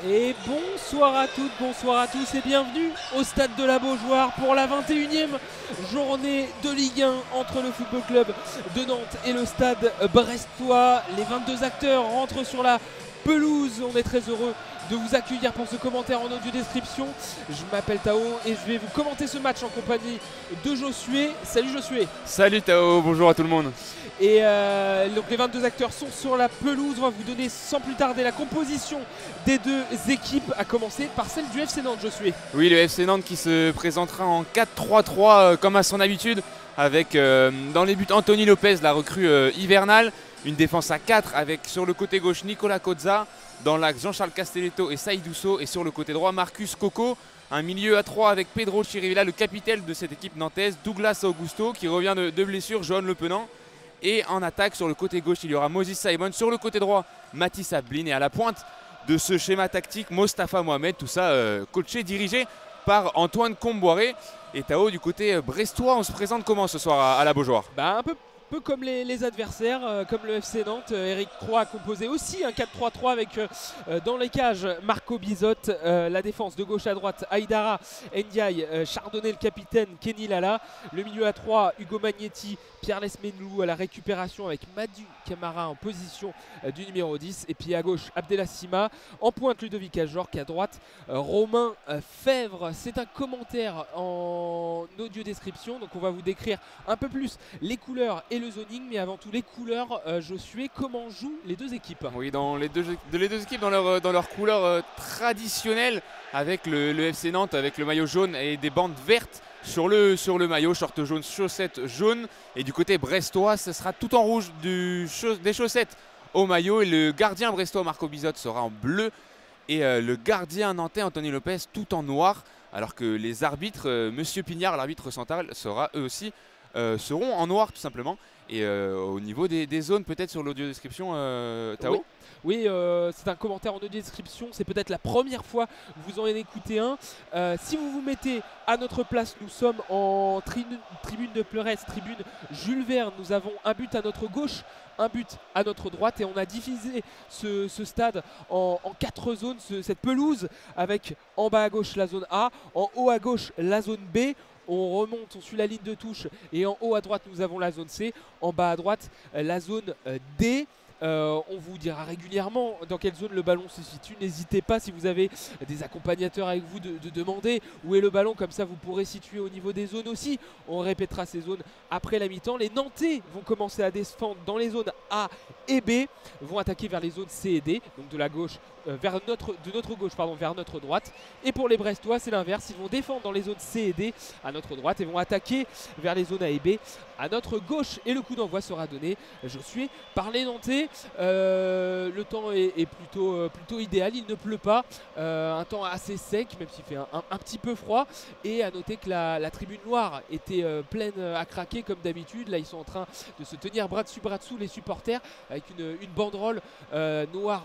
Et bonsoir à toutes, bonsoir à tous et bienvenue au stade de la Beaujoire pour la 21e journée de Ligue 1 entre le Football Club de Nantes et le stade brestois. Les 22 acteurs rentrent sur la pelouse. On est très heureux de vous accueillir pour ce commentaire en audio description. Je m'appelle Tao et je vais vous commenter ce match en compagnie de Josué. Salut Josué. Salut Tao, bonjour à tout le monde. Et donc les 22 acteurs sont sur la pelouse. On va vous donner sans plus tarder la composition des deux équipes, à commencer par celle du FC Nantes, Josué. Oui, le FC Nantes qui se présentera en 4-3-3 comme à son habitude, avec dans les buts Anthony Lopez, la recrue hivernale, une défense à 4 avec sur le côté gauche Nicolas Cozza, dans l'axe Jean-Charles Castelletto et Saïd Ousso, et sur le côté droit Marcus Coco. Un milieu à 3 avec Pedro Chirivella, le capitaine de cette équipe nantaise, Douglas Augusto qui revient de blessure, Johan Le Penant. Et en attaque sur le côté gauche, il y aura Moses Simon. Sur le côté droit, Mathis Ablin. Et à la pointe de ce schéma tactique, Mostafa Mohamed. Tout ça coaché, dirigé par Antoine Comboiré. Et Tao, du côté brestois, on se présente comment ce soir à la Beaujoire? Un peu comme les adversaires, comme le FC Nantes. Eric Croix a composé aussi un 4-3-3 avec dans les cages Marco Bizotte, la défense de gauche à droite Aïdara Ndiaye, Chardonnay le capitaine, Kenny Lala, le milieu à 3 Hugo Magnetti, Pierre Lesmenlou à la récupération avec Madu Camara en position du numéro 10, et puis à gauche Abdelassima, en pointe Ludovic Ajorc, à droite Romain Fèvre. C'est un commentaire en audio description, donc on va vous décrire un peu plus les couleurs et le zoning, mais avant tout les couleurs. Josué, comment jouent les deux équipes? Oui, dans les deux équipes dans leur couleur traditionnelle, avec le FC Nantes avec le maillot jaune et des bandes vertes sur le maillot, short jaune, chaussettes jaunes. Et du côté brestois, ce sera tout en rouge des chaussettes au maillot, et le gardien brestois Marco Bizotte sera en bleu, et le gardien nantais Anthony Lopez tout en noir, alors que les arbitres, Monsieur Pignard, l'arbitre central, sera eux aussi seront en noir tout simplement. Et au niveau des zones, peut-être sur l'audio description, Tao? Oui, c'est un commentaire en audio description. C'est peut-être la première fois que vous en écoutez un. Si vous vous mettez à notre place, nous sommes en tribune de Pleurès, tribune Jules Verne. Nous avons un but à notre gauche, un but à notre droite, et on a divisé ce stade en 4 zones, cette pelouse, avec en bas à gauche la zone A, en haut à gauche la zone B. On remonte, on suit la ligne de touche, et en haut à droite nous avons la zone C, en bas à droite la zone D. On vous dira régulièrement dans quelle zone le ballon se situe. N'hésitez pas, si vous avez des accompagnateurs avec vous, de demander où est le ballon, comme ça vous pourrez situer au niveau des zones aussi. On répétera ces zones après la mi-temps. Les Nantais vont commencer à défendre dans les zones A et B, vont attaquer vers les zones C et D, donc de la gauche de notre gauche vers notre droite. Et pour les Brestois, c'est l'inverse, ils vont défendre dans les zones C et D à notre droite et vont attaquer vers les zones A et B à notre gauche. Et le coup d'envoi sera donné, je suis par les Nantais. Le temps est plutôt idéal, il ne pleut pas, un temps assez sec, même s'il fait un petit peu froid. Et à noter que la tribune noire était pleine à craquer comme d'habitude. Là ils sont en train de se tenir bras dessus les supporters, avec une banderole noire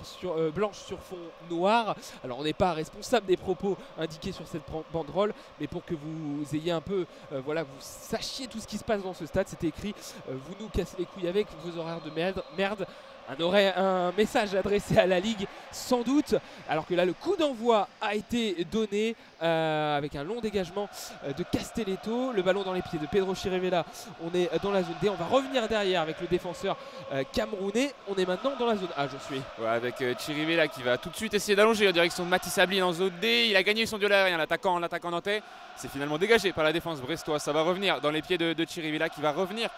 blanche sur fond noir. Alors on n'est pas responsable des propos indiqués sur cette banderole, mais pour que vous ayez un peu, voilà, vous sachiez tout ce qui se passe dans ce stade, c'était écrit vous nous cassez les couilles avec vos horaires de merde. Un message adressé à la Ligue sans doute, alors que là le coup d'envoi a été donné avec un long dégagement de Castelletto, le ballon dans les pieds de Pedro Chirivella. On est dans la zone D, on va revenir derrière avec le défenseur camerounais. On est maintenant dans la zone A, je suis. Ouais, avec Chirivella qui va tout de suite essayer d'allonger en direction de Mathis Ablin en zone D. Il a gagné son duel aérien, l'attaquant nantais. C'est finalement dégagé par la défense brestoise. Ça va revenir dans les pieds de Chirivella, qui va revenir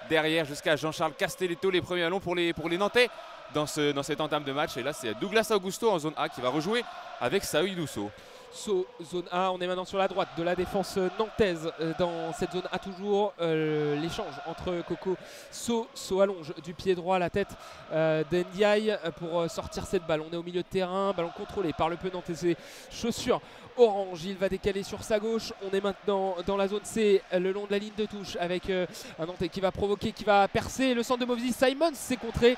derrière jusqu'à Jean-Charles Castelletto. Les premiers ballons pour les Nantais dans cette entame de match. Et là c'est Douglas Augusto en zone A qui va rejouer avec Saïd Ousso. Zone A, on est maintenant sur la droite de la défense nantaise. Dans cette zone A toujours, l'échange entre Coco So allonge du pied droit à la tête d'Ndiaye pour sortir cette balle. On est au milieu de terrain, ballon contrôlé par le Penant et ses chaussures orange. Il va décaler sur sa gauche. On est maintenant dans la zone C, le long de la ligne de touche, avec un Nantais qui va provoquer, qui va percer. Le centre de Moses Simon, c'est contré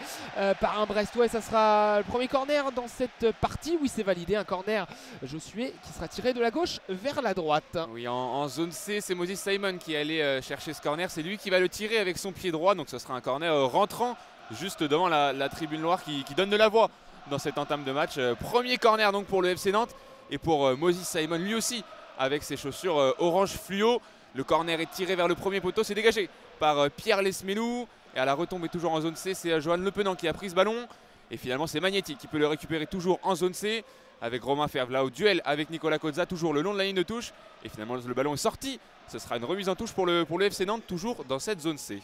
par un Brestois, et ça sera le premier corner dans cette partie. Oui, c'est validé, un corner Josué qui sera tiré de la gauche vers la droite. Oui, en zone C, c'est Moses Simon qui allait chercher ce corner. C'est lui qui va le tirer avec son pied droit, donc ce sera un corner rentrant juste devant la tribune noire qui donne de la voix dans cette entame de match. Premier corner donc pour le FC Nantes et pour Moses Simon lui aussi avec ses chaussures orange fluo. Le corner est tiré vers le premier poteau, c'est dégagé par Pierre Lesmelou. Et à la retombée toujours en zone C, c'est Johan Lepenant qui a pris ce ballon. Et finalement c'est Magnetti qui peut le récupérer toujours en zone C avec Romain Fèvre là au duel avec Nicolas Cozza toujours le long de la ligne de touche. Et finalement le ballon est sorti. Ce sera une remise en touche pour le FC Nantes toujours dans cette zone C.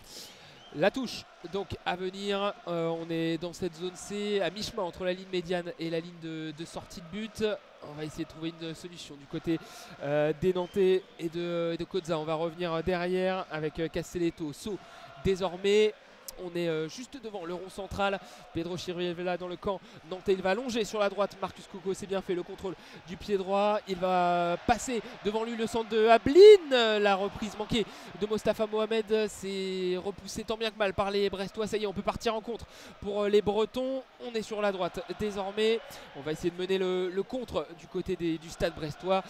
La touche donc à venir, on est dans cette zone C à mi-chemin entre la ligne médiane et la ligne de sortie de but. On va essayer de trouver une solution du côté des Nantais et de Cozza. On va revenir derrière avec Castelletto, So désormais. On est juste devant le rond central. Pedro Chirivella dans le camp nantais. Il va allonger sur la droite. Marcus Coco, c'est bien fait. Le contrôle du pied droit. Il va passer devant lui le centre de Ablin. La reprise manquée de Mostafa Mohamed. C'est repoussé tant bien que mal par les Brestois. Ça y est, on peut partir en contre pour les Bretons. On est sur la droite désormais. On va essayer de mener le contre du côté du stade brestois.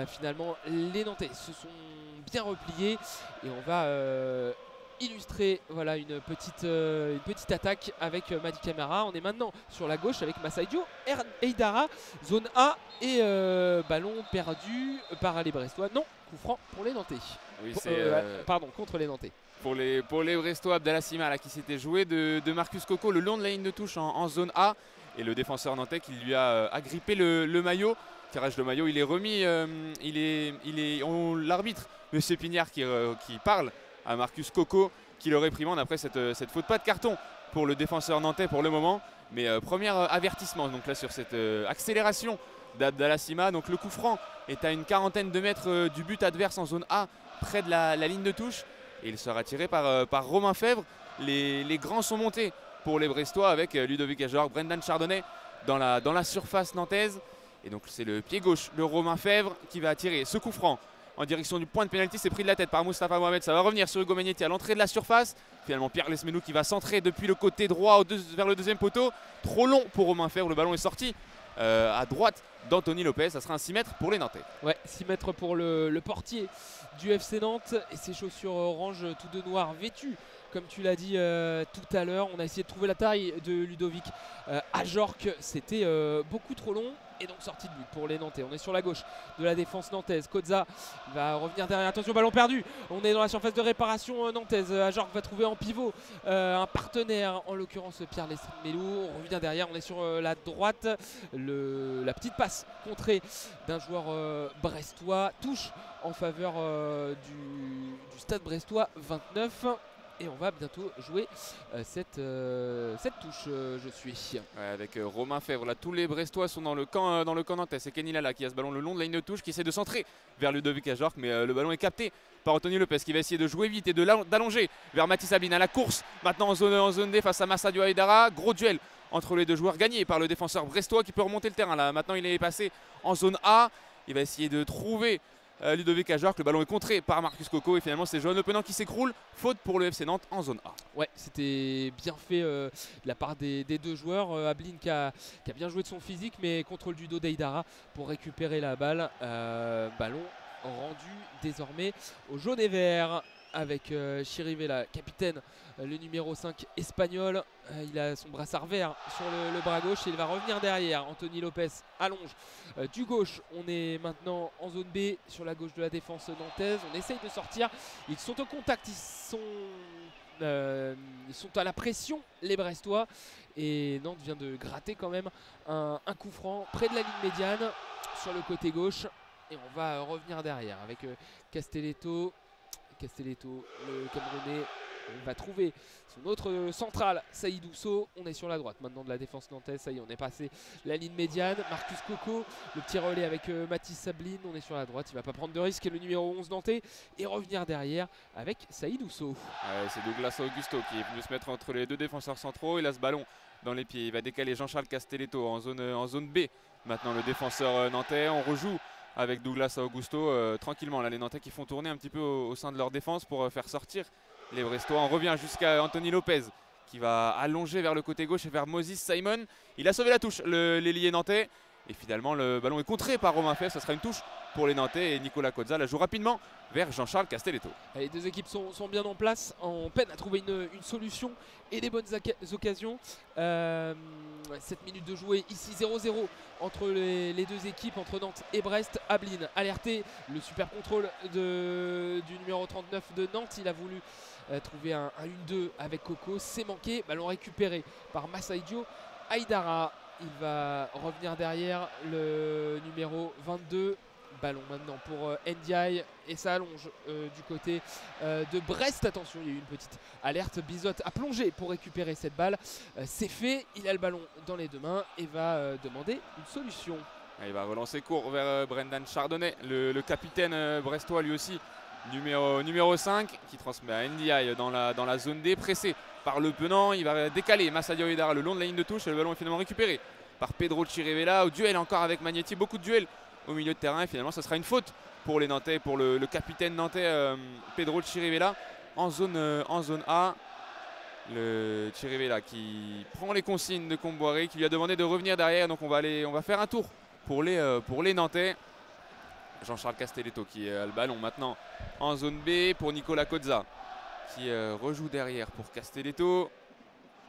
Finalement, les Nantais se sont bien repliés. Et on va illustrer voilà, une petite attaque avec Madi Camara. On est maintenant sur la gauche avec Massaïdio Eidara, zone A et ballon perdu par les Brestois. Non, coup franc pour les Nantais. Oui, pardon, contre les Nantais. Pour les Brestois, Abdallah Sima là, qui s'était joué de Marcus Coco le long de la ligne de touche en zone A. Et le défenseur nantais qui lui a agrippé le maillot. Tirage de maillot, il est remis, l'arbitre, M. Pignard, qui parle à Marcus Coco qui le réprimande après cette faute. Pas de carton pour le défenseur nantais pour le moment, mais premier avertissement donc là sur cette accélération d'Abdallah Sima. Donc le coup franc est à une quarantaine de mètres du but adverse en zone A, près de la ligne de touche, et il sera tiré par Romain Fèvre. Les grands sont montés pour les Brestois avec Ludovic Ajorc, Brendan Chardonnay dans la surface nantaise. Et donc c'est le pied gauche de Romain Fèvre qui va tirer ce coup franc en direction du point de pénalty. C'est pris de la tête par Mostafa Mohamed. Ça va revenir sur Hugo Magnetti à l'entrée de la surface. Finalement Pierre Lesmelou qui va centrer depuis le côté droit vers le deuxième poteau. Trop long pour Romain Fèvre. Le ballon est sorti à droite d'Anthony Lopez. Ça sera un 6 mètres pour les Nantais. Ouais, 6 mètres pour le portier du FC Nantes. Et ses chaussures orange tout de noir vêtues. Comme tu l'as dit tout à l'heure, on a essayé de trouver la taille de Ludovic Ajorc. C'était beaucoup trop long. Et donc sortie de but pour les Nantais. On est sur la gauche de la défense nantaise. Cozza va revenir derrière. Attention, ballon perdu. On est dans la surface de réparation nantaise. Ajorc va trouver en pivot un partenaire, en l'occurrence Pierre Lesmelou. On revient derrière. On est sur la droite. La petite passe contrée d'un joueur brestois. Touche en faveur du stade brestois 29. Et on va bientôt jouer cette touche, je suis. Ouais, avec Romain Fèvre, là tous les Brestois sont dans le camp nantais. C'est Kenny Lala qui a ce ballon le long de la ligne de touche, qui essaie de centrer vers Ludovic Ajorc, mais le ballon est capté par Anthony Lopez qui va essayer de jouer vite et d'allonger vers Mathis Ablin à la course. Maintenant en zone D face à Massadio Aidara. Gros duel entre les deux joueurs, gagné par le défenseur brestois qui peut remonter le terrain. Là maintenant il est passé en zone A. Il va essayer de trouver Ludovic Ajorc. Le ballon est contré par Marcus Coco et finalement c'est Johan Lepenant qui s'écroule. Faute pour le FC Nantes en zone A. Ouais, c'était bien fait de la part des deux joueurs. Ablin qui a bien joué de son physique, mais contrôle du dos d'Aidara pour récupérer la balle. Ballon rendu désormais au jaune et vert avec Chirivella, capitaine, le numéro 5 espagnol. Il a son brassard vert sur le bras gauche et il va revenir derrière. Anthony Lopez allonge du gauche. On est maintenant en zone B sur la gauche de la défense nantaise. On essaye de sortir. Ils sont au contact, ils sont à la pression, les Brestois. Et Nantes vient de gratter quand même un coup franc près de la ligne médiane sur le côté gauche. Et on va revenir derrière avec Castelletto, le Camerounais, va trouver son autre central, Saïdou So. On est sur la droite maintenant de la défense nantaise. Ça y est, on est passé la ligne médiane. Marcus Coco, le petit relais avec Mathis Ablin. On est sur la droite, il va pas prendre de risque. Et le numéro 11 nantais et revenir derrière avec Saïdou So. Ouais, c'est Douglas Augusto qui est venu se mettre entre les deux défenseurs centraux. Il a ce ballon dans les pieds. Il va décaler Jean-Charles Castelletto en zone B. Maintenant le défenseur nantais. On rejoue avec Douglas Augusto tranquillement. Là, les Nantais qui font tourner un petit peu au sein de leur défense pour faire sortir les Brestois. On revient jusqu'à Anthony Lopez qui va allonger vers le côté gauche et vers Moses Simon. Il a sauvé la touche, l'ailier nantais. Et finalement, le ballon est contré par Romain Fèvre. Ça sera une touche pour les Nantais et Nicolas Cozza la joue rapidement vers Jean-Charles Castelletto. Les deux équipes sont bien en place, en peine à trouver une solution et des bonnes occasions. 7 minutes de jouer ici, 0-0 entre les deux équipes, entre Nantes et Brest. Ablin alerté, le super contrôle du numéro 39 de Nantes. Il a voulu trouver un 1-2 avec Coco, c'est manqué. Ballon récupéré par Massaïdio Aïdara. Il va revenir derrière le numéro 22. Ballon maintenant pour Ndiaye et ça allonge du côté de Brest. Attention, il y a eu une petite alerte. Bizot a plongé pour récupérer cette balle. C'est fait, il a le ballon dans les deux mains et va demander une solution. Il va relancer court vers Brendan Chardonnay, le capitaine brestois lui aussi, numéro 5, qui transmet à Ndiaye dans la zone D, pressé par le Penant. Il va décaler Massadio Aïdara le long de la ligne de touche et le ballon est finalement récupéré par Pedro Chirivella. Au duel encore avec Magnetti, beaucoup de duels au milieu de terrain et finalement ça sera une faute pour les Nantais, pour le capitaine nantais Pedro Chirivella en zone A. Le Chirivella qui prend les consignes de Comboiré, qui lui a demandé de revenir derrière, donc on va faire un tour pour les Nantais. Jean-Charles Castelletto qui a le ballon maintenant en zone B pour Nicolas Cozza qui rejoue derrière pour Castelletto.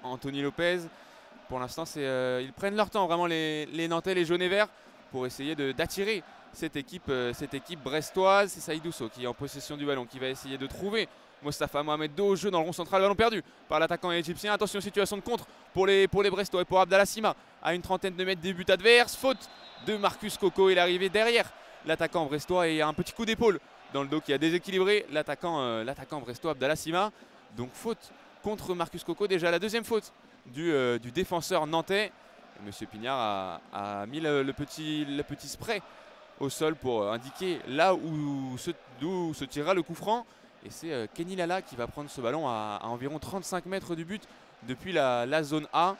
Anthony Lopez, pour l'instant ils prennent leur temps vraiment les Nantais, les jaunes et verts, pour essayer d'attirer cette équipe brestoise. C'est Saïdousso qui est en possession du ballon, qui va essayer de trouver Mostafa Mohamed dos au jeu dans le rond central. Ballon perdu par l'attaquant égyptien. Attention, situation de contre pour les Brestois et pour Abdallah Sima à une trentaine de mètres des buts adverses. Faute de Marcus Coco. Il est arrivé derrière l'attaquant brestois et un petit coup d'épaule dans le dos qui a déséquilibré l'attaquant brestois Abdallah Sima. Donc faute contre Marcus Coco. Déjà la deuxième faute du défenseur nantais. Monsieur Pignard a mis le petit spray au sol pour indiquer là où se tirera le coup franc. Et c'est Kenny Lala qui va prendre ce ballon à environ 35 mètres du but depuis la zone A.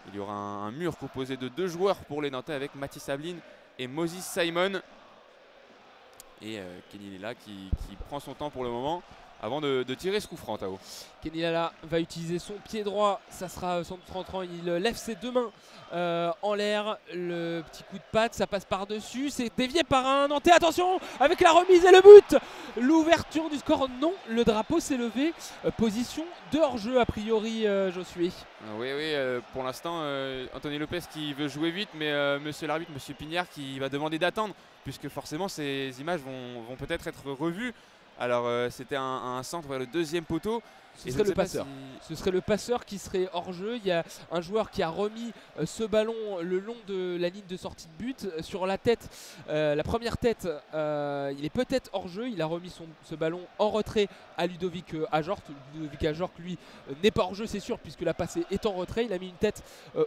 Il y aura un mur composé de 2 joueurs pour les Nantais avec Mathis Ablin et Moses Simon. Et Kenny Lala qui prend son temps pour le moment avant de tirer ce coup franc, Tao. Kenny Lala va utiliser son pied droit, ça sera centre rentrant, il lève ses deux mains en l'air, le petit coup de patte, ça passe par-dessus, c'est dévié par un Nantais, attention avec la remise et le but. L'ouverture du score, non, le drapeau s'est levé, position de hors-jeu a priori, Josué. Oui, pour l'instant, Anthony Lopez qui veut jouer vite, mais monsieur l'arbitre, monsieur Pignard qui va demander d'attendre, puisque forcément ces images vont peut-être être revues. Alors c'était un centre vers le deuxième poteau. Ce serait le passeur. Ce serait le passeur qui serait hors jeu. Il y a un joueur qui a remis ce ballon le long de la ligne de sortie de but. Sur la tête, la première tête, il est peut-être hors jeu. Il a remis ce ballon en retrait à Ludovic Ajorc. Ludovic Ajorc, lui, n'est pas hors jeu, c'est sûr, puisque la passe est en retrait. Il a mis une tête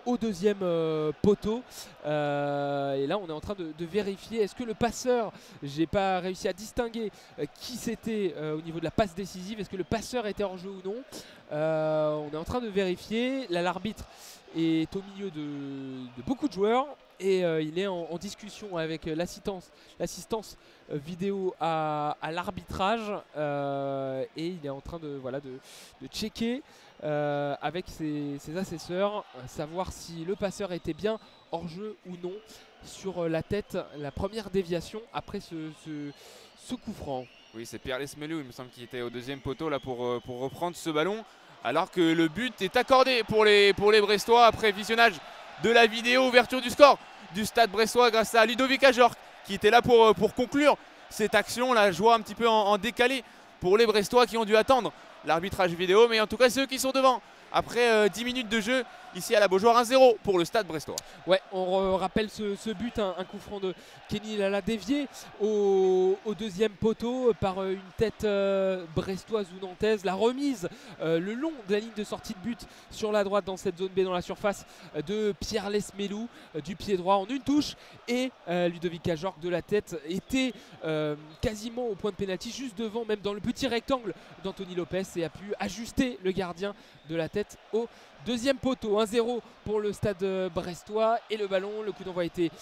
au deuxième poteau. Et là, on est en train de vérifier. Est-ce que le passeur, j'ai pas réussi à distinguer qui c'était au niveau de la passe décisive. Est-ce que le passeur était hors jeu ou non? On est en train de vérifier. Là, l'arbitre est au milieu de beaucoup de joueurs et il est en discussion avec l'assistance vidéo à l'arbitrage et il est en train de checker avec ses assesseurs, savoir si le passeur était bien hors jeu ou non sur la tête, la première déviation après ce coup franc. Oui, c'est Pierre Lesmelou, il me semble, qui était au deuxième poteau là pour reprendre ce ballon. Alors que le but est accordé pour les Brestois après visionnage de la vidéo. Ouverture du score du stade brestois grâce à Ludovic Ajorc qui était là pour conclure cette action. La joie un petit peu en décalé pour les Brestois qui ont dû attendre l'arbitrage vidéo. Mais en tout cas, c'est eux qui sont devant. Après 10 minutes de jeu ici à la Beaujoire, 1-0 pour le stade brestois. Ouais, on rappelle ce but, un coup franc de Kenny Lala dévié au deuxième poteau par une tête brestoise ou nantaise. La remise le long de la ligne de sortie de but sur la droite dans cette zone B dans la surface de Pierre Lesmelou du pied droit en une touche. Et Ludovic Ajorc de la tête était quasiment au point de pénalty, juste devant, même dans le petit rectangle d'Anthony Lopez, et a pu ajuster le gardien de la tête au deuxième poteau. 1-0 pour le stade brestois et le ballon, le coup d'envoi a été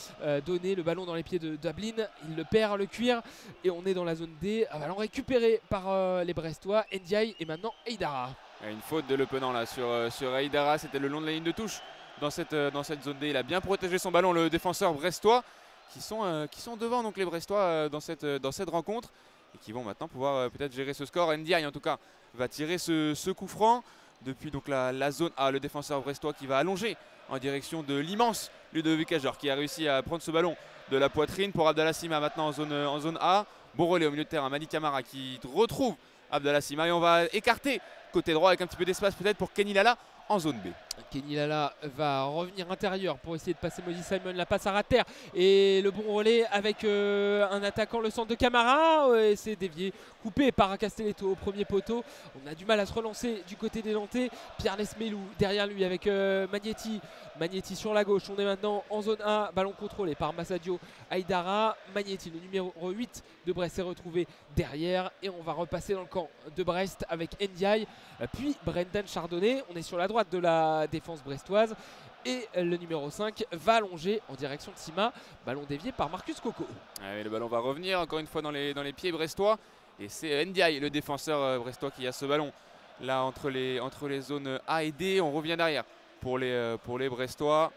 donné, le ballon dans les pieds de Dublin, il le perd, le cuir, et on est dans la zone D. Un ballon récupéré par les Brestois, Ndiaye et maintenant Aïdara. Une faute de Le Penant là sur Aïdara, c'était le long de la ligne de touche dans cette zone D. Il a bien protégé son ballon, le défenseur brestois, qui sont devant donc les Brestois dans cette rencontre et qui vont maintenant pouvoir peut-être gérer ce score. Ndiaye en tout cas va tirer ce coup franc. depuis donc la zone A. Le défenseur brestois qui va allonger en direction de l'immense Ludovic Ajor qui a réussi à prendre ce ballon de la poitrine pour Abdallah Sima maintenant en zone A. Bon relais au milieu de terrain, Mani Camara qui retrouve Abdallah Sima et on va écarter côté droit avec un petit peu d'espace peut-être pour Kenny Lala en zone B. Kenny Lala va revenir intérieur pour essayer de passer Moses Simon, la passe à terre et le bon relais avec un attaquant, le centre de Camara, et c'est dévié, coupé par Castelletto au premier poteau. On a du mal à se relancer du côté des Nantais. Pierre Lesmelou derrière lui avec Magnetti. Magnetti sur la gauche, on est maintenant en zone A, ballon contrôlé par Massadio Aïdara. Magnetti, le numéro 8 de Brest, est retrouvé derrière et on va repasser dans le camp de Brest avec Ndiaye, puis Brendan Chardonnay. On est sur la droite de la défense brestoise et le numéro 5 va allonger en direction de Sima, ballon dévié par Marcus Coco. Ah, le ballon va revenir encore une fois dans les pieds brestois et c'est Ndiaye, le défenseur brestois, qui a ce ballon là entre les zones A et D. On revient derrière pour les brestois.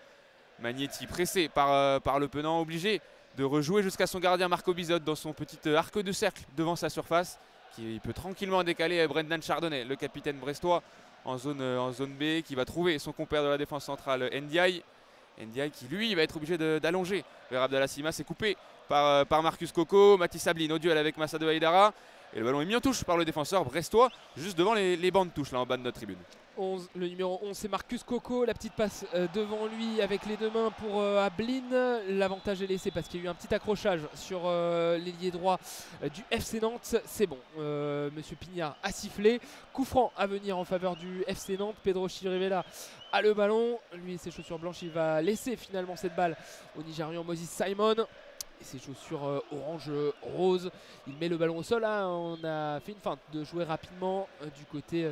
Magnetti pressé par le Penant, obligé de rejouer jusqu'à son gardien Marco Bizot dans son petit arc de cercle devant sa surface, qui peut tranquillement décaler Brendan Chardonnay, le capitaine brestois, en zone B, qui va trouver son compère de la défense centrale Ndiaye. Ndiaye qui lui va être obligé d'allonger vers Abdallah Sima. C'est coupé par Marcus Coco. Mathis Sabline au duel avec Massadio Aïdara. Et le ballon est mis en touche par le défenseur brestois, juste devant les bancs de touche là en bas de notre tribune. Le numéro 11 c'est Marcus Coco, la petite passe devant lui avec les deux mains pour Ablin. L'avantage est laissé parce qu'il y a eu un petit accrochage sur l'ailier droit du FC Nantes. C'est bon, Monsieur Pignard a sifflé. Coup franc à venir en faveur du FC Nantes. Pedro Chirivella a le ballon, lui et ses chaussures blanches, il va laisser finalement cette balle au Nigérian Moses Simon. Et ses chaussures orange-rose, il met le ballon au sol. Là, on a fait une feinte de jouer rapidement du côté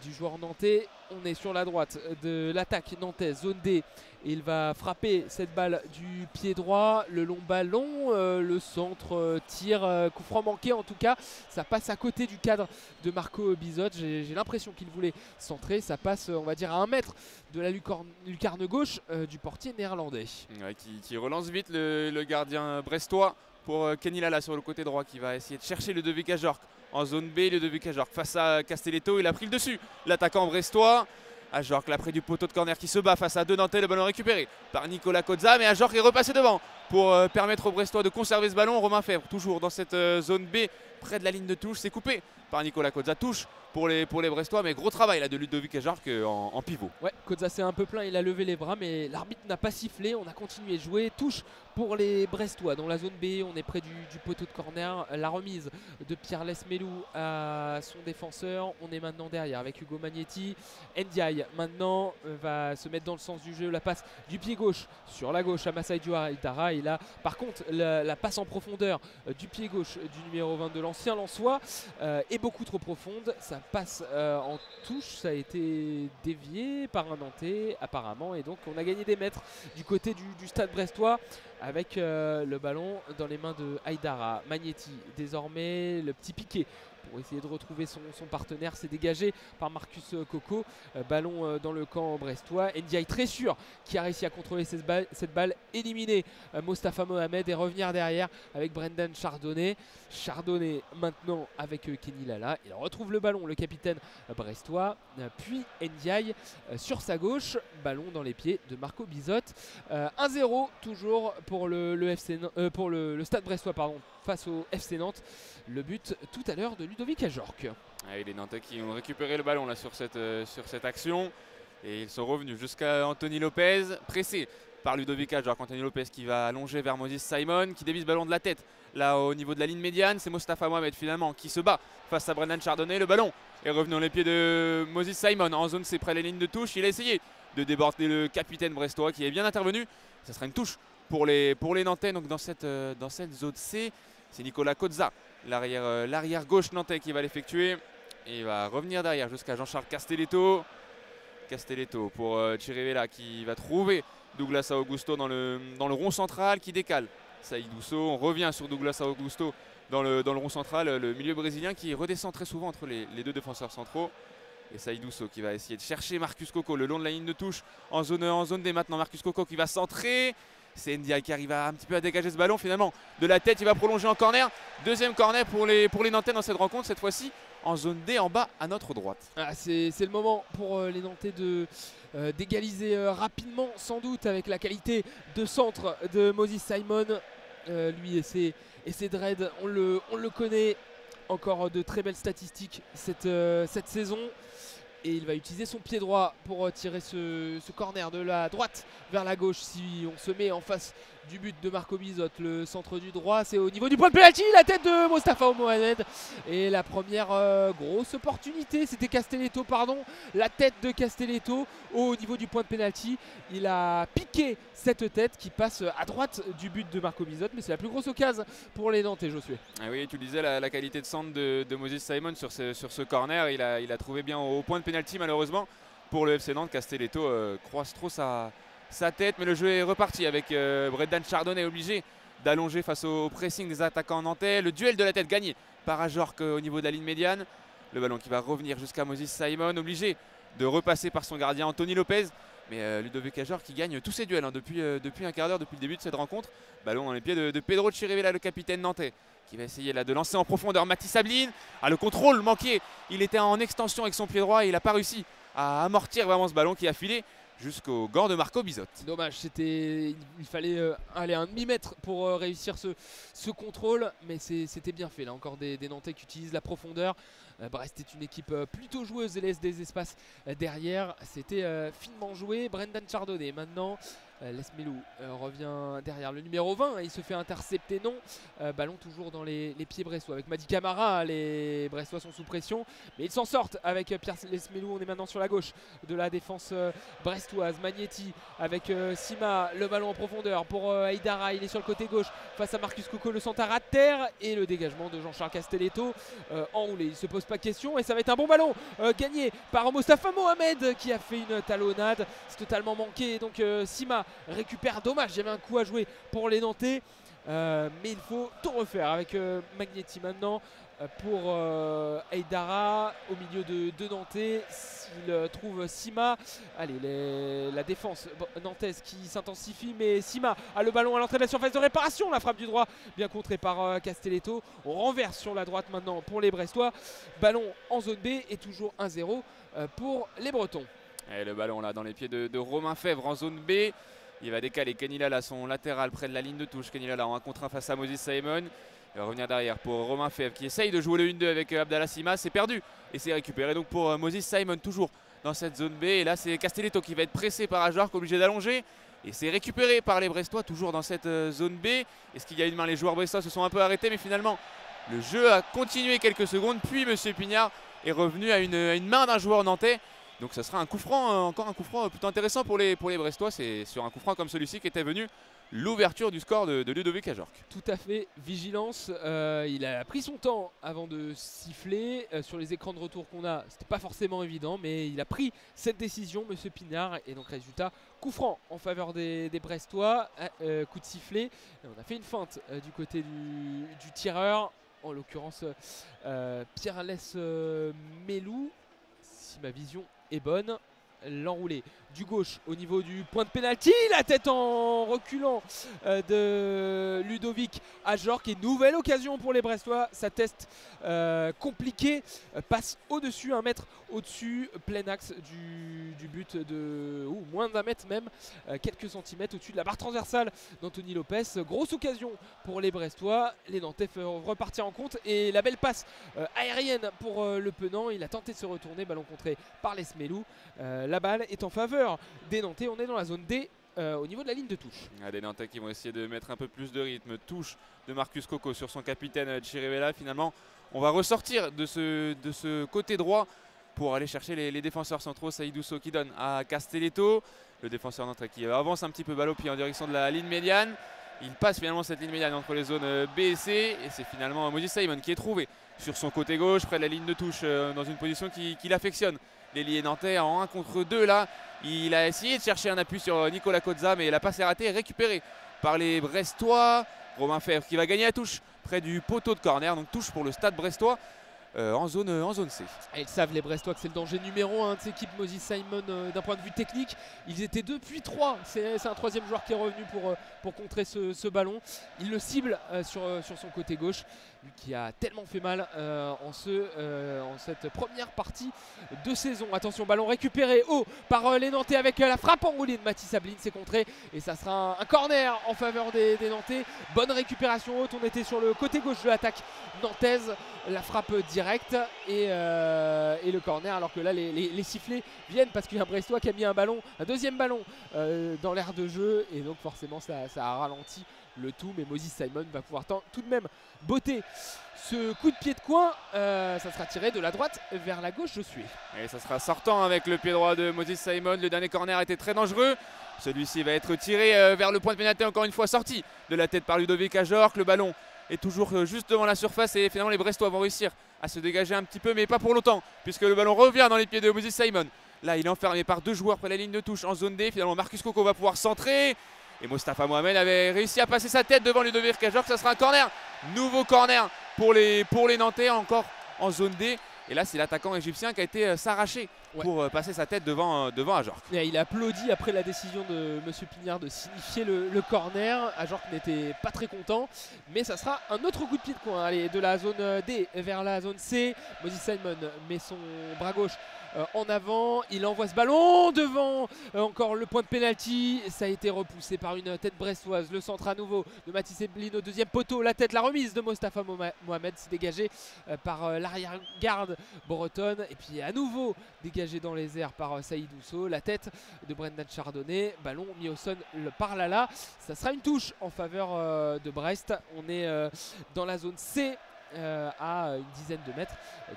du joueur nantais. On est sur la droite de l'attaque nantaise, zone D. Et il va frapper cette balle du pied droit, le long ballon, le centre tire, coup franc manqué en tout cas. Ça passe à côté du cadre de Marco Bizot. J'ai l'impression qu'il voulait centrer. Ça passe, on va dire, à 1 mètre de la lucarne gauche du portier néerlandais. Ouais, qui relance vite le gardien brestois pour Kenny Lala sur le côté droit, qui va essayer de chercher Ludovic Ajorc en zone B. Ludovic Ajorc face à Castelletto, il a pris le dessus, l'attaquant brestois. Ajorc là près du poteau de corner qui se bat face à deux Nantais, le ballon récupéré par Nicolas Cozza, mais Ajorc est repassé devant pour permettre aux Brestois de conserver ce ballon. Romain Fèvre toujours dans cette zone B près de la ligne de touche, c'est coupé par Nicolas Cozza, touche pour les Brestois, mais gros travail là de Ludovic Ajorc en pivot. Ouais, Cozza s'est un peu plaint, il a levé les bras, mais l'arbitre n'a pas sifflé, on a continué de jouer. Touche pour les Brestois dans la zone B, on est près du poteau de corner. La remise de Pierre Lesmelou à son défenseur, on est maintenant derrière avec Hugo Magnetti. Ndiaye maintenant va se mettre dans le sens du jeu, la passe du pied gauche sur la gauche à Massadio Aïdara. Et là par contre la passe en profondeur du pied gauche du numéro 20 de l'ancien Lensois est beaucoup trop profonde. Ça passe en touche, ça a été dévié par un Nantais apparemment, et donc on a gagné des mètres du côté du stade brestois avec le ballon dans les mains de Aïdara. Magnetti désormais, le petit piqué pour essayer de retrouver son partenaire, c'est dégagé par Marcus Coco. Ballon dans le camp brestois. Ndiaye très sûr qui a réussi à contrôler cette balle, éliminer Mostafa Mohamed et revenir derrière avec Brendan Chardonnay. Chardonnay maintenant avec Kenny Lala. Il retrouve le ballon, le capitaine brestois. Puis Ndiaye sur sa gauche. Ballon dans les pieds de Marco Bizot. 1-0 toujours pour pour le stade brestois face au FC Nantes. Le but tout à l'heure de Ludovic Ajorc. Et les Nantais qui ont récupéré le ballon là sur cette action. Et ils sont revenus jusqu'à Anthony Lopez, pressé par Ludovic Ajorc. Anthony Lopez qui va allonger vers Moses Simon, qui dévisse le ballon de la tête. Là au niveau de la ligne médiane, c'est Mostafa Mohamed finalement qui se bat face à Brendan Chardonnay. Le ballon est revenu dans les pieds de Moses Simon en zone C près des lignes de touche. Il a essayé de déborder le capitaine brestois qui est bien intervenu. Ça sera une touche pour les Nantais donc dans cette zone C. C'est Nicolas Cozza, l'arrière gauche nantais, qui va l'effectuer. Et il va revenir derrière jusqu'à Jean-Charles Castelletto. Castelletto pour Chirivella qui va trouver Douglas Augusto dans le rond central qui décale. Saïd Ousso, on revient sur Douglas Augusto dans le rond central, le milieu brésilien qui redescend très souvent entre les deux défenseurs centraux. Et Saïd Ousso qui va essayer de chercher Marcus Coco le long de la ligne de touche en zone D maintenant. Marcus Coco qui va centrer. C'est Ndiaye qui arrive un petit peu à dégager ce ballon finalement de la tête. Il va prolonger en corner. Deuxième corner pour les Nantais dans cette rencontre. Cette fois-ci en zone D en bas à notre droite. Ah, c'est le moment pour les Nantais d'égaliser rapidement, sans doute, avec la qualité de centre de Moses Simon. Lui et ses dreads, on le connaît. Encore de très belles statistiques cette saison. Et il va utiliser son pied droit pour tirer ce corner de la droite vers la gauche. Si on se met en face du but de Marco Bizot, le centre du droit, c'est au niveau du point de pénalty, la tête de Mostafa Mohamed. Et la première grosse opportunité, c'était Castelletto, pardon, la tête de Castelletto au niveau du point de pénalty. Il a piqué cette tête qui passe à droite du but de Marco Bizot, mais c'est la plus grosse occasion pour les Nantais, Josué. Ah oui, tu disais la qualité de centre de Moses Simon sur ce corner, il a trouvé bien au point de pénalty malheureusement. Pour le FC Nantes, Castelletto croise trop sa tête, mais le jeu est reparti avec Brendan Chardonnay obligé d'allonger face au pressing des attaquants nantais. Le duel de la tête gagné par Ajorc au niveau de la ligne médiane. Le ballon qui va revenir jusqu'à Moses Simon, obligé de repasser par son gardien Anthony Lopez. Mais Ludovic Ajorc qui gagne tous ses duels depuis un quart d'heure, depuis le début de cette rencontre. Ballon dans les pieds de Pedro Chirivella, le capitaine nantais, qui va essayer là de lancer en profondeur Mathis Sabline. Ah, le contrôle manqué, il était en extension avec son pied droit et il n'a pas réussi à amortir vraiment ce ballon qui a filé jusqu'au gant de Marco Bizot. Dommage, il fallait aller un demi-mètre pour réussir ce contrôle, mais c'était bien fait. Là encore des Nantais qui utilisent la profondeur. Brest est une équipe plutôt joueuse et laisse des espaces derrière. C'était finement joué. Brendan Chardonnay maintenant. Lesmelou revient derrière le numéro 20, il se fait intercepter, non. Ballon toujours dans les pieds brestois avec Madi Camara. Les Brestois sont sous pression, mais ils s'en sortent avec Pierre Lesmelou. On est maintenant sur la gauche de la défense brestoise. Magnetti avec Sima, le ballon en profondeur pour Aïdara, il est sur le côté gauche face à Marcus Coco, le centre à terre, et le dégagement de Jean-Charles Castelletto enroulé. Il ne se pose pas question et ça va être un bon ballon gagné par Mostafa Mohamed qui a fait une talonnade. C'est totalement manqué, donc Sima récupère, dommage, il y avait un coup à jouer pour les Nantais, mais il faut tout refaire avec Magnetti maintenant pour Aïdara au milieu de Nantais. S'il trouve Sima, allez, la défense nantaise qui s'intensifie, mais Sima a le ballon à l'entrée de la surface de réparation, la frappe du droit bien contrée par Castelletto. On renverse sur la droite maintenant pour les Brestois, ballon en zone B et toujours 1-0 pour les Bretons. Et le ballon là dans les pieds de Romain Fèvre en zone B. Il va décaler Kenny Lala, son latéral près de la ligne de touche. Kenny Lala en 1 contre 1 face à Moses Simon. Il va revenir derrière pour Romain Fèvre qui essaye de jouer le 1-2 avec Abdallah Sima. C'est perdu et c'est récupéré donc pour Moses Simon, toujours dans cette zone B. Et là c'est Castelletto qui va être pressé par Ajorc, obligé d'allonger. Et c'est récupéré par les Brestois, toujours dans cette zone B. Est-ce qu'il y a une main? Les joueurs brestois se sont un peu arrêtés, mais finalement le jeu a continué quelques secondes. Puis M. Pignard est revenu à une main d'un joueur nantais. Donc ça sera un coup franc, encore un coup franc plutôt intéressant pour les Brestois. C'est sur un coup franc comme celui-ci qu'était venu l'ouverture du score de Ludovic Ajorc. Tout à fait, vigilance. Il a pris son temps avant de siffler. Sur les écrans de retour qu'on a, c'était pas forcément évident, mais il a pris cette décision, Monsieur Pignard. Et donc résultat, coup franc en faveur des Brestois. Coup de sifflet. Et on a fait une feinte du côté du tireur, en l'occurrence Pierre Lesmelou. Si ma vision est bonne, l'enroulé du gauche au niveau du point de pénalty, la tête en reculant de Ludovic Ajorc, et nouvelle occasion pour les Brestois. Ça teste compliqué, passe au-dessus, 1 mètre au-dessus, plein axe du but ou moins d'1 mètre même, quelques centimètres au-dessus de la barre transversale d'Anthony Lopez. Grosse occasion pour les Brestois, les Nantais peuvent repartir en compte, et la belle passe aérienne pour le Penant. Il a tenté de se retourner, ballon contré par Lesmelou. La balle est en faveur des Nantais. On est dans la zone D au niveau de la ligne de touche. Des Nantais qui vont essayer de mettre un peu plus de rythme. Touche de Marcus Coco sur son capitaine Chirivella. Finalement, on va ressortir de ce côté droit pour aller chercher les défenseurs centraux. Saïdou Sow qui donne à Castelletto, le défenseur nantais qui avance un petit peu balle au pied en direction de la ligne médiane. Il passe finalement cette ligne médiane entre les zones B et C, et c'est finalement Moses Simon qui est trouvé sur son côté gauche près de la ligne de touche dans une position qu'il affectionne. L'ailier nantais en 1 contre 2 là, il a essayé de chercher un appui sur Nicolas Cozza, mais la passe est ratée, récupérée par les Brestois. Romain Fèvre qui va gagner la touche près du poteau de corner, donc touche pour le Stade brestois en zone C. Et ils savent, les Brestois, que c'est le danger numéro 1 de cette équipe. Moses Simon, d'un point de vue technique, ils étaient 2 puis 3. C'est un 3e joueur qui est revenu pour contrer ce ballon. Il le cible sur son côté gauche. lui qui a tellement fait mal en cette première partie de saison. Attention, ballon récupéré haut par les Nantais avec la frappe enroulée de Mathis Ablin, c'est contré et ça sera un corner en faveur des Nantais. Bonne récupération haute, on était sur le côté gauche de l'attaque nantaise, la frappe directe et le corner, alors que là les sifflets viennent parce qu'il y a un Brestois qui a mis un deuxième ballon dans l'aire de jeu, et donc forcément ça a ralenti le tout, mais Moses Simon va pouvoir tout de même botter ce coup de pied de coin. Ça sera tiré de la droite vers la gauche, Josué. Et ça sera sortant avec le pied droit de Moses Simon. Le dernier corner était très dangereux. Celui-ci va être tiré vers le point de pénalité, encore une fois sorti de la tête par Ludovic Ajorc. Le ballon est toujours juste devant la surface et finalement les Brestois vont réussir à se dégager un petit peu, mais pas pour longtemps, puisque le ballon revient dans les pieds de Moses Simon. Là, il est enfermé par 2 joueurs près de la ligne de touche en zone D. Finalement, Marcus Coco va pouvoir centrer. Et Mostafa Mohamed avait réussi à passer sa tête devant Ludovic Ajorc. Ça sera un corner. Nouveau corner pour les Nantais, encore en zone D. Et là, c'est l'attaquant égyptien qui a été s'arracher pour passer sa tête devant Ajorc. Et il a applaudi après la décision de M. Pignard de signifier le corner. Ajorc n'était pas très content, mais ça sera un autre coup de pied de coin. Allez, de la zone D vers la zone C. Moses Simon met son bras gauche en avant, il envoie ce ballon devant encore le point de pénalty. Ça a été repoussé par une tête brestoise. Le centre à nouveau de Mathis Ablin au deuxième poteau. La tête, la remise de Mostafa Mohamed, c'est dégagé par l'arrière-garde bretonne. Et puis à nouveau dégagé dans les airs par Saïd Ousso. La tête de Brendan Chardonnay. Ballon mis au sol par Lala. Ça sera une touche en faveur de Brest. On est dans la zone C. À une dizaine de mètres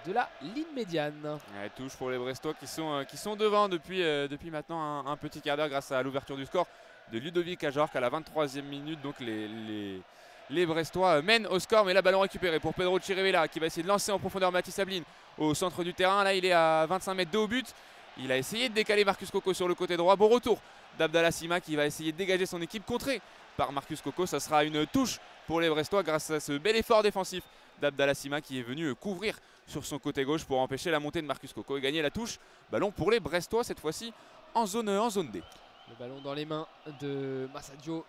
de la ligne médiane. Ouais, touche pour les Brestois qui sont devant depuis maintenant un petit quart d'heure grâce à l'ouverture du score de Ludovic Ajorc à la 23e minute. Donc les Brestois mènent au score, mais là ballon récupéré pour Pedro Chirivella qui va essayer de lancer en profondeur Mathis Ablin au centre du terrain. Là il est à 25 mètres de haut but. Il a essayé de décaler Marcus Coco sur le côté droit. Bon retour d'Abdallah Sima qui va essayer de dégager son équipe, contrée par Marcus Coco. Ça sera une touche pour les Brestois grâce à ce bel effort défensif d'Abdallah Sima qui est venu couvrir sur son côté gauche pour empêcher la montée de Marcus Coco et gagner la touche. Ballon pour les Brestois cette fois-ci en zone D. Le ballon dans les mains de Massadio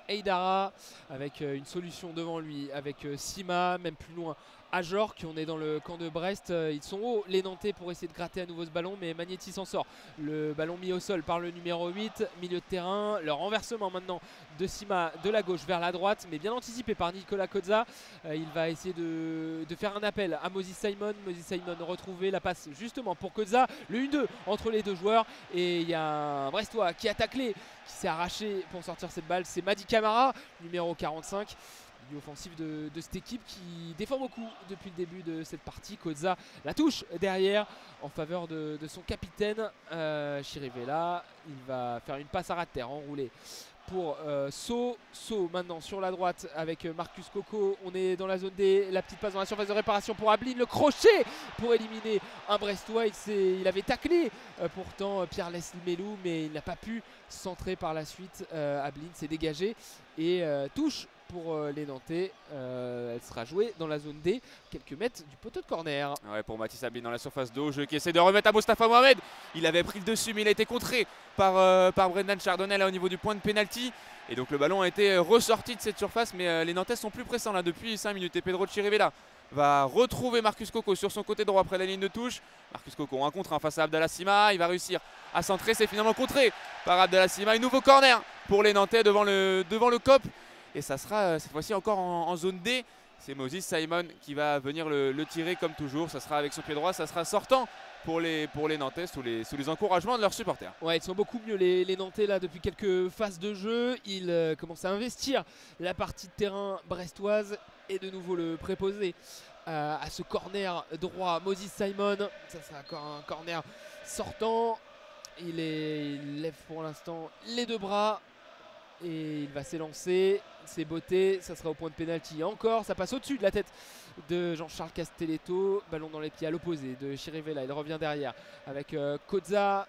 Eidara avec une solution devant lui avec Sima, même plus loin Ajorc. On est dans le camp de Brest, ils sont hauts les Nantais pour essayer de gratter à nouveau ce ballon, mais Magnetti s'en sort. Le ballon mis au sol par le numéro 8, milieu de terrain. Le renversement maintenant de Sima de la gauche vers la droite, mais bien anticipé par Nicolas Kozza. Il va essayer de faire un appel à Moses Simon. Moses Simon retrouvé, la passe justement pour Kozza. Le 1-2 entre les deux joueurs et il y a un Brestois qui a taclé, qui s'est arraché pour sortir cette balle. C'est Madi Camara, numéro 45. Offensif de cette équipe qui défend beaucoup depuis le début de cette partie. Kozza la touche derrière en faveur de son capitaine Chirivella. Il va faire une passe à ras de terre enroulée pour So maintenant sur la droite avec Marcus Coco. On est dans la zone D, la petite passe dans la surface de réparation pour Ablin, le crochet pour éliminer un Brestois. Il avait taclé pourtant Pierre Lesmelou, mais il n'a pas pu centrer par la suite. Ablin s'est dégagé et touche pour les Nantais. Elle sera jouée dans la zone D, quelques mètres du poteau de corner. Ouais, pour Mathis Ablin dans la surface de jeu qui essaie de remettre à Mostafa Mohamed. Il avait pris le dessus, mais il a été contré par Brendan Chardonnay là au niveau du point de pénalty. Et donc le ballon a été ressorti de cette surface, mais les Nantais sont plus pressants là depuis 5 minutes. Et Pedro Chirivella va retrouver Marcus Coco sur son côté droit après la ligne de touche. Marcus Coco 1 contre 1 face à Abdallah Sima. Il va réussir à centrer, c'est finalement contré par Abdallah Sima. Un nouveau corner pour les Nantais devant le COP. Et ça sera cette fois-ci encore en zone D. C'est Moses Simon qui va venir le tirer comme toujours. Ça sera avec son pied droit, ça sera sortant pour les Nantais sous les encouragements de leurs supporters. Ouais, ils sont beaucoup mieux les Nantais là depuis quelques phases de jeu. Ils commencent à investir la partie de terrain brestoise et de nouveau le préposer à ce corner droit. Moses Simon, ça sera encore un corner sortant. Il lève pour l'instant les deux bras et il va s'élancer. C'est beauté, ça sera au point de pénalty encore. Ça passe au-dessus de la tête de Jean-Charles Castelletto. Ballon dans les pieds à l'opposé de Chirivella. Il revient derrière avec Kozza.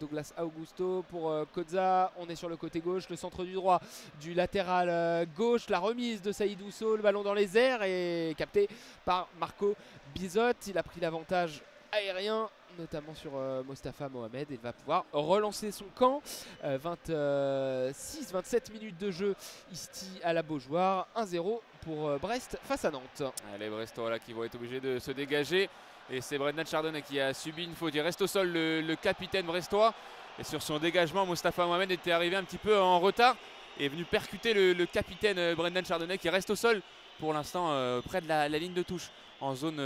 Douglas Augusto pour Kozza. On est sur le côté gauche, le centre du droit du latéral gauche. La remise de Saïd Ousso, le ballon dans les airs et capté par Marco Bizot. Il a pris l'avantage aérien, notamment sur Mostafa Mohamed, et va pouvoir relancer son camp. 26-27 minutes de jeu ici à la Beaujoire, 1-0 pour Brest face à Nantes. Les Brestois là qui vont être obligés de se dégager, et c'est Brendan Chardonnay qui a subi une faute. Il reste au sol le capitaine brestois, et sur son dégagement Mostafa Mohamed était arrivé un petit peu en retard et est venu percuter le capitaine Brendan Chardonnay qui reste au sol pour l'instant près de la ligne de touche. En zone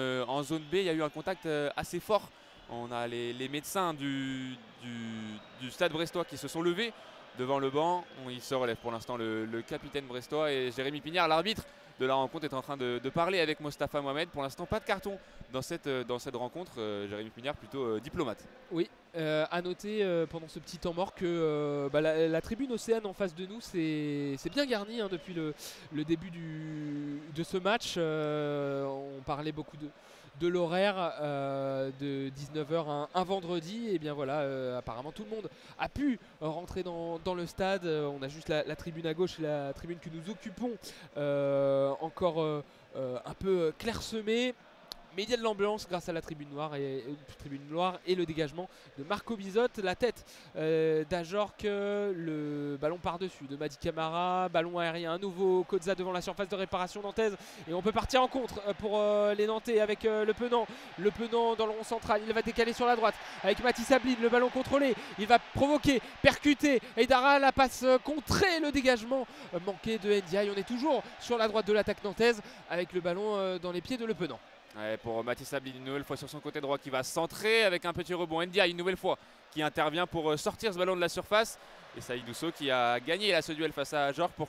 B, il y a eu un contact assez fort. On a les médecins du stade brestois qui se sont levés devant le banc. Il se relève pour l'instant le capitaine brestois, et Jérémy Pignard, l'arbitre de la rencontre, est en train de parler avec Mostafa Mohamed. Pour l'instant, pas de carton dans cette rencontre. Jérémy Pignard plutôt diplomate. Oui, à noter pendant ce petit temps mort que la tribune Océane en face de nous, c'est bien garni depuis le début de ce match. On parlait beaucoup de l'horaire de 19h un vendredi, et bien voilà, apparemment tout le monde a pu rentrer dans le stade. On a juste la tribune à gauche et la tribune que nous occupons encore un peu clairsemée. Mais il y a de l'ambiance grâce à la tribune noire et le dégagement de Marco Bizotte. La tête d'Ajorc, le ballon par-dessus de Madi Camara, ballon aérien, un nouveau Kozza devant la surface de réparation nantaise. Et on peut partir en contre pour les Nantais avec le Penant. Le Penant dans le rond central, il va décaler sur la droite avec Mathis Abline, le ballon contrôlé. Il va provoquer, percuter. Eidara, la passe contrée, le dégagement manqué de Ndiaye. On est toujours sur la droite de l'attaque nantaise avec le ballon dans les pieds de Le Penant. Ouais, pour Mathis Abline, une nouvelle fois sur son côté droit qui va centrer avec un petit rebond. Ndiaye une nouvelle fois qui intervient pour sortir ce ballon de la surface. Et Saïd Ousso qui a gagné là, ce duel face à Ajorc pour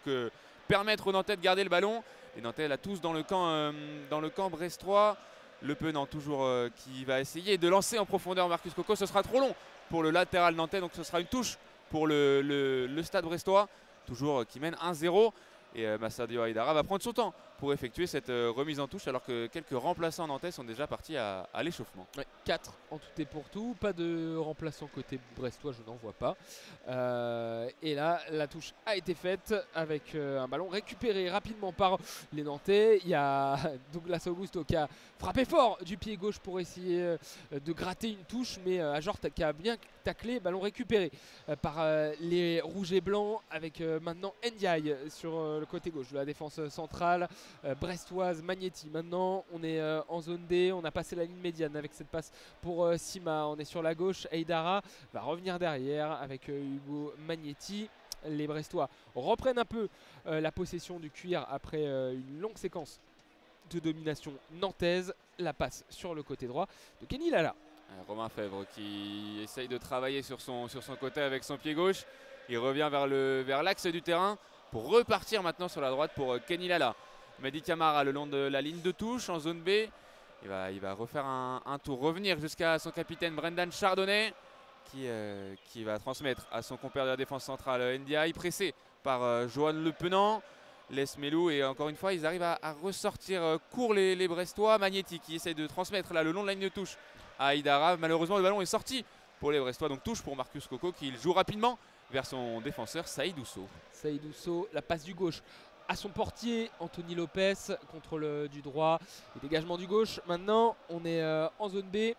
permettre aux Nantais de garder le ballon. Les Nantais là tous dans le camp brestois. Le Penant toujours qui va essayer de lancer en profondeur Marcus Coco. Ce sera trop long pour le latéral nantais, donc ce sera une touche pour le stade brestois. Toujours qui mène 1-0. Et Massadio Aïdara va prendre son temps pour effectuer cette remise en touche, alors que quelques remplaçants nantais sont déjà partis à l'échauffement. Ouais, 4 en tout et pour tout, pas de remplaçants côté brestois, je n'en vois pas. Et là, la touche a été faite avec un ballon récupéré rapidement par les Nantais. Il y a Douglas Augusto qui a frappé fort du pied gauche pour essayer de gratter une touche, mais Ajorc qui a bien taclé, ballon récupéré par les rouges et blancs avec maintenant Ndiaye sur le côté gauche de la défense centrale brestoise. Magnetti maintenant, on est en zone D, on a passé la ligne médiane avec cette passe pour Sima. On est sur la gauche, Aïdara va revenir derrière avec Hugo Magnetti. Les Brestois reprennent un peu la possession du cuir après une longue séquence de domination nantaise. La passe sur le côté droit de Kenny Lala. Romain Fèvre qui essaye de travailler sur son côté avec son pied gauche. Il revient vers l'axe du terrain pour repartir maintenant sur la droite pour Kenny Lala. Madi Camara le long de la ligne de touche en zone B. Il va refaire un tour, revenir jusqu'à son capitaine Brendan Chardonnay qui va transmettre à son compère de la défense centrale Ndiaye, pressé par Johan Le Penant. Lesmelou, et encore une fois ils arrivent à ressortir court les Brestois. Magnetti qui essaye de transmettre là le long de la ligne de touche à Aïdara. Malheureusement le ballon est sorti pour les Brestois, donc touche pour Marcus Coco qui joue rapidement vers son défenseur Saïd Ousso. Saïd Ousso, la passe du gauche à son portier Anthony Lopez, contrôle du droit et dégagement du gauche. Maintenant on est en zone B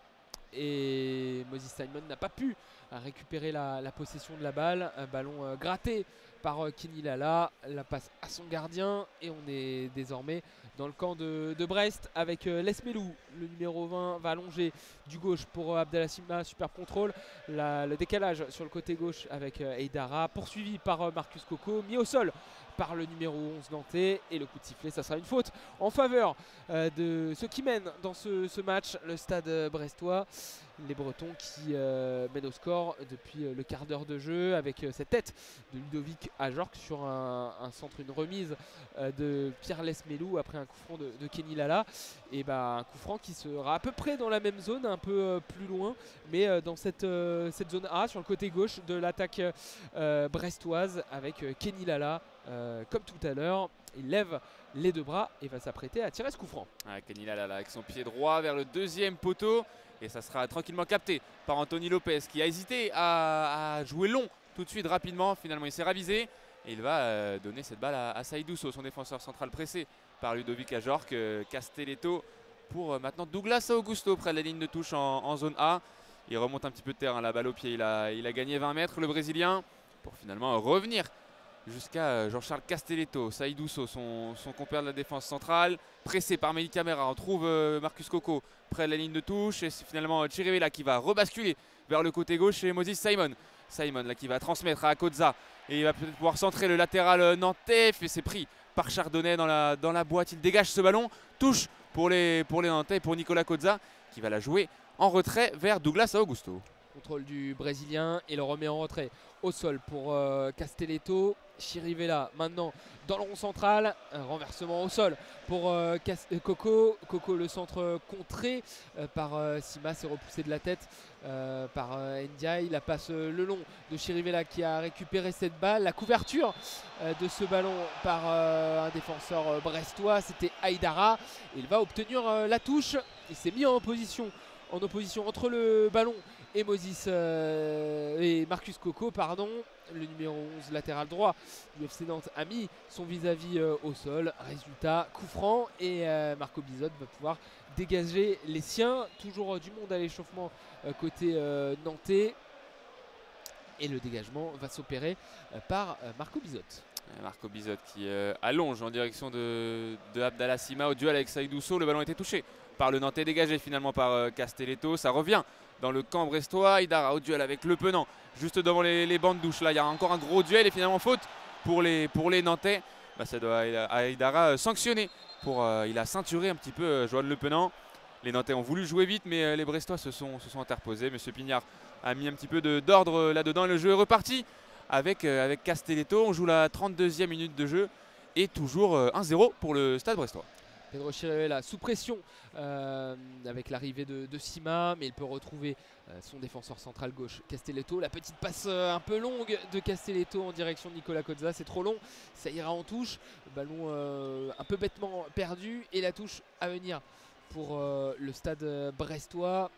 et Moses Simon n'a pas pu récupérer la possession de la balle. Un ballon gratté par Kenny Lala, la passe à son gardien, et on est désormais dans le camp de Brest avec Lesmelou. Le numéro 20 va allonger du gauche pour Abdallah Sima, super contrôle. Le décalage sur le côté gauche avec Aïdara, poursuivi par Marcus Coco, mis au sol par le numéro 11 nantais, et le coup de sifflet, ça sera une faute en faveur de ceux qui mènent dans ce match, le stade brestois. Les Bretons qui mènent au score depuis le quart d'heure de jeu avec cette tête de Ludovic Ajorc sur un centre, une remise de Pierre Lesmelou après un coup franc de Kenny Lala. Et un coup franc qui sera à peu près dans la même zone, un peu plus loin, mais dans cette zone A sur le côté gauche de l'attaque brestoise avec Kenny Lala. Comme tout à l'heure, il lève les deux bras et va s'apprêter à tirer ce coup franc. Kenny Lala avec son pied droit vers le deuxième poteau, et ça sera tranquillement capté par Anthony Lopez qui a hésité à jouer long tout de suite rapidement. Finalement il s'est ravisé et il va donner cette balle à Saïd Ousso, son défenseur central pressé par Ludovic Ajorc. Castelletto pour maintenant Douglas Augusto près de la ligne de touche en zone A. Il remonte un petit peu de terrain, la balle au pied, il a gagné 20 mètres le Brésilien pour finalement revenir jusqu'à Jean-Charles Castelletto. Saïd Ousso, son compère de la défense centrale, pressé par Mehdi Camara. On trouve Marcus Coco près de la ligne de touche et c'est finalement Chirivella qui va rebasculer vers le côté gauche et Moses Simon. Simon là qui va transmettre à Kozza et il va peut-être pouvoir centrer le latéral nantais. C'est pris par Chardonnay dans la boîte. Il dégage ce ballon, touche pour les Nantais, pour Nicolas Kozza qui va la jouer en retrait vers Douglas Augusto. Contrôle du Brésilien et le remet en retrait au sol pour Castelletto. Chirivella maintenant dans le rond central, un renversement au sol pour Coco. Coco, le centre contré par Sima, c'est repoussé de la tête par Ndiaye. La passe le long de Chirivella qui a récupéré cette balle. La couverture de ce ballon par un défenseur brestois, c'était Aïdara. Il va obtenir la touche. Il s'est mis en opposition entre le ballon et et Marcus Coco, pardon. Le numéro 11 latéral droit du FC Nantes a mis son vis-à-vis au sol. Résultat, coup franc et Marco Bizot va pouvoir dégager les siens. Toujours du monde à l'échauffement côté nantais. Et le dégagement va s'opérer par Marco Bizot. Marco Bizot qui allonge en direction de Abdallah Sima au duel avec Saïd Ousso. Le ballon a été touché par le Nantais, dégagé finalement par Castelletto. Ça revient dans le camp brestois. Aïdara au duel avec Le Penant juste devant les bancs de douche. Là il y a encore un gros duel et finalement faute pour les Nantais. Ça doit Aïdara sanctionner il a ceinturé un petit peu Joël Le Penant. Les Nantais ont voulu jouer vite mais les Brestois se sont interposés. Monsieur Pignard a mis un petit peu d'ordre là-dedans. Le jeu est reparti avec Castelletto. On joue la 32e minute de jeu et toujours 1-0 pour le Stade brestois. Pedro Chirivella sous pression avec l'arrivée de Sima, mais il peut retrouver son défenseur central gauche Castelletto. La petite passe un peu longue de Castelletto en direction de Nicolas Kozza, c'est trop long, ça ira en touche. Le ballon un peu bêtement perdu et la touche à venir pour le Stade brestois.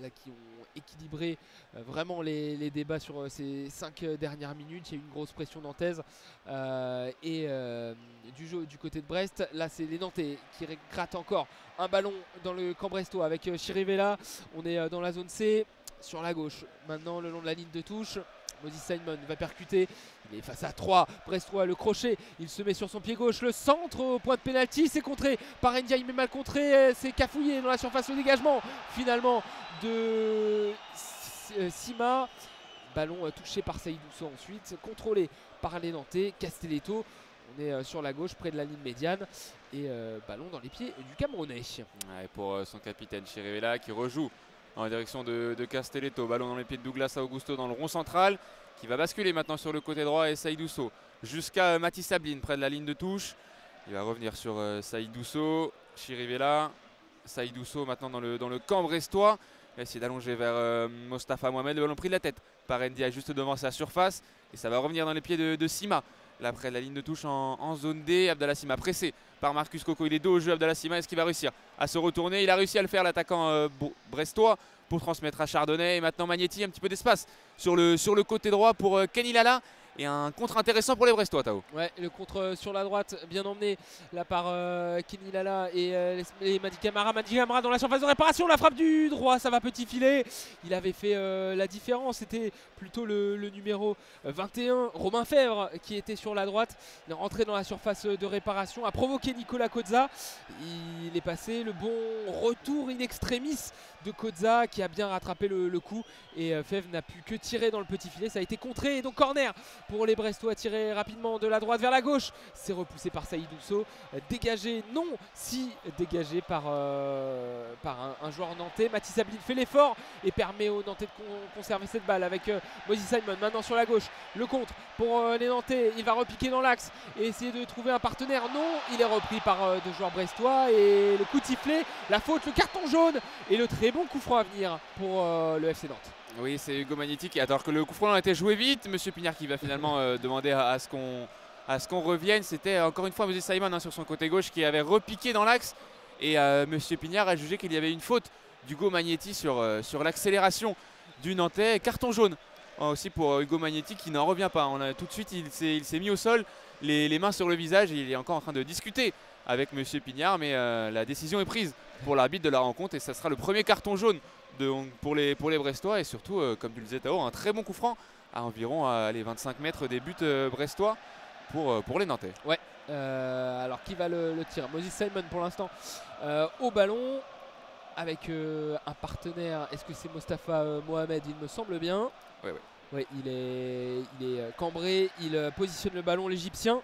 Là, qui ont équilibré vraiment les débats sur ces 5 dernières minutes. Il y a eu une grosse pression nantaise du jeu du côté de Brest. Là c'est les Nantais qui grattent encore un ballon dans le camp brestois avec Chirivella. On est dans la zone C sur la gauche. Maintenant le long de la ligne de touche, Moses Simon va percuter. Il est face à 3 Brestois, le crochet, il se met sur son pied gauche, le centre au point de pénalty, c'est contré par Ndiaye, mais mal contré, c'est cafouillé dans la surface, le dégagement finalement de Sima. Ballon touché par Saïd Ousso ensuite, contrôlé par les Nantais. Castelletto, on est sur la gauche près de la ligne médiane et ballon dans les pieds du Camerounais. Et pour son capitaine Chirivella qui rejoue en direction de Castelletto. Ballon dans les pieds de Douglas Augusto dans le rond central qui va basculer maintenant sur le côté droit et Saïd Ousso jusqu'à Mathis Sablin près de la ligne de touche. Il va revenir sur Saïd Ousso, Chirivella, Saïd Ousso maintenant dans le camp brestois. Il va essayer d'allonger vers Mostafa Mohamed. Le ballon pris de la tête par Ndiaye juste devant sa surface et ça va revenir dans les pieds de Sima. Là près de la ligne de touche en zone D. Abdallah Sima pressé par Marcus Coco. Il est dos au jeu. Abdallah Sima, est-ce qu'il va réussir à se retourner? Il a réussi à le faire, l'attaquant brestois, pour transmettre à Chardonnay. Et maintenant Magnetti, un petit peu d'espace sur le côté droit pour Kenny Lala. Et un contre intéressant pour les Brestois, Tao. Ouais, le contre sur la droite, bien emmené là par Kenny Lala et Mehdi Camara. Mehdi Camara dans la surface de réparation, la frappe du droit, ça va petit filet. Il avait fait la différence, c'était plutôt le numéro 21, Romain Fèvre, qui était sur la droite. Il est rentré dans la surface de réparation, a provoqué Nicolas Kozza. Il est passé, le bon retour in extremis de Kozza qui a bien rattrapé le coup. Et Fèvre n'a pu que tirer dans le petit filet, ça a été contré et donc corner pour les Brestois, tiré rapidement de la droite vers la gauche. C'est repoussé par Saïd Ousso. Dégagé, non, si dégagé par un joueur nantais. Mathis Sablin fait l'effort et permet aux Nantais de conserver cette balle avec Moses Simon. Maintenant sur la gauche, le contre pour les Nantais. Il va repiquer dans l'axe et essayer de trouver un partenaire. Non, il est repris par deux joueurs brestois et le coup de sifflet, la faute, le carton jaune et le très bon coup franc à venir pour le FC Nantes. Oui, c'est Hugo Magnetti qui, alors que le coup franc a été joué vite, Monsieur Pignard qui va finalement demander à ce qu'on revienne. C'était encore une fois Moses Simon sur son côté gauche qui avait repiqué dans l'axe et Monsieur Pignard a jugé qu'il y avait une faute d'Hugo Magnetti sur l'accélération du Nantais. Carton jaune aussi pour Hugo Magnetti qui n'en revient pas. Tout de suite il s'est mis au sol, les mains sur le visage et il est encore en train de discuter avec Monsieur Pignard, mais la décision est prise pour l'arbitre de la rencontre et ça sera le premier carton jaune pour les Brestois et surtout, comme tu le disais Tao, un très bon coup franc à environ les 25 mètres des buts brestois pour les Nantais. Ouais, alors qui va le tirer? Moses Simon pour l'instant au ballon avec un partenaire. Est-ce que c'est Mostafa Mohamed? Il me semble bien. Ouais. Ouais, il est cambré, il positionne le ballon, l'Égyptien.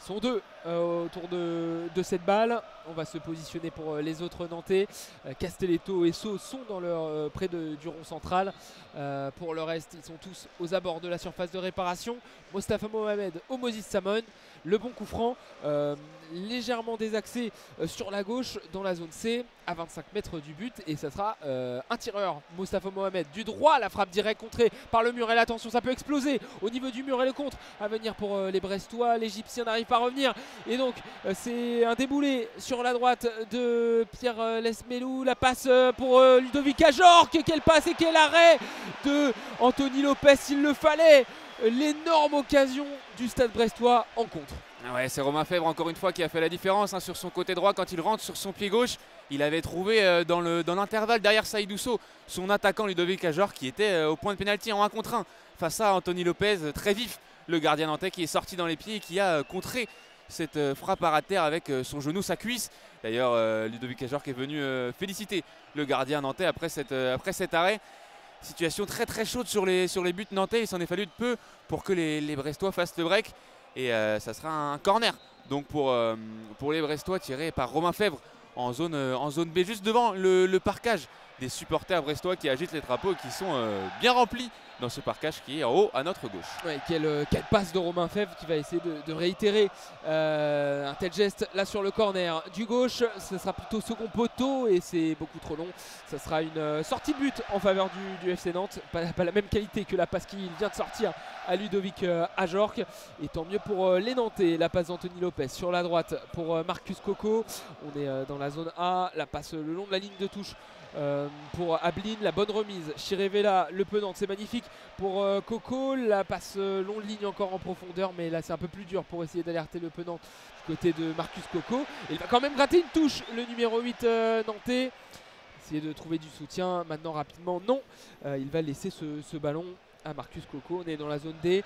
Ils sont deux autour de cette balle. On va se positionner pour les autres Nantais. Castelletto et So sont dans près du rond central. Pour le reste, ils sont tous aux abords de la surface de réparation. Mostafa Mohamed au Moses Simon. Le bon coup franc, légèrement désaxé sur la gauche dans la zone C, à 25 mètres du but. Et ça sera un tireur, Mostafa Mohamed, du droit. La frappe directe contrée par le mur. Et attention, ça peut exploser au niveau du mur et le contre à venir pour les Brestois. L'Égyptien n'arrive pas à revenir. Et donc, c'est un déboulé sur la droite de Pierre Lesmelou. La passe pour Ludovic Ajorc. Quelle passe et quel arrêt de Anthony Lopez, s'il le fallait. L'énorme occasion du Stade brestois en contre. Ouais, c'est Romain Fèvre encore une fois qui a fait la différence sur son côté droit quand il rentre sur son pied gauche. Il avait trouvé dans l'intervalle derrière Saïdou Sow son attaquant Ludovic Ajorc qui était au point de pénalty en 1 contre 1 face à Anthony Lopez, très vif, le gardien nantais qui est sorti dans les pieds et qui a contré cette frappe à terre avec son genou, sa cuisse. D'ailleurs, Ludovic Ajorc est venu féliciter le gardien nantais après cet arrêt. Situation très très chaude sur les buts nantais. Il s'en est fallu de peu pour que les Brestois fassent le break. Et ça sera un corner donc pour les Brestois, tiré par Romain Fèvre en zone B, juste devant le parcage des supporters brestois qui agitent les drapeaux et qui sont bien remplis dans ce parcage qui est en haut à notre gauche. Ouais, quelle passe de Romain Fèvre qui va essayer de réitérer un tel geste là sur le corner du gauche. Ce sera plutôt second poteau et c'est beaucoup trop long. Ça sera une sortie de but en faveur du FC Nantes. Pas la même qualité que la passe qui vient de sortir à Ludovic Ajorc. Et tant mieux pour les Nantais. La passe d'Anthony Lopez sur la droite pour Marcus Coco. On est dans la zone A. La passe le long de la ligne de touche pour Ablin, la bonne remise. Chirivella, le penant, c'est magnifique pour Coco. La passe long de ligne encore en profondeur, mais là c'est un peu plus dur pour essayer d'alerter le penant du côté de Marcus Coco. Et il va quand même gratter une touche, le numéro 8 nantais. Essayer de trouver du soutien maintenant rapidement, non. Il va laisser ce ballon à Marcus Coco. On est dans la zone D,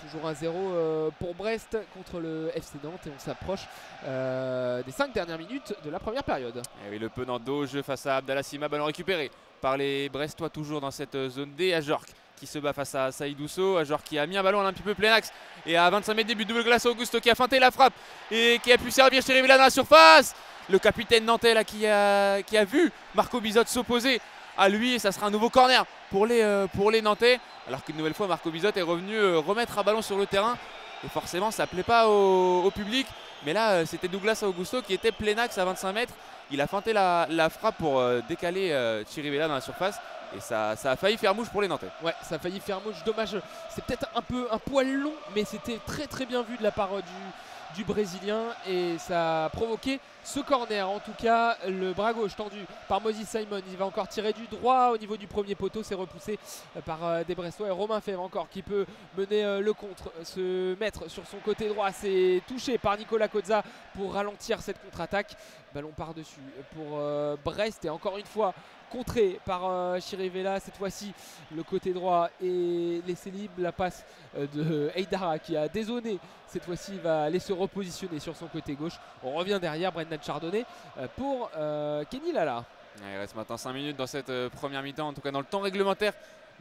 toujours 1-0 pour Brest contre le FC Nantes et on s'approche des 5 dernières minutes de la première période. Et oui, le penant dos, jeu face à Abdallah Sima, ballon récupéré par les Brestois toujours dans cette zone D. Ajorc qui se bat face à Saïdou Sow. Ajorc qui a mis un ballon un petit peu plein axe et à 25 mètres début double glace, Augusto qui a feinté la frappe et qui a pu servir Chirivella dans la surface. Le capitaine nantais là, qui a vu Marco Bizot s'opposer à lui et ça sera un nouveau corner pour les Nantais, alors qu'une nouvelle fois Marco Bizot est revenu remettre un ballon sur le terrain et forcément ça plaît pas au public, mais là c'était Douglas Augusto qui était plein axe à 25 mètres. Il a feinté la frappe pour décaler Chirivella dans la surface et ça a failli faire mouche pour les Nantais. Ouais, ça a failli faire mouche, dommage, c'est peut-être un poil long, mais c'était très très bien vu de la part du Brésilien et ça a provoqué ce corner. En tout cas, le bras gauche tendu par Moses Simon, il va encore tirer du droit au niveau du premier poteau, c'est repoussé par des Brestois et Romain Fèvre encore qui peut mener le contre, se mettre sur son côté droit. C'est touché par Nicolas Cozza pour ralentir cette contre-attaque. Ballon par-dessus pour Brest et encore une fois contré par Chirivella, cette fois-ci le côté droit est laissé libre. La passe de Eidara qui a dézonné, cette fois-ci il va aller se repositionner sur son côté gauche. On revient derrière, Brendan Chardonnay pour Kenny Lala. Il reste maintenant 5 minutes dans cette première mi-temps, en tout cas dans le temps réglementaire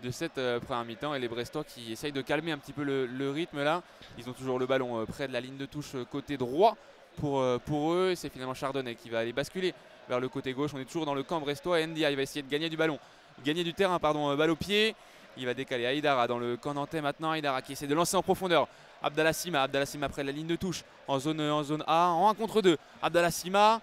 de cette première mi-temps, et les Brestois qui essayent de calmer un petit peu le rythme là. Ils ont toujours le ballon près de la ligne de touche côté droit pour eux, et c'est finalement Chardonnay qui va aller basculer vers le côté gauche. On est toujours dans le camp brestois et Ndia il va essayer de gagner du terrain, balle au pied. Il va décaler Aïdara dans le camp nantais maintenant. Aïdara qui essaie de lancer en profondeur. Abdallah Sima près de la ligne de touche en zone A, en 1 contre 2. Abdallah Sima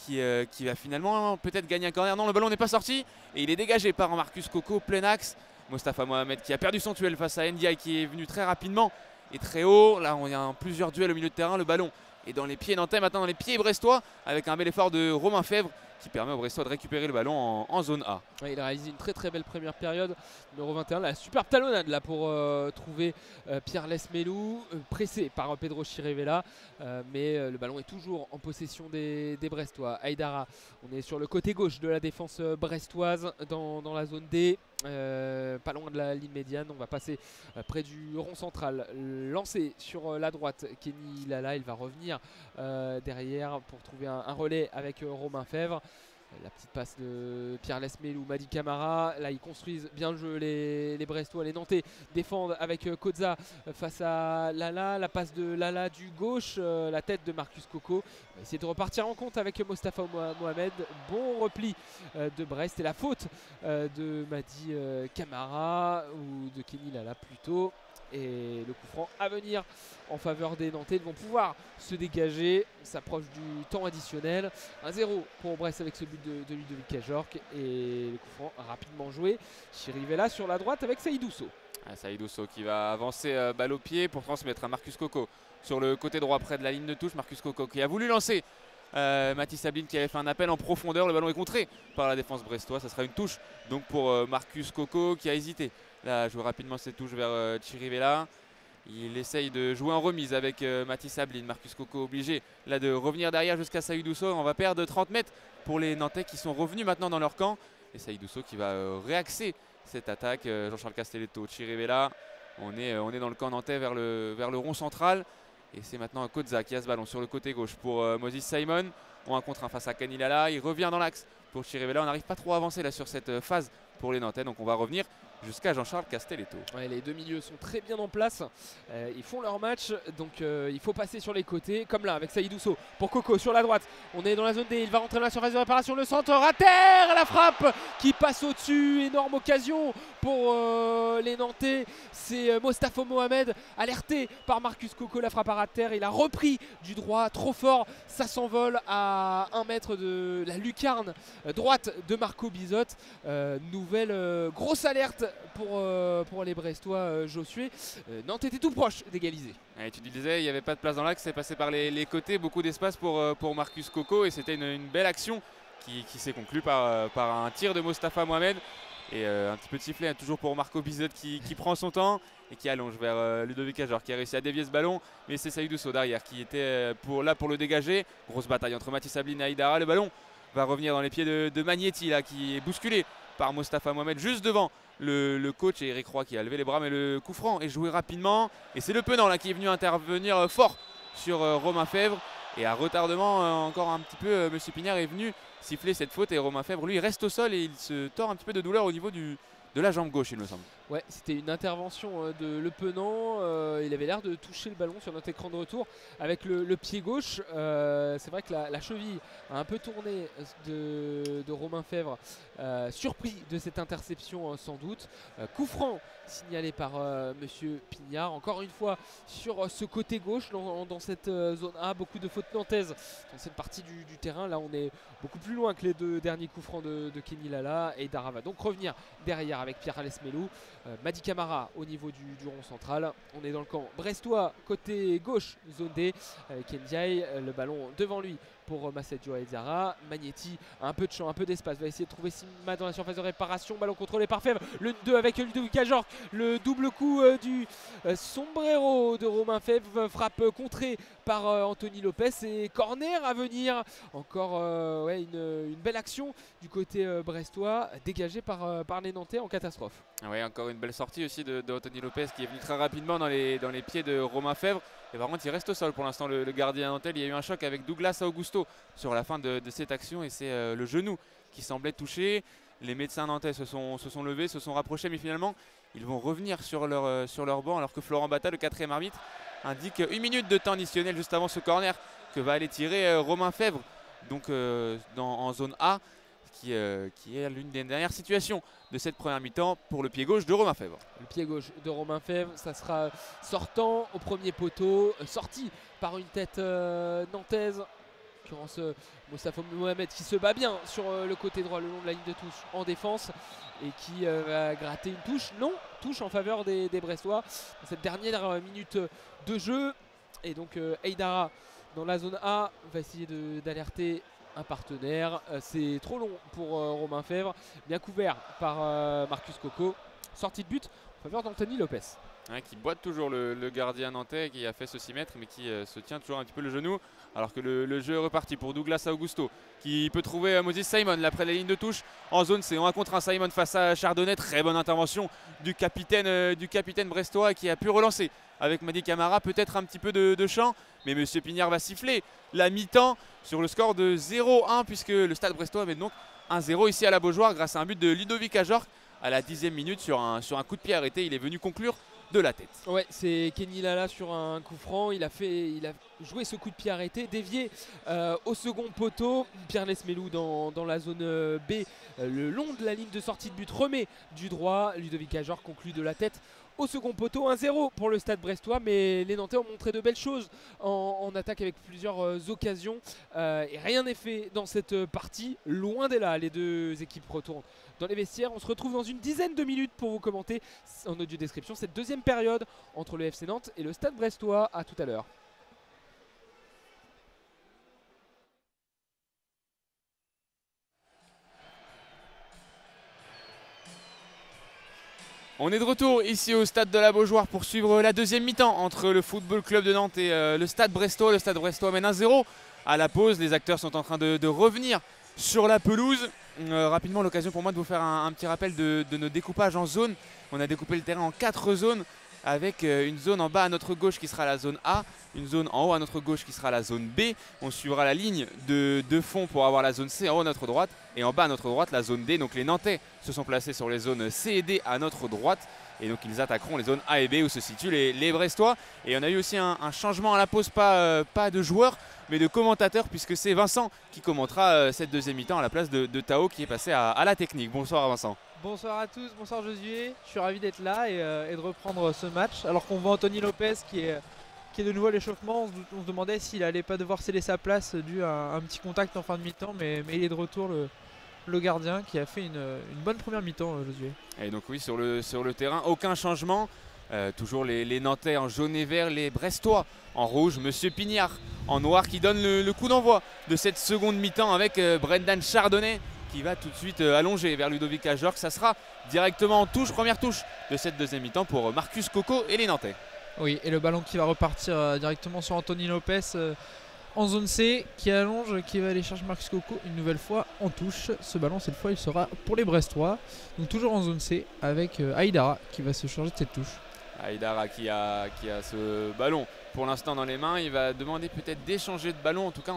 qui va finalement peut-être gagner un corner. Non, le ballon n'est pas sorti et il est dégagé par Marcus Coco, plein axe. Mostafa Mohamed qui a perdu son duel face à Ndia qui est venu très rapidement et très haut. Là, on y a plusieurs duels au milieu de terrain. Le ballon est dans les pieds nantais, maintenant dans les pieds brestois, avec un bel effort de Romain Fèvre qui permet aux Brestois de récupérer le ballon en zone A. Ouais, il a réalisé une très belle première période. Numéro 21, la superbe talonnade là pour trouver Pierre Lesmelou, pressé par Pedro Chirivella, mais le ballon est toujours en possession des Brestois. Aïdara, on est sur le côté gauche de la défense brestoise dans la zone D. Pas loin de la ligne médiane, on va passer près du rond central, lancé sur la droite. Kenny Lala, il va revenir derrière pour trouver un relais avec Romain Fèvre. La petite passe de Pierre Lesmelou, Madi Camara. Là, ils construisent bien le jeu, les Brestois. Les Nantais défendent avec Kozza face à Lala. La passe de Lala du gauche, la tête de Marcus Coco. On va essayer de repartir en compte avec Mostafa Mohamed. Bon repli de Brest et la faute de Madi Camara ou de Kenny Lala plutôt. Et le coup franc à venir en faveur des Nantais. Ils vont pouvoir se dégager. On s'approche du temps additionnel. 1-0 pour Brest avec ce but de Ludovic Kajork. Et le coup franc rapidement joué. Chirivella sur la droite avec Saïd Ousso. Saïd Ousso qui va avancer balle au pied pour transmettre à Marcus Coco sur le côté droit près de la ligne de touche. Marcus Coco qui a voulu lancer Mathis Sabline qui avait fait un appel en profondeur. Le ballon est contré par la défense brestoise. Ça sera une touche donc pour Marcus Coco qui a hésité. Là, joue rapidement cette touche vers Chirivella. Il essaye de jouer en remise avec Mathis Sabline. Marcus Coco obligé là de revenir derrière jusqu'à Saïd Ousso. On va perdre 30 mètres pour les Nantais qui sont revenus maintenant dans leur camp. Et Saïd Ousso qui va réaxer cette attaque. Jean-Charles Castelletto, Chirivella. On est dans le camp nantais vers le rond central. Et c'est maintenant Kozza qui a ce ballon sur le côté gauche pour Moses Simon. On a un contre un face à Kenny Lala. Il revient dans l'axe pour Chirivella. On n'arrive pas trop à avancer là sur cette phase pour les Nantais. Donc on va revenir jusqu'à Jean-Charles Castelletto. Ouais, les deux milieux sont très bien en place. Ils font leur match. Donc il faut passer sur les côtés. Comme là avec Saïd Ousso pour Coco sur la droite. On est dans la zone D. Il va rentrer dans la surface de réparation. Le centre à terre. La frappe qui passe au-dessus. Énorme occasion pour les Nantais. C'est Mostafa Mohamed alerté par Marcus Coco. La frappe à terre. Il a repris du droit trop fort. Ça s'envole à 1 mètre de la lucarne droite de Marco Bizotte. Nouvelle grosse alerte pour les Brestois. Josué, Nantes était tout proche d'égaliser. Ouais, tu disais, il n'y avait pas de place dans l'axe, c'est passé par les côtés, beaucoup d'espace pour Marcus Coco et c'était une belle action qui s'est conclue par un tir de Mostafa Mohamed. Et un petit peu de sifflet, hein, toujours pour Marco Bizotte qui prend son temps et qui allonge vers Ludovic Kajork qui a réussi à dévier ce ballon. Mais c'est Saïd Ousso derrière qui était pour le dégager. Grosse bataille entre Mathis Sabline et Aïdara. Le ballon va revenir dans les pieds de Magnetti là, qui est bousculé par Mostafa Mohamed juste devant le coach et Eric Roy qui a levé les bras. Mais le coup franc est joué rapidement. Et c'est Le Penant là, qui est venu intervenir fort sur Romain Fèvre. Et à retardement, encore un petit peu, M. Pignard est venu siffler cette faute. Et Romain Fèvre, lui, il reste au sol et il se tord un petit peu de douleur au niveau de la jambe gauche, il me semble. Ouais, c'était une intervention de Le Penant. Il avait l'air de toucher le ballon sur notre écran de retour avec le pied gauche. C'est vrai que la cheville a un peu tourné de Romain Fèvre, surpris de cette interception sans doute. Coup franc signalé par Monsieur Pignard. Encore une fois sur ce côté gauche dans cette zone A. Beaucoup de fautes nantaises dans cette partie du terrain. Là, on est beaucoup plus loin que les deux derniers coups francs de Kenny Lala. Et Dara va donc revenir derrière avec Pierre Lesmelou. Madi Camara au niveau du rond central. On est dans le camp brestois côté gauche, zone D. Kendiaï, le ballon devant lui pour Massadio Aïdara. Magnetti a un peu de champ, un peu d'espace, va essayer de trouver Sima dans la surface de réparation. Ballon contrôlé par Fèvre, le 2 avec Ludovic Kajork. Le double coup du sombrero de Romain Fèvre, frappe contrée par Anthony Lopez et corner à venir. Encore une belle action du côté brestois, dégagée par les Nantais en catastrophe. Ouais, encore une belle sortie aussi de Anthony Lopez qui est venu très rapidement dans les pieds de Romain Fèvre. Et par contre, il reste au sol pour l'instant, le gardien nantais. Il y a eu un choc avec Douglas Augusto sur la fin de cette action et c'est le genou qui semblait touché. Les médecins nantais se sont levés, se sont rapprochés, mais finalement, ils vont revenir sur leur banc alors que Florent Bata, le 4e arbitre, indique 1 minute de temps additionnel juste avant ce corner que va aller tirer Romain Fèvre, donc en zone A, qui est l'une des dernières situations de cette première mi-temps pour le pied gauche de Romain Fèvre. Le pied gauche de Romain Fèvre, ça sera sortant au premier poteau, sorti par une tête nantaise. En l'occurrence Mostafa Mohamed qui se bat bien sur le côté droit le long de la ligne de touche en défense et qui va gratter une touche. Non, touche en faveur des Brestois dans cette dernière minute de jeu. Et donc Aïdara dans la zone A va essayer d'alerter un partenaire. C'est trop long pour Romain Fèvre. Bien couvert par Marcus Coco. Sortie de but en faveur d'Anthony Lopez. Ouais, qui boite toujours le gardien nantais qui a fait ce 6 mètres mais qui se tient toujours un petit peu le genou alors que le jeu est reparti pour Douglas Augusto qui peut trouver Moses Simon là, après la ligne de touche en zone. C'est 1 contre 1 Simon face à Chardonnay. Très bonne intervention du capitaine brestois qui a pu relancer avec Madi Camara. Peut-être un petit peu de champ mais Monsieur Pignard va siffler la mi-temps sur le score de 0-1 puisque le Stade brestois met donc 1-0 ici à la Beaujoire grâce à un but de Ludovic Ajorc à la 10e minute sur un coup de pied arrêté. Il est venu conclure de la tête. Ouais, c'est Kenny Lala sur un coup franc. Il a joué ce coup de pied arrêté, dévié au second poteau. Pierre Lesmelou dans la zone B, le long de la ligne de sortie de but, remet du droit. Ludovic Ajorc conclut de la tête au second poteau. 1-0 pour le Stade brestois, mais les Nantais ont montré de belles choses en attaque avec plusieurs occasions. Et rien n'est fait dans cette partie. Loin de là, les deux équipes retournent dans les vestiaires. On se retrouve dans une dizaine de minutes pour vous commenter en audio description cette deuxième période entre le FC Nantes et le Stade brestois. À tout à l'heure. On est de retour ici au Stade de la Beaujoire pour suivre la deuxième mi-temps entre le Football Club de Nantes et le Stade brestois. Le Stade brestois mène 1-0 à la pause. Les acteurs sont en train de revenir sur la pelouse. Rapidement, l'occasion pour moi de vous faire un petit rappel de nos découpages en zones. On a découpé le terrain en 4 zones avec une zone en bas à notre gauche qui sera la zone A, une zone en haut à notre gauche qui sera la zone B. On suivra la ligne de fond pour avoir la zone C en haut à notre droite et en bas à notre droite la zone D. Donc les Nantais se sont placés sur les zones C et D à notre droite et donc ils attaqueront les zones A et B où se situent les Brestois. Et on a eu aussi un changement à la pause, pas de joueurs mais de commentateurs puisque c'est Vincent qui commentera cette deuxième mi-temps à la place de Tao qui est passé à la technique. Bonsoir Vincent. Bonsoir à tous, bonsoir Josué, je suis ravi d'être là et de reprendre ce match alors qu'on voit Anthony Lopez qui est de nouveau à l'échauffement. On se demandait s'il allait pas devoir céder sa place dû à un petit contact en fin de mi-temps, mais il est de retour le gardien qui a fait une bonne première mi-temps, Josué. Et donc oui, sur le terrain, aucun changement. Toujours les Nantais en jaune et vert, les Brestois en rouge, Monsieur Pignard en noir qui donne le coup d'envoi de cette seconde mi-temps avec Brendan Chardonnay qui va tout de suite allonger vers Ludovic Ajorc. Ça sera directement en touche, première touche de cette deuxième mi-temps pour Marcus Coco et les Nantais. Oui, et le ballon qui va repartir directement sur Anthony Lopez en zone C, qui allonge, qui va aller chercher Marcus Coco une nouvelle fois en touche. Ce ballon, cette fois, il sera pour les Brestois. Donc toujours en zone C avec Aïdara qui va se charger de cette touche. Aïdara qui a ce ballon pour l'instant dans les mains. Il va demander peut-être d'échanger de ballon. En tout cas,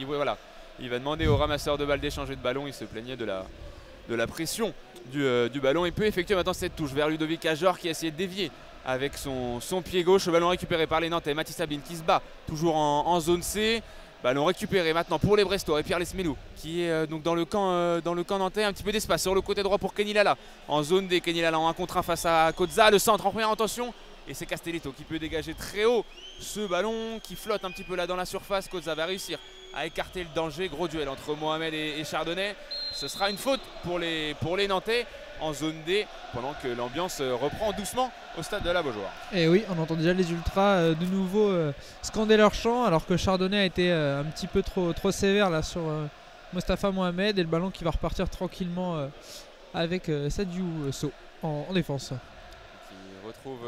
voilà. Il va demander au ramasseur de balles d'échanger de ballon. Il se plaignait de la pression du ballon. Il peut effectuer maintenant cette touche vers Ludovic Ajorc qui a essayé de dévier avec son pied gauche. Le ballon récupéré par les Nantais. Mathis Sabine qui se bat toujours en zone C. Ballon récupéré maintenant pour les Brestois et Pierre Lesmelou qui est donc dans le camp nantais. Un petit peu d'espace sur le côté droit pour Kenny Lala en zone D. Kenny Lala en 1 contre 1 face à Kozza. Le centre en première intention et c'est Castelletto qui peut dégager très haut ce ballon qui flotte un petit peu là dans la surface. Kozza va réussir à écarter le danger. Gros duel entre Mohamed et Chardonnay. Ce sera une faute pour les Nantais en zone D pendant que l'ambiance reprend doucement au Stade de la Beaujoire. Et oui, on entend déjà les ultras de nouveau scander leur chant alors que Chardonnay a été un petit peu trop sévère là sur Mostafa Mohamed et le ballon qui va repartir tranquillement avec Sadiou Sow en défense. Qui retrouve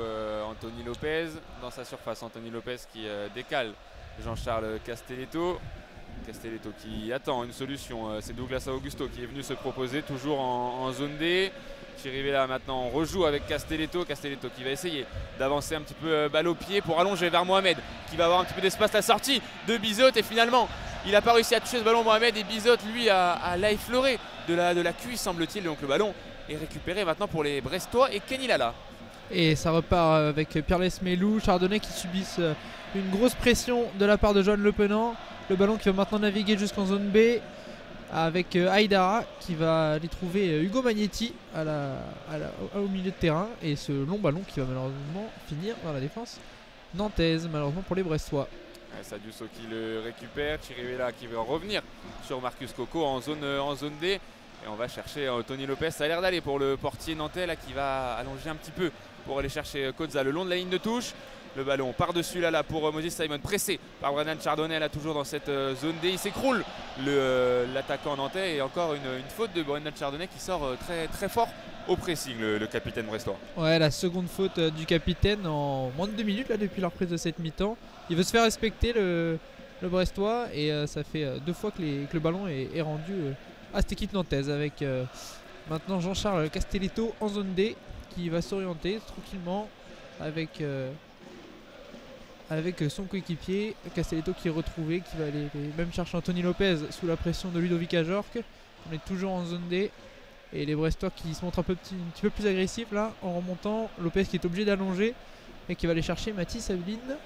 Anthony Lopez dans sa surface. Anthony Lopez qui décale Jean-Charles Castelletto. Castelletto qui attend une solution. C'est Douglas Augusto qui est venu se proposer toujours en zone D. Chirivella maintenant on rejoue avec Castelletto. Castelletto qui va essayer d'avancer un petit peu balle au pied pour allonger vers Mohamed qui va avoir un petit peu d'espace. La sortie de Bizot et finalement il n'a pas réussi à toucher ce ballon Mohamed et Bizot lui a effleuré de la cuisse semble-t-il. Donc le ballon est récupéré maintenant pour les Brestois et Kenny Lala. Et ça repart avec Pierre Lesmelou, Chardonnay qui subissent une grosse pression de la part de Johan Le Penant. Le ballon qui va maintenant naviguer jusqu'en zone B avec Aïdara qui va aller trouver Hugo Magnetti au milieu de terrain. Et ce long ballon qui va malheureusement finir dans la défense nantaise, malheureusement pour les Brestois. Sadiou Sow qui le récupère, Chirivella qui veut revenir sur Marcus Coco en zone D. Et on va chercher Tony Lopez. Ça a l'air d'aller pour le portier nantais là, qui va allonger un petit peu pour aller chercher Kozza le long de la ligne de touche. Le ballon par-dessus là pour Moses Simon, pressé par Brendan Chardonnay là toujours dans cette zone D. Il s'écroule l'attaquant nantais et encore une faute de Brendan Chardonnay qui sort très, très fort au pressing, le capitaine brestois. Ouais, la seconde faute du capitaine en moins de 2 minutes là, depuis la reprise de cette mi-temps. Il veut se faire respecter le brestois et ça fait 2 fois que le ballon est rendu à cette équipe nantaise avec maintenant Jean-Charles Castelletto en zone D qui va s'orienter tranquillement avec son coéquipier Castelletto qui est retrouvé, qui va aller même chercher Anthony Lopez sous la pression de Ludovic Ajorc. On est toujours en zone D et les Brestois qui se montrent un petit peu plus agressifs là en remontant. Lopez qui est obligé d'allonger et qui va aller chercher Mathis Aveline.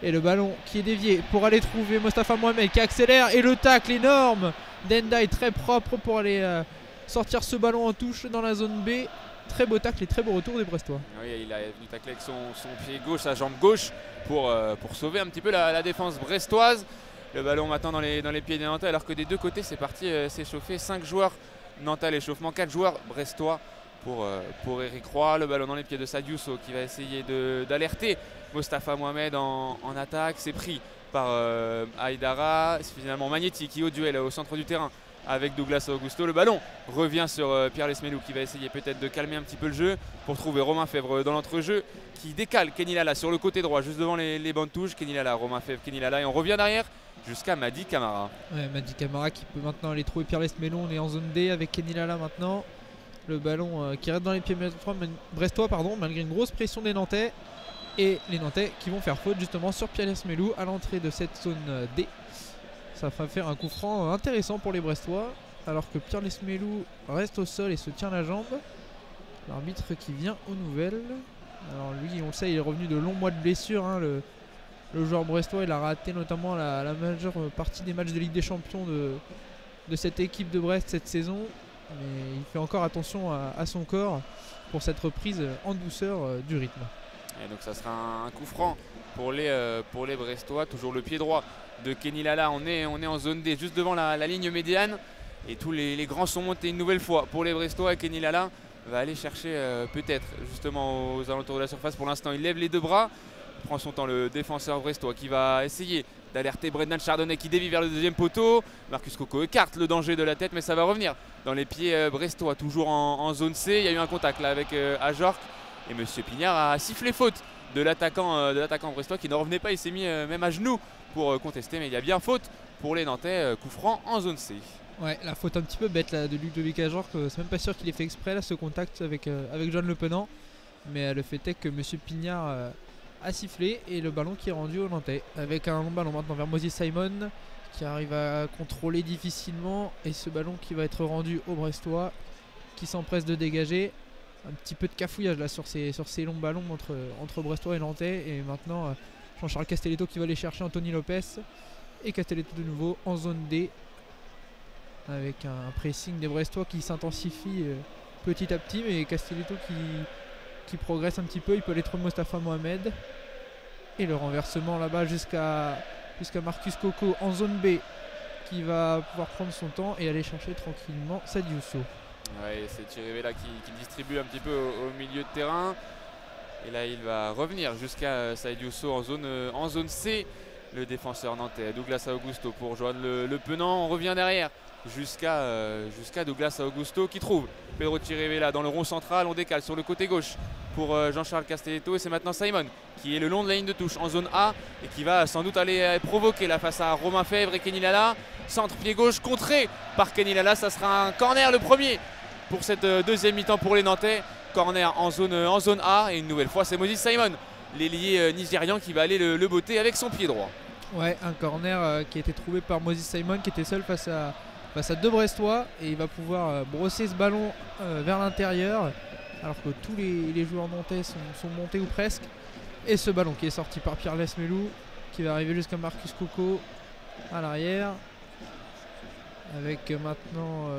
Et le ballon qui est dévié pour aller trouver Mostafa Mohamed qui accélère et le tacle énorme d'Endai très propre pour aller sortir ce ballon en touche dans la zone B. Très beau tacle et très beau retour des Brestois. Oui, il a venu tacler avec son pied gauche, sa jambe gauche pour sauver un petit peu la défense brestoise. Le ballon maintenant dans les pieds des Nantais alors que des deux côtés c'est parti s'échauffer. 5 joueurs Nantais à l'échauffement, 4 joueurs brestois pour Eric Roy. Le ballon dans les pieds de Sadiousso qui va essayer d'alerter Mostafa Mohamed en attaque. C'est pris par Aïdara. C'est finalement Magnetti qui au duel au centre du terrain avec Douglas Augusto. Le ballon revient sur Pierre Lesmelou qui va essayer peut-être de calmer un petit peu le jeu pour trouver Romain Fèvre dans l'entrejeu qui décale Kenny Lala sur le côté droit juste devant les bancs de touche. Kenny Lala, Romain Fèvre, Kenny Lala et on revient derrière jusqu'à Madi Camara. Ouais, Madi Camara qui peut maintenant aller trouver Pierre Lesmelou. On est en zone D avec Kenny Lala maintenant. Le ballon qui reste dans les pieds brestois malgré une grosse pression des Nantais. Et les Nantais qui vont faire faute justement sur Pierre Lesmelou à l'entrée de cette zone D. Ça va faire un coup franc intéressant pour les Brestois alors que Pierre Lesmelou reste au sol et se tient la jambe. L'arbitre qui vient aux nouvelles. Alors lui on le sait il est revenu de longs mois de blessure hein, le joueur brestois. Il a raté notamment la majeure partie des matchs de Ligue des Champions de cette équipe de Brest cette saison. Mais il fait encore attention à son corps pour cette reprise en douceur du rythme. Et donc ça sera un coup franc pour les Brestois. Toujours le pied droit de Kenny Lala. On est en zone D juste devant la ligne médiane. Et tous les grands sont montés une nouvelle fois pour les Brestois. Kenny Lala va aller chercher peut-être justement aux alentours de la surface. Pour l'instant il lève les 2 bras. Il prend son temps le défenseur brestois qui va essayer d'alerter Brendan Chardonnay qui dévie vers le deuxième poteau. Marcus Coco écarte le danger de la tête mais ça va revenir dans les pieds brestois. Toujours en zone C. Il y a eu un contact là avec Ajorc. Et M. Pignard a sifflé faute de l'attaquant brestois qui ne revenait pas. Il s'est mis même à genoux pour contester. Mais il y a bien faute pour les Nantais. Coup franc en zone C. Ouais, la faute un petit peu bête là, de Ludovic Ajorc. C'est même pas sûr qu'il ait fait exprès là, ce contact avec John Le Penant. Mais le fait est que M. Pignard a sifflé et le ballon qui est rendu aux Nantais. Avec un long ballon maintenant vers Moses Simon qui arrive à contrôler difficilement. Et ce ballon qui va être rendu aux Brestois qui s'empresse de dégager. Un petit peu de cafouillage là sur ces longs ballons entre Brestois et Nantais. Et maintenant Jean-Charles Castelletto qui va aller chercher Anthony Lopez. Et Castelletto de nouveau en zone D. Avec un pressing des Brestois qui s'intensifie petit à petit. Mais Castelletto qui progresse un petit peu. Il peut aller trouver Mostafa Mohamed. Et le renversement là-bas jusqu'à Marcus Coco en zone B. Qui va pouvoir prendre son temps et aller chercher tranquillement Sadiousso. Ouais, c'est Thierry là qui distribue un petit peu au milieu de terrain. Et là il va revenir jusqu'à Sadiousso en zone C. Le défenseur nantais Douglas Augusto pour joindre le Penant. On revient derrière jusqu'à Douglas Augusto qui trouve Pedro Chirivella dans le rond central. On décale sur le côté gauche pour Jean-Charles Castelletto. Et c'est maintenant Simon qui est le long de la ligne de touche en zone A. Et qui va sans doute aller provoquer là face à Romain Fèvre et Kenny Lala. Centre pied gauche contré par Kenny Lala. Ça sera un corner le premier pour cette deuxième mi-temps pour les Nantais. Corner en zone A. Et une nouvelle fois c'est Moses Simon, l'ailier nigérian, qui va aller le botter avec son pied droit. Ouais, un corner qui a été trouvé par Moses Simon qui était seul face à 2 Brestois. Et il va pouvoir brosser ce ballon vers l'intérieur. Alors que tous les joueurs nantais sont montés ou presque. Et ce ballon qui est sorti par Pierre Lesmelou qui va arriver jusqu'à Marcus Coco à l'arrière. Avec maintenant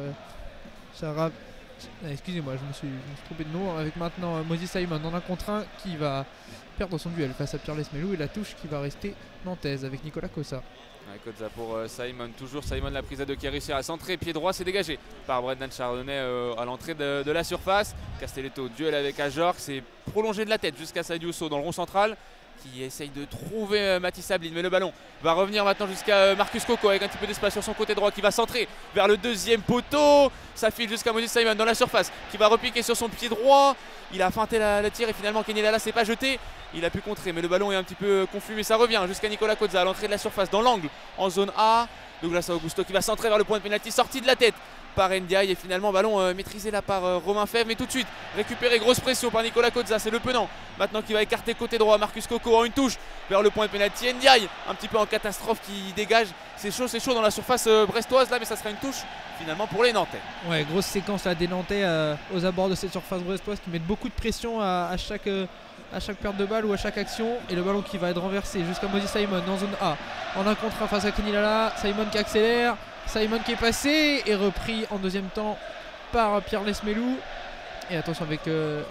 Sarah. Excusez-moi, je me suis trompé de nom. Avec maintenant Moses Simon en 1 contre 1 qui va perdre son duel face à Pierre Lesmelou. Et la touche qui va rester nantaise avec Nicolas Cossa. Ouais, Cossa pour Simon. Toujours Simon, la prise à 2 qui a réussi à centrer. Pied droit, c'est dégagé par Brendan Chardonnay à l'entrée de la surface. Castelletto, duel avec Ajorc. C'est prolongé de la tête jusqu'à Sadiousso dans le rond central qui essaye de trouver Mathis Ablin, mais le ballon va revenir maintenant jusqu'à Marcus Coco avec un petit peu d'espace sur son côté droit qui va centrer vers le deuxième poteau. Ça file jusqu'à Moses Simon dans la surface qui va repiquer sur son pied droit. Il a feinté la tire et finalement Kenny Lala s'est pas jeté. Il a pu contrer, mais le ballon est un petit peu confus, mais ça revient jusqu'à Nicolas Cozza à l'entrée de la surface dans l'angle en zone A. Douglas Augusto qui va centrer vers le point de pénalty, sorti de la tête par Ndiaye et finalement ballon maîtrisé là par Romain Fèvre, mais tout de suite récupéré, grosse pression par Nicolas Cozza, c'est le Penant maintenant qui va écarter côté droit. Marcus Coco en une touche vers le point de pénalty. Ndiaye un petit peu en catastrophe qui dégage, c'est chaud dans la surface brestoise là, mais ça sera une touche finalement pour les Nantais. Ouais, grosse séquence là des Nantais aux abords de cette surface brestoise qui mettent beaucoup de pression à chaque perte de balle ou à chaque action, et le ballon qui va être renversé jusqu'à Moses Simon dans zone A en un contre 1 face à Kenny Lala. Simon qui accélère, Simon qui est passé et repris en deuxième temps par Pierre Lesmelou. Et attention avec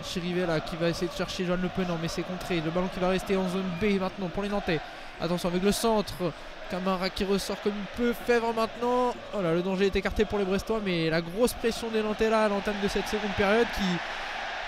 Chirivella qui va essayer de chercher Johan Le Penant, mais c'est contré. Le ballon qui va rester en zone B maintenant pour les Nantais. Attention avec le centre, Camara qui ressort comme il peut. Fèvre maintenant. Oh là, le danger est écarté pour les Brestois, mais la grosse pression des Nantais là à l'entame de cette seconde période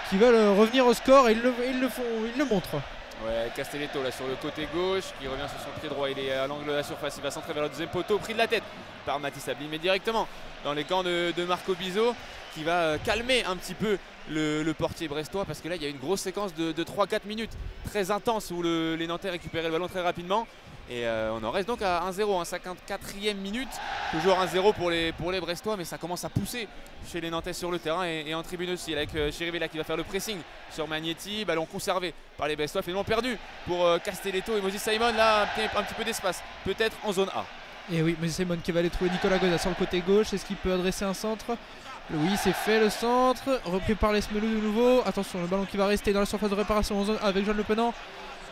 qui veulent revenir au score, et ils le montrent. Ouais, Castelletto là sur le côté gauche qui revient sur son pied droit, il est à l'angle de la surface, il va centrer vers le deuxième poteau, pris de la tête par Mathis Ablin, mais directement dans les camps de Marco Bizot qui va calmer un petit peu le portier brestois, parce que là il y a une grosse séquence de 3-4 minutes très intense où les Nantais récupéraient le ballon très rapidement. Et on en reste donc à 1-0, 54e minute, toujours 1-0 pour les Brestois, mais ça commence à pousser chez les Nantais sur le terrain et en tribune aussi, avec Chirivella qui va faire le pressing sur Magnetti, ballon conservé par les Brestois, finalement perdu pour Castelletto et Moses Simon, là un petit peu d'espace, peut-être en zone A. Et oui, Moses Simon qui va aller trouver Nicolas Cozza sur le côté gauche, est-ce qu'il peut adresser un centre? Oui, c'est fait le centre, repris par Lesmelou de nouveau, attention le ballon qui va rester dans la surface de réparation en zone A avec Johan Le Penant.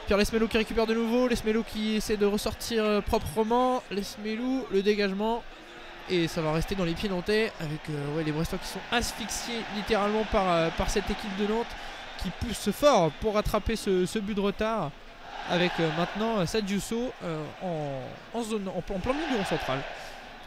Pierre Lesmelou qui récupère de nouveau, Lesmelou qui essaie de ressortir proprement, Lesmelou, le dégagement, et ça va rester dans les pieds nantais avec les Brestois qui sont asphyxiés littéralement par cette équipe de Nantes qui pousse fort pour rattraper ce but de retard, avec maintenant Sadiousso en plein milieu du rond central.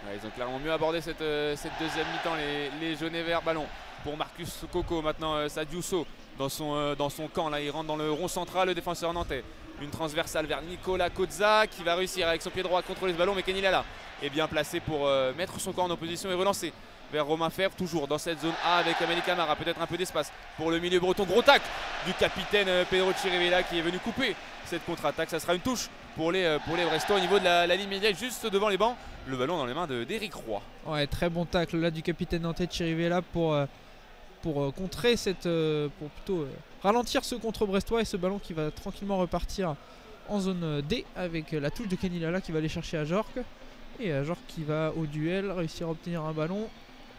Ouais, ils ont clairement mieux abordé cette deuxième mi-temps, les jaunes et verts. Ballon pour Marcus Coco, maintenant Sadiousso dans son camp, là il rentre dans le rond central, le défenseur nantais. Une transversale vers Nicolas Cozza qui va réussir avec son pied droit à contrôler ce ballon, mais Kenny Lala est bien placé pour mettre son camp en opposition et relancer vers Romain Fèvre, toujours dans cette zone A avec Amélie Camara, peut-être un peu d'espace pour le milieu breton. Gros tac du capitaine Pedro Chirivella qui est venu couper cette contre-attaque. Ça sera une touche pour les Brestois au niveau de la ligne médiane, juste devant les bancs. Le ballon dans les mains d'Éric Roy. Ouais, très bon tacle là du capitaine nantais Chirivella pour contrer pour plutôt ralentir ce contre brestois, et ce ballon qui va tranquillement repartir en zone D avec la touche de Kenny Lala qui va aller chercher à Jorque, et Jorque qui va au duel réussir à obtenir un ballon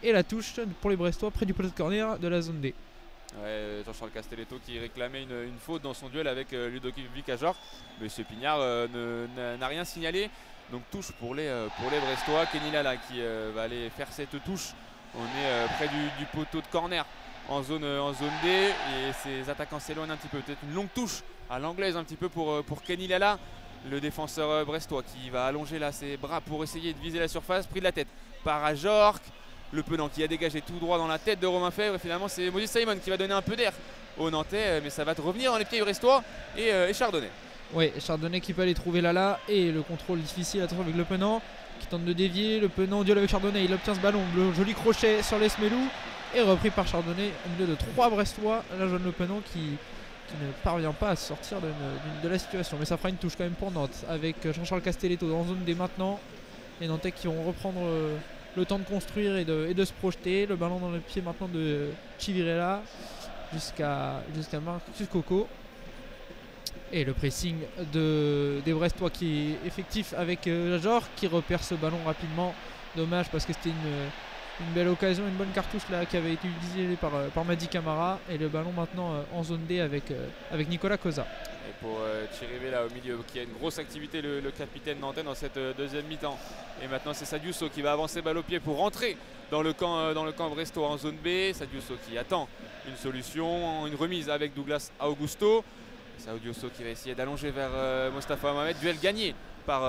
et la touche pour les Brestois près du poteau de corner de la zone D. Ouais, Jean-Charles Castelletto qui réclamait une faute dans son duel avec Ludovic Ajor, mais ce Pignard n'a rien signalé, donc touche pour les Brestois. Kenny Lala qui va aller faire cette touche. On est près du poteau de corner en zone D, et ses attaquants s'éloignent un petit peu. Peut-être une longue touche à l'anglaise un petit peu pour Kenny Lala, le défenseur brestois qui va allonger là ses bras pour essayer de viser la surface. Pris de la tête par Ajorc, le Penant qui a dégagé tout droit dans la tête de Romain Fèvre, et finalement c'est Moses Simon qui va donner un peu d'air aux Nantais, mais ça va revenir dans les pieds brestois et Chardonnay. Oui, Chardonnay qui peut aller trouver Lala, et le contrôle difficile, attention avec le Penant qui tente de dévier, le Penant duel avec Chardonnay, il obtient ce ballon, le joli crochet sur Lesmelou et repris par Chardonnay au milieu de 3 Brestois. Là Johan Le Penant qui ne parvient pas à sortir de la situation, mais ça fera une touche quand même pour Nantes avec Jean-Charles Castelletto dans zone D maintenant. Les Nantais qui vont reprendre le temps de construire et de se projeter. Le ballon dans le pied maintenant de Chirivella jusqu'à Marcus Coco. Et le pressing des Brestois qui est effectif avec Ajor qui repère ce ballon rapidement. Dommage parce que c'était une belle occasion, une bonne cartouche là qui avait été utilisée par Madi Camara. Et le ballon maintenant en zone D avec Nicolas Cozza. Et pour Chirivella au milieu qui a une grosse activité, le capitaine nantais dans cette deuxième mi-temps. Et maintenant c'est Sadiousso qui va avancer balle au pied pour rentrer dans le camp brestois en zone B. Sadiousso qui attend une solution, une remise avec Douglas Augusto. Sadiousso qui va essayer d'allonger vers Mostafa Mohamed. Duel gagné par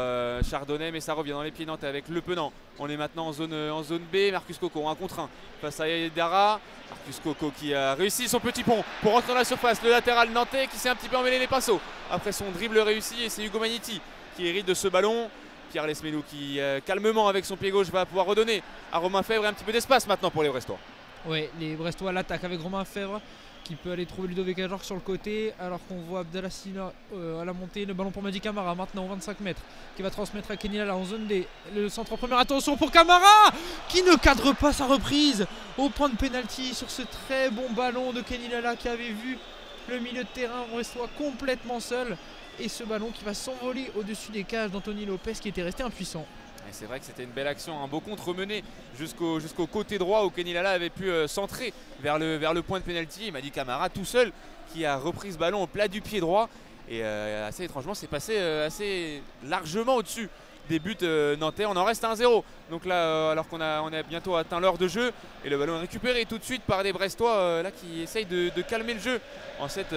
Chardonnay, mais ça revient dans les pieds nantais avec Le Penant. On est maintenant en zone B. Marcus Coco 1 contre 1 face à Aïdara. Marcus Coco qui a réussi son petit pont pour rentrer dans la surface. Le latéral nantais qui s'est un petit peu emmêlé les pinceaux après son dribble réussi, et c'est Hugo Magniti qui hérite de ce ballon. Pierre Lesmelou qui calmement avec son pied gauche va pouvoir redonner à Romain Fèvre, et un petit peu d'espace maintenant pour les Brestois. Oui, les Brestois l'attaquent avec Romain Fèvre qui peut aller trouver Ludovic Ajorc sur le côté, alors qu'on voit Abdallah Sina à la montée. Le ballon pour Madi Camara maintenant au 25 mètres qui va transmettre à Kenny Lala en zone D. Le centre en première, attention pour Camara qui ne cadre pas sa reprise au point de pénalty sur ce très bon ballon de Kenny Lala, qui avait vu le milieu de terrain brestois complètement seul, et ce ballon qui va s'envoler au-dessus des cages d'Anthony Lopez qui était resté impuissant. C'est vrai que c'était une belle action, un beau contre mené jusqu'au côté droit où Kenny Lala avait pu centrer vers le point de pénalty. Madi Camara tout seul qui a repris ce ballon au plat du pied droit, et assez étrangement c'est passé assez largement au-dessus des buts nantais. On en reste à 1-0. Donc là, alors qu'on a bientôt atteint l'heure de jeu, et le ballon est récupéré tout de suite par des Brestois là qui essayent de calmer le jeu en cette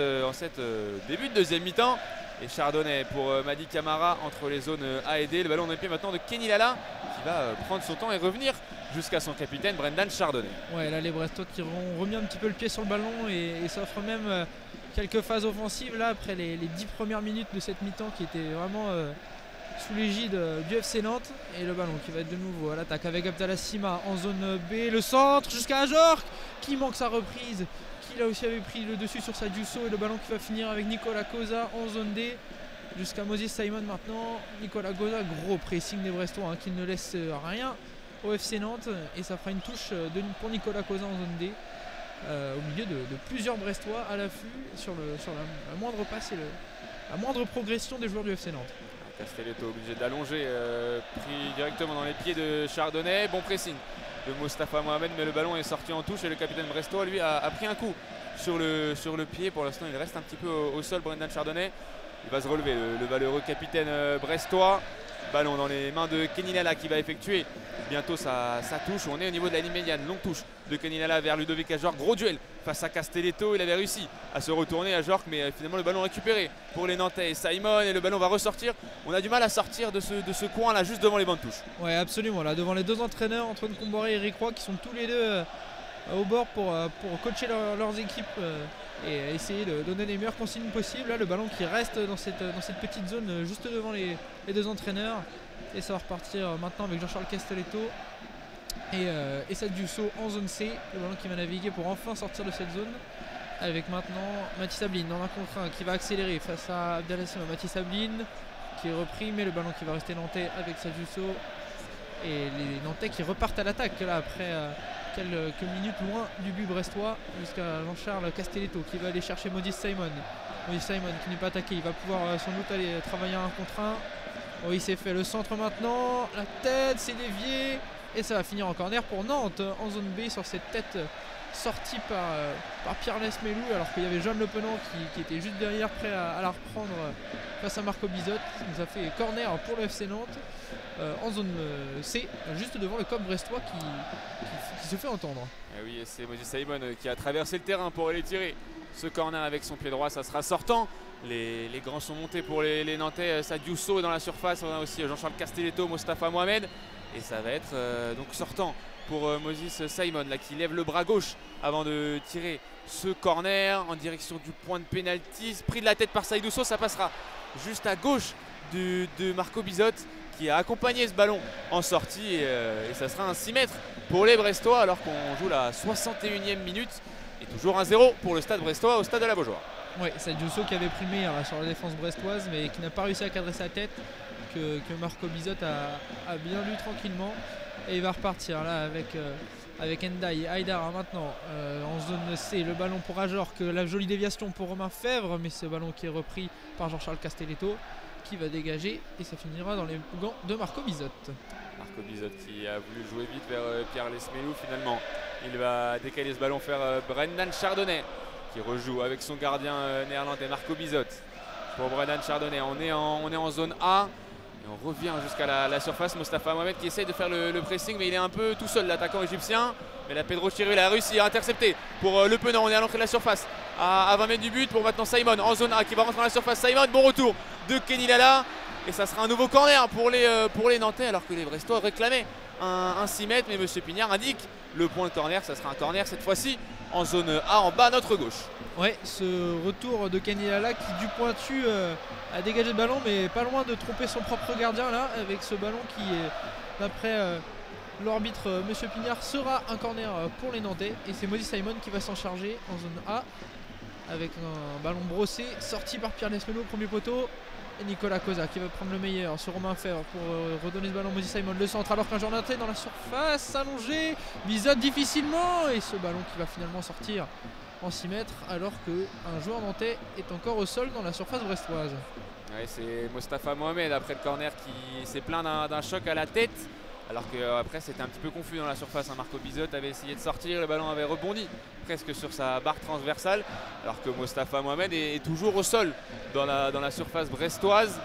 début de deuxième mi-temps. Et Chardonnay pour Madi Camara entre les zones A et D. Le ballon dans les pieds maintenant de Kenny Lala qui va prendre son temps et revenir jusqu'à son capitaine Brendan Chardonnay. Ouais, là les Brestois qui ont remis un petit peu le pied sur le ballon, et ça offre même quelques phases offensives là après les 10 premières minutes de cette mi-temps qui était vraiment sous l'égide du FC Nantes. Et le ballon qui va être de nouveau à l'attaque avec Abdallah Sima en zone B. Le centre jusqu'à Ajorc qui manque sa reprise, qui là aussi avait pris le dessus sur Sadiousso, et le ballon qui va finir avec Nicolas Koza en zone D jusqu'à Moses Simon maintenant. Nicolas Koza, gros pressing des Brestois qui ne laisse rien au FC Nantes, et ça fera une touche pour Nicolas Koza en zone D au milieu de plusieurs Brestois à l'affût sur la moindre passe et la moindre progression des joueurs du FC Nantes. Castelletto obligé d'allonger, pris directement dans les pieds de Chardonnay. Bon pressing de Mostafa Mohamed, mais le ballon est sorti en touche, et le capitaine brestois lui a pris un coup sur le pied. Pour l'instant il reste un petit peu au sol, Brendan Chardonnay. Il va se relever, le valeureux capitaine brestois. Ballon dans les mains de Kenny Lala qui va effectuer bientôt sa touche. On est au niveau de la ligne médiane, longue touche de Kenny Lala vers Ludovic Ajorc. Gros duel face à Castelletto, il avait réussi à se retourner Ajorc, mais finalement le ballon récupéré pour les Nantais et Simon, et le ballon va ressortir. On a du mal à sortir de ce coin là, juste devant les bancs de touche. Ouais, absolument, là devant les deux entraîneurs Antoine Comboré et Eric Roy qui sont tous les deux au bord pour coacher leurs équipes et essayer de donner les meilleures consignes possibles. Là le ballon qui reste dans cette petite zone juste devant les deux entraîneurs, et ça va repartir maintenant avec Jean-Charles Castelletto et Sadiousso en zone C. Le ballon qui va naviguer pour enfin sortir de cette zone, avec maintenant Mathis Ablin dans un contre 1 qui va accélérer face à Abdallah Sima. Mathis Ablin qui est repris, mais le ballon qui va rester nantais avec Sadiousso, et les Nantais qui repartent à l'attaque là après quelques minutes loin du but brestois, jusqu'à Jean-Charles Castelletto qui va aller chercher Maudit Simon. Maudit Simon qui n'est pas attaqué, il va pouvoir sans doute aller travailler un contre 1. Oh, il s'est fait le centre maintenant, la tête s'est déviée, et ça va finir en corner pour Nantes en zone B sur cette tête sortie par Pierre Lesmelou, alors qu'il y avait Jeanne Le Penant qui était juste derrière prêt à la reprendre face à Marco Bizot. Ça fait corner pour le FC Nantes en zone C, juste devant le COP brestois qui se fait entendre. Et oui, c'est Moses Simon qui a traversé le terrain pour aller tirer ce corner avec son pied droit. Ça sera sortant. Les grands sont montés pour les Nantais. Sadiousso dans la surface, on a aussi Jean-Charles Castelletto, Mostafa Mohamed, et ça va être donc sortant pour Moses Simon là, qui lève le bras gauche avant de tirer ce corner en direction du point de pénalty. Pris de la tête par Sadiousso, ça passera juste à gauche de Marco Bizot qui a accompagné ce ballon en sortie, et ça sera un 6 mètres pour les Brestois alors qu'on joue la 61e minute, et toujours 1-0 pour le stade brestois au stade de la Beaujoire. Oui, c'est Sadiousso qui avait primé sur la défense brestoise, mais qui n'a pas réussi à cadrer sa tête, que Marco Bizot a bien lu tranquillement, et il va repartir là avec Ndiaye et Aïdara maintenant en zone C. Le ballon pour Ajorc, la jolie déviation pour Romain Fèvre, mais ce ballon qui est repris par Jean-Charles Castelletto qui va dégager, et ça finira dans les gants de Marco Bizot. Marco Bizot qui a voulu jouer vite vers Pierre Lesmelou, finalement il va décaler ce ballon vers Brendan Chardonnay qui rejoue avec son gardien néerlandais Marco Bizot. Pour Brendan Chardonnay, on est en zone A, et on revient jusqu'à la surface. Mostafa Mohamed qui essaye de faire le pressing, mais il est un peu tout seul, l'attaquant égyptien. Mais la Pedro Chirul a réussi à intercepter pour Le Penant. On est à l'entrée de la surface à 20 mètres du but pour maintenant Simon en zone A qui va rentrer dans la surface. Simon, bon retour de Kenny Lala, Et ça sera un nouveau corner pour les Nantais, alors que les Brestois réclamaient un 6 mètres. Mais M. Pignard indique le point de corner. Ça sera un corner cette fois-ci en zone A, en bas à notre gauche. Ouais, ce retour de Kenny Lala qui du pointu a dégagé le ballon, mais pas loin de tromper son propre gardien là, avec ce ballon qui est, d'après l'arbitre Monsieur Pignard, sera un corner pour les Nantais. Et c'est Moses Simon qui va s'en charger en zone A, avec un ballon brossé, sorti par Pierre Lesmelot au premier poteau. Et Nicolas Cosa qui va prendre le meilleur sur Romain Fèvre pour redonner ce ballon à Moses Simon, le centre, alors qu'un joueur nantais dans la surface, allongé, bisote difficilement, et ce ballon qui va finalement sortir en 6 mètres, alors qu'un joueur nantais est encore au sol dans la surface brestoise. Ouais, c'est Mostafa Mohamed après le corner qui s'est plaint d'un choc à la tête, alors qu'après c'était un petit peu confus dans la surface. Marco Bizotte avait essayé de sortir, le ballon avait rebondi presque sur sa barre transversale, alors que Mostafa Mohamed est toujours au sol dans la surface brestoise.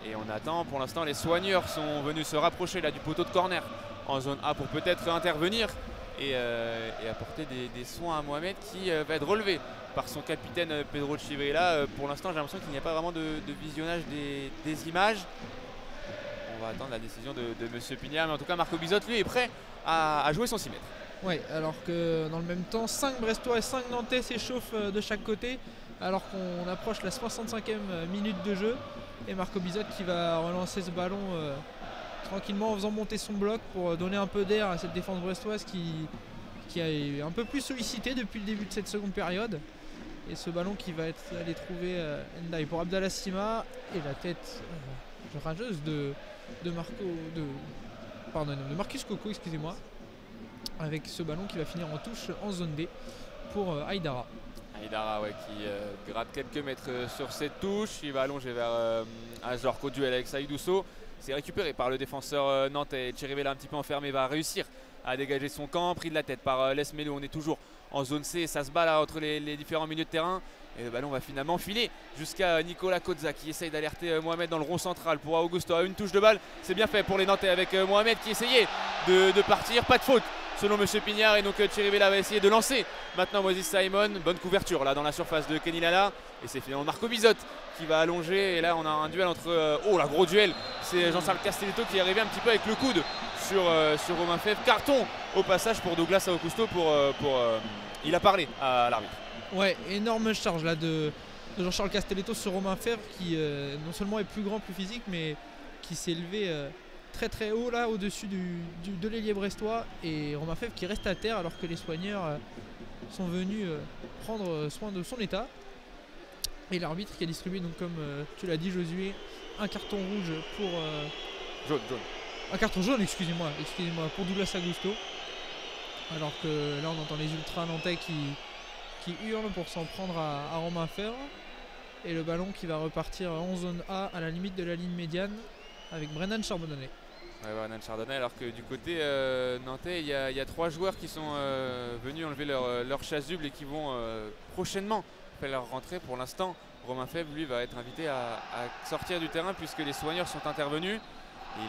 Et on attend, pour l'instant les soigneurs sont venus se rapprocher là du poteau de corner en zone A pour peut-être intervenir et apporter des soins à Mohamed, qui va être relevé par son capitaine Pedro Chivrilla. Pour l'instant j'ai l'impression qu'il n'y a pas vraiment de visionnage des images. On va attendre la décision de M. Pignard, mais en tout cas Marco Bizotte lui est prêt à jouer son 6 mètres. Ouais, alors que dans le même temps 5 Brestois et 5 Nantais s'échauffent de chaque côté, alors qu'on approche la 65e minute de jeu, et Marco Bizotte qui va relancer ce ballon tranquillement en faisant monter son bloc pour donner un peu d'air à cette défense brestoise qui a un peu plus sollicité depuis le début de cette seconde période. Et ce ballon qui va aller trouver Ndiaye pour Abdallah Sima, et la tête rageuse de Marcus Coco, excusez-moi, avec ce ballon qui va finir en touche en zone B pour Haïdara. Haïdara, ouais, qui gratte quelques mètres sur cette touche. Il va allonger vers Ajorco, duel avec Saïd Ousso. C'est récupéré par le défenseur nantais. Chirivella un petit peu enfermé va réussir à dégager son camp, pris de la tête par Lesmelou. On est toujours en zone C, ça se bat là entre les différents milieux de terrain. Et le ballon va finalement filer jusqu'à Nicolas Kozza qui essaye d'alerter Mohamed dans le rond central pour Augusto à une touche de balle. C'est bien fait pour les Nantais avec Mohamed qui essayait de partir. Pas de faute selon M. Pignard, et donc Chirivella va essayer de lancer maintenant Moses Simon. Bonne couverture là dans la surface de Kenny Lala. Et c'est finalement Marco Bizotte qui va allonger. Et là on a un duel entre... oh la gros duel. C'est Jean-Charles Castelletto qui est arrivé un petit peu avec le coude sur Romain Fèvre. Carton au passage pour Douglas Augusto il a parlé à l'arbitre. Ouais, énorme charge là de Jean-Charles Castelletto sur Romain Fèvre, qui non seulement est plus grand, plus physique, mais qui s'est élevé très très haut là au-dessus de l'ailier brestois, et Romain Fèvre qui reste à terre alors que les soigneurs sont venus prendre soin de son état. Et l'arbitre qui a distribué, donc comme tu l'as dit Josué, un carton rouge pour... Jaune. Un carton jaune, excusez-moi, pour Douglas Augusto. Alors que là on entend les ultras nantais qui hurlent pour s'en prendre à Romain Fèvre. Et le ballon qui va repartir en zone A à la limite de la ligne médiane avec Brennan Chardonnay. Ouais, Brennan Chardonnay, alors que du côté nantais, il y a 3 joueurs qui sont venus enlever leur chasuble et qui vont prochainement faire leur rentrée. Pour l'instant, Romain Fèvre, lui, va être invité à sortir du terrain puisque les soigneurs sont intervenus.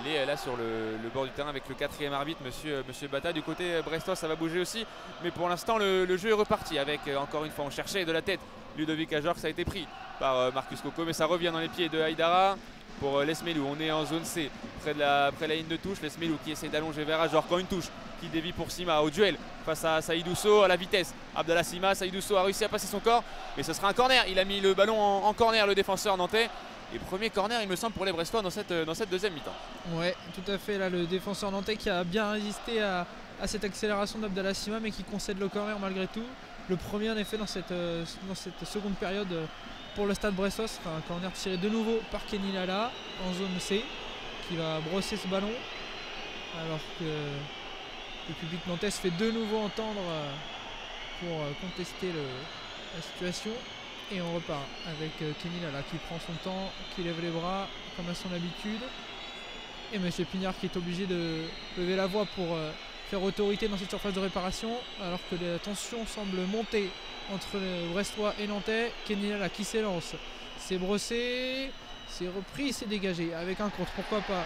Il est là sur le bord du terrain avec le 4e arbitre, monsieur Bata. Du côté brestois, ça va bouger aussi. Mais pour l'instant, le jeu est reparti avec, encore une fois, on cherchait de la tête Ludovic Ajorc. Ça a été pris par Marcus Coco, mais ça revient dans les pieds de Haïdara pour Lesmelou. On est en zone C, près la ligne de touche. Lesmelou qui essaie d'allonger vers Ajorc. Quand une touche qui dévie pour Sima au duel face à Saïd Ousso à la vitesse. Abdallah Sima, Saïd Ousso a réussi à passer son corps, mais ce sera un corner. Il a mis le ballon en corner, le défenseur nantais. Et premier corner, il me semble, pour les Brestois dans cette deuxième mi-temps. Ouais, tout à fait. Là, le défenseur nantais qui a bien résisté à cette accélération d'Abdallah Sima, mais qui concède le corner malgré tout. Le premier, en effet, dans cette seconde période pour le stade brestois, sera un corner tiré de nouveau par Kenny Lala en zone C, qui va brosser ce ballon. Alors que le public nantais se fait de nouveau entendre pour contester la situation. Et on repart avec Kenny Lala qui prend son temps, qui lève les bras comme à son habitude. Et M. Pignard qui est obligé de lever la voix pour faire autorité dans cette surface de réparation. Alors que la tension semble monter entre les Brestois et Nantais. Kenny Lala qui s'élance, c'est brossé, c'est repris, c'est dégagé avec un contre, pourquoi pas.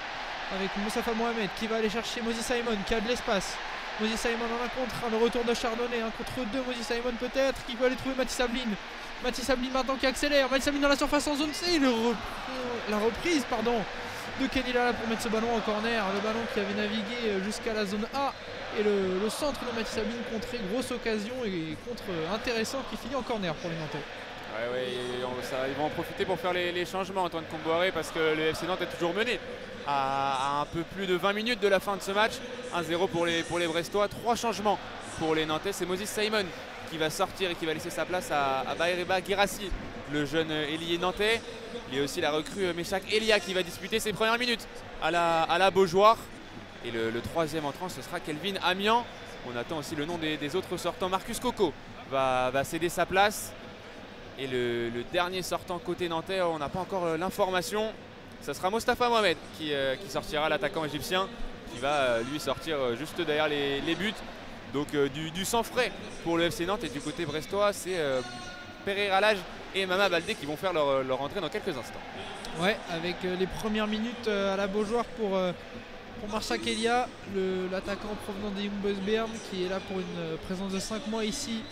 Avec Mostafa Mohamed qui va aller chercher Moses Simon qui a de l'espace. Moses Simon en un contre, le retour de Chardonnay, 1 contre 2, Moses Simon peut-être, qui peut aller trouver Mathis Aveline. Mathis Ablin maintenant qui accélère. Mathis Ablin dans la surface en zone C. La reprise pardon, de Kenny Lala pour mettre ce ballon en corner. Le ballon qui avait navigué jusqu'à la zone A. Et le centre de Mathis Ablin contré. Grosse occasion et contre intéressant qui finit en corner pour les Nantais. Ouais, ils vont en profiter pour faire les changements, Antoine Comboiré, parce que le FC Nantes est toujours mené à un peu plus de 20 minutes de la fin de ce match. 1-0 pour les Brestois. 3 changements pour les Nantais. C'est Moses Simon qui va sortir et qui va laisser sa place à Baereba Guirassi, le jeune ailier nantais. Il y a aussi la recrue Meshak Elia qui va disputer ses premières minutes à la Beaujoire. Et le troisième entrant, ce sera Kelvin Amian. On attend aussi le nom des autres sortants. Marcus Coco va céder sa place. Et le dernier sortant côté nantais, on n'a pas encore l'information. Ça sera Mostafa Mohamed qui sortira, l'attaquant égyptien, qui va lui sortir juste derrière les buts. Donc du sang frais pour le FC Nantes. Et du côté brestois, c'est Pereira Lage et Mama Baldé qui vont faire leur entrée dans quelques instants. Ouais, avec les premières minutes à la Beaujoire pour Marshak Elia, l'attaquant provenant des Young Boys Bern, qui est là pour une présence de 5 mois ici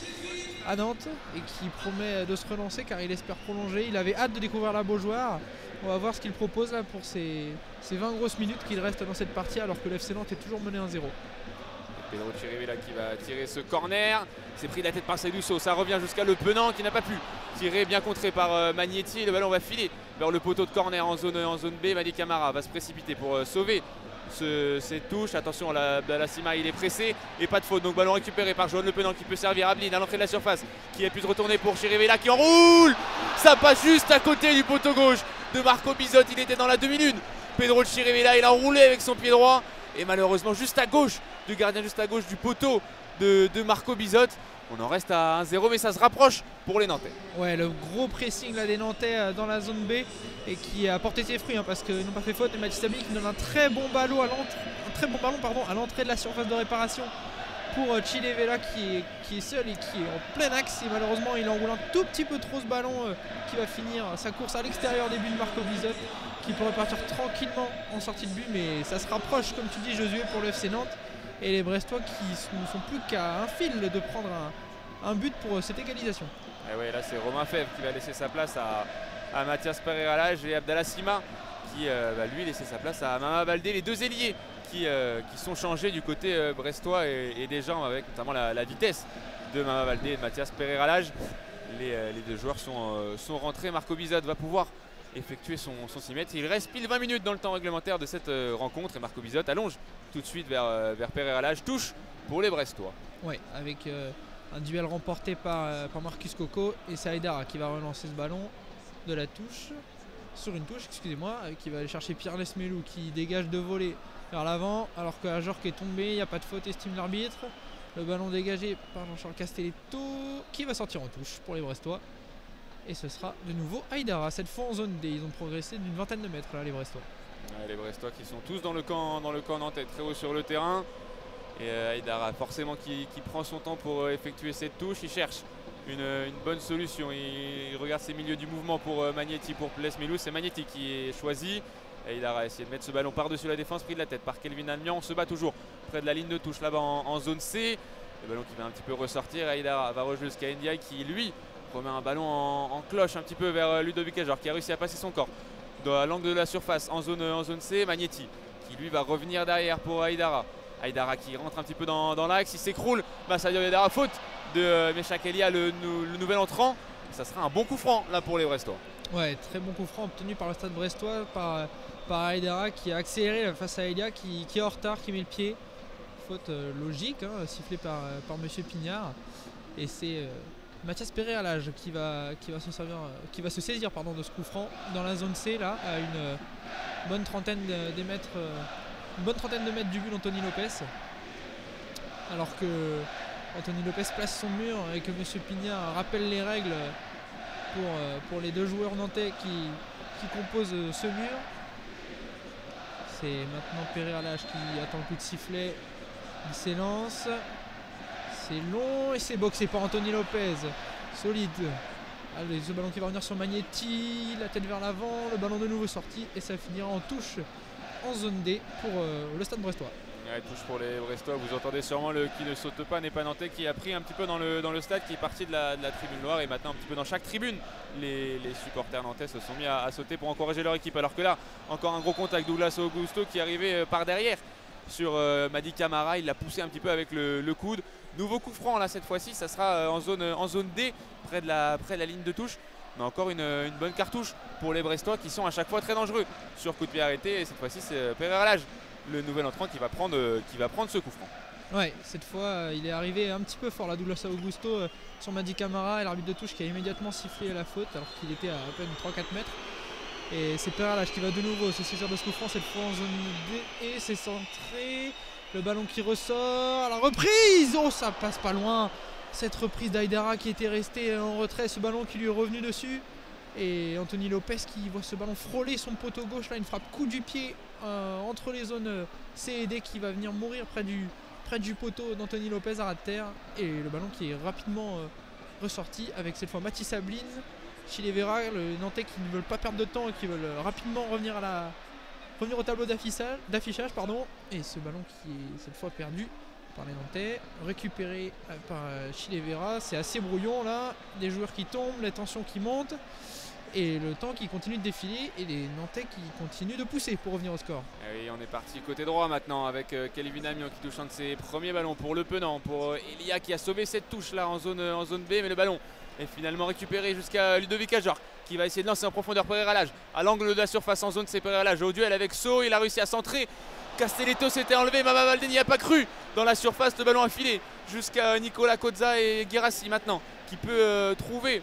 à Nantes et qui promet de se relancer car il espère prolonger. Il avait hâte de découvrir la Beaujoire. On va voir ce qu'il propose là pour ces 20 grosses minutes qu'il reste dans cette partie alors que le FC Nantes est toujours mené 1-0. Pedro Chirivella qui va tirer ce corner. C'est pris de la tête par Seydousso. Ça revient jusqu'à Le Penant qui n'a pas pu tirer, bien contré par Magnetti. Le ballon va filer vers le poteau de corner en zone B. Madi Camara va se précipiter pour sauver cette touche. Attention, Dalasima il est pressé et pas de faute. Donc ballon récupéré par Joanne Le Penant qui peut servir Ablin à l'entrée de la surface, qui a pu se retourner pour Chirivella qui enroule. Ça passe juste à côté du poteau gauche de Marco Bizot. Il était dans la demi-lune. Pedro Chirivella il a enroulé avec son pied droit et malheureusement juste à gauche du gardien, juste à gauche du poteau de Marco Bizot. On en reste à 1-0 mais ça se rapproche pour les Nantais. Ouais, le gros pressing là, des Nantais dans la zone B et qui a porté ses fruits parce qu'ils n'ont pas fait faute. Et Mathis Ablin qui donne un très bon ballon à l'entrée de la surface de réparation pour Chirivella qui est seul et qui est en plein axe. Et malheureusement il enroule un tout petit peu trop ce ballon qui va finir sa course à l'extérieur des buts de Marco Bizot, qui pourrait partir tranquillement en sortie de but. Mais ça se rapproche comme tu dis Josué pour le FC Nantes. Et les Brestois qui ne sont plus qu'à un fil de prendre un but pour cette égalisation. Et ouais, là c'est Romain Fèvre qui va laisser sa place à Mathias Pereira Lage et Abdallah Sima qui va lui laisser sa place à Mama Baldé. Les deux ailiers qui sont changés du côté brestois et des gens avec notamment la vitesse de Mama Baldé et de Mathias Pereira Lage. Les deux joueurs sont rentrés. Marco Bizot va pouvoir effectuer son 6 mètres. Il reste pile 20 minutes dans le temps réglementaire de cette rencontre et Marco Bizot allonge tout de suite vers Pereira Lage. Touche pour les Brestois. Ouais, avec un duel remporté par Marcus Coco et Saïdara qui va relancer ce ballon de la touche sur une touche, excusez-moi, qui va aller chercher Pierre Lesmelou qui dégage de volée vers l'avant alors que Ajorc est tombé, il n'y a pas de faute, estime l'arbitre. Le ballon dégagé par Jean-Charles Castelletto qui va sortir en touche pour les Brestois. Et ce sera de nouveau Aïdara, cette fois en zone D. Ils ont progressé d'une vingtaine de mètres là, les Brestois. Ouais, les Brestois qui sont tous dans le camp nantais, très haut sur le terrain. Et Aïdara forcément qui prend son temps pour effectuer cette touche. Il cherche une bonne solution. Il regarde ses milieux du mouvement pour Magnetti, pour Lesmelou. C'est Magnetti qui est choisi. Aïdara a essayé de mettre ce ballon par-dessus la défense, pris de la tête par Kelvin Amian. On se bat toujours près de la ligne de touche là-bas en zone C. Le ballon qui va un petit peu ressortir. Aïdara va rejouer jusqu'à Ndiaye qui lui remet un ballon en cloche un petit peu vers Ludovic Ajorc qui a réussi à passer son corps à l'angle de la surface en zone C. Magnetti qui lui va revenir derrière pour Aïdara. Aïdara qui rentre un petit peu dans l'axe, il s'écroule. Sadio Aïdara, faute de Meshak Elia, le nouvel entrant. Ça sera un bon coup franc là pour les Brestois. Ouais, très bon coup franc obtenu par le stade brestois par Aïdara qui a accéléré face à Elia qui est en retard, qui met le pied. Faute logique, sifflée par Monsieur Pignard. Et c'est Mathias Pereira Lage qui va se saisir de ce coup franc dans la zone C là, à une bonne trentaine de mètres du but d'Anthony Lopez. Alors que Anthony Lopez place son mur et que Monsieur Pignard rappelle les règles pour les deux joueurs nantais qui composent ce mur. C'est maintenant Pereira Lage qui attend le coup de sifflet. Il s'élance. C'est long et c'est boxé par Anthony Lopez. Solide. Allez, ce ballon qui va revenir sur Magnetti. La tête vers l'avant. Le ballon de nouveau sorti. Et ça finira en touche en zone D pour le stade brestois. Ouais, touche pour les Brestois, vous entendez sûrement le qui ne saute pas n'est pas nantais qui a pris un petit peu dans le stade, qui est parti de la tribune noire, et maintenant un petit peu dans chaque tribune les supporters nantais se sont mis à sauter pour encourager leur équipe, alors que là encore un gros contact, Douglas Augusto qui est arrivé par derrière sur Mady Camara, il l'a poussé un petit peu avec le coude. Nouveau coup franc là cette fois-ci, ça sera en zone D près de la ligne de touche. Mais encore une bonne cartouche pour les Brestois qui sont à chaque fois très dangereux sur coup de pied arrêté, et cette fois-ci c'est Pereira Lage, le nouvel entrant, qui va prendre ce coup franc. Ouais, cette fois il est arrivé un petit peu fort là, Douglas Augusto sur Mady Camara, et l'arbitre de touche qui a immédiatement sifflé la faute alors qu'il était à peine 3-4 mètres. Et c'est Pereira Lage qui va de nouveau se saisir de ce coup franc, cette fois en zone D, et c'est centré. Le ballon qui ressort, la reprise, oh ça passe pas loin. Cette reprise d'Aïdara qui était resté en retrait, ce ballon qui lui est revenu dessus. Et Anthony Lopez qui voit ce ballon frôler son poteau gauche, là une frappe coup du pied entre les zones C et D qui va venir mourir près du poteau d'Anthony Lopez à ras de terre. Et le ballon qui est rapidement ressorti avec cette fois Mathis Ablin, Chilevera, le Nantais qui ne veulent pas perdre de temps et qui veulent rapidement revenir au tableau d'affichage. Et ce ballon qui est cette fois perdu par les Nantais, récupéré par Chilevera. C'est assez brouillon là, des joueurs qui tombent, les tensions qui montent, et le temps qui continue de défiler, et les Nantais qui continuent de pousser pour revenir au score. Et oui, on est parti côté droit maintenant avec Kelvin Amion qui touche un de ses premiers ballons pour Le Penant, pour Elia qui a sauvé cette touche là en zone B, mais le ballon est finalement récupéré jusqu'à Ludovic Ajor qui va essayer de lancer en profondeur Pereira Lage à l'angle de la surface en zone. C'est Pereira Lage au duel avec So, il a réussi à centrer. Castelletto s'était enlevé, Mama Baldé n'y a pas cru dans la surface, le ballon a filé jusqu'à Nicolas Cozza et Guérassi maintenant qui peut trouver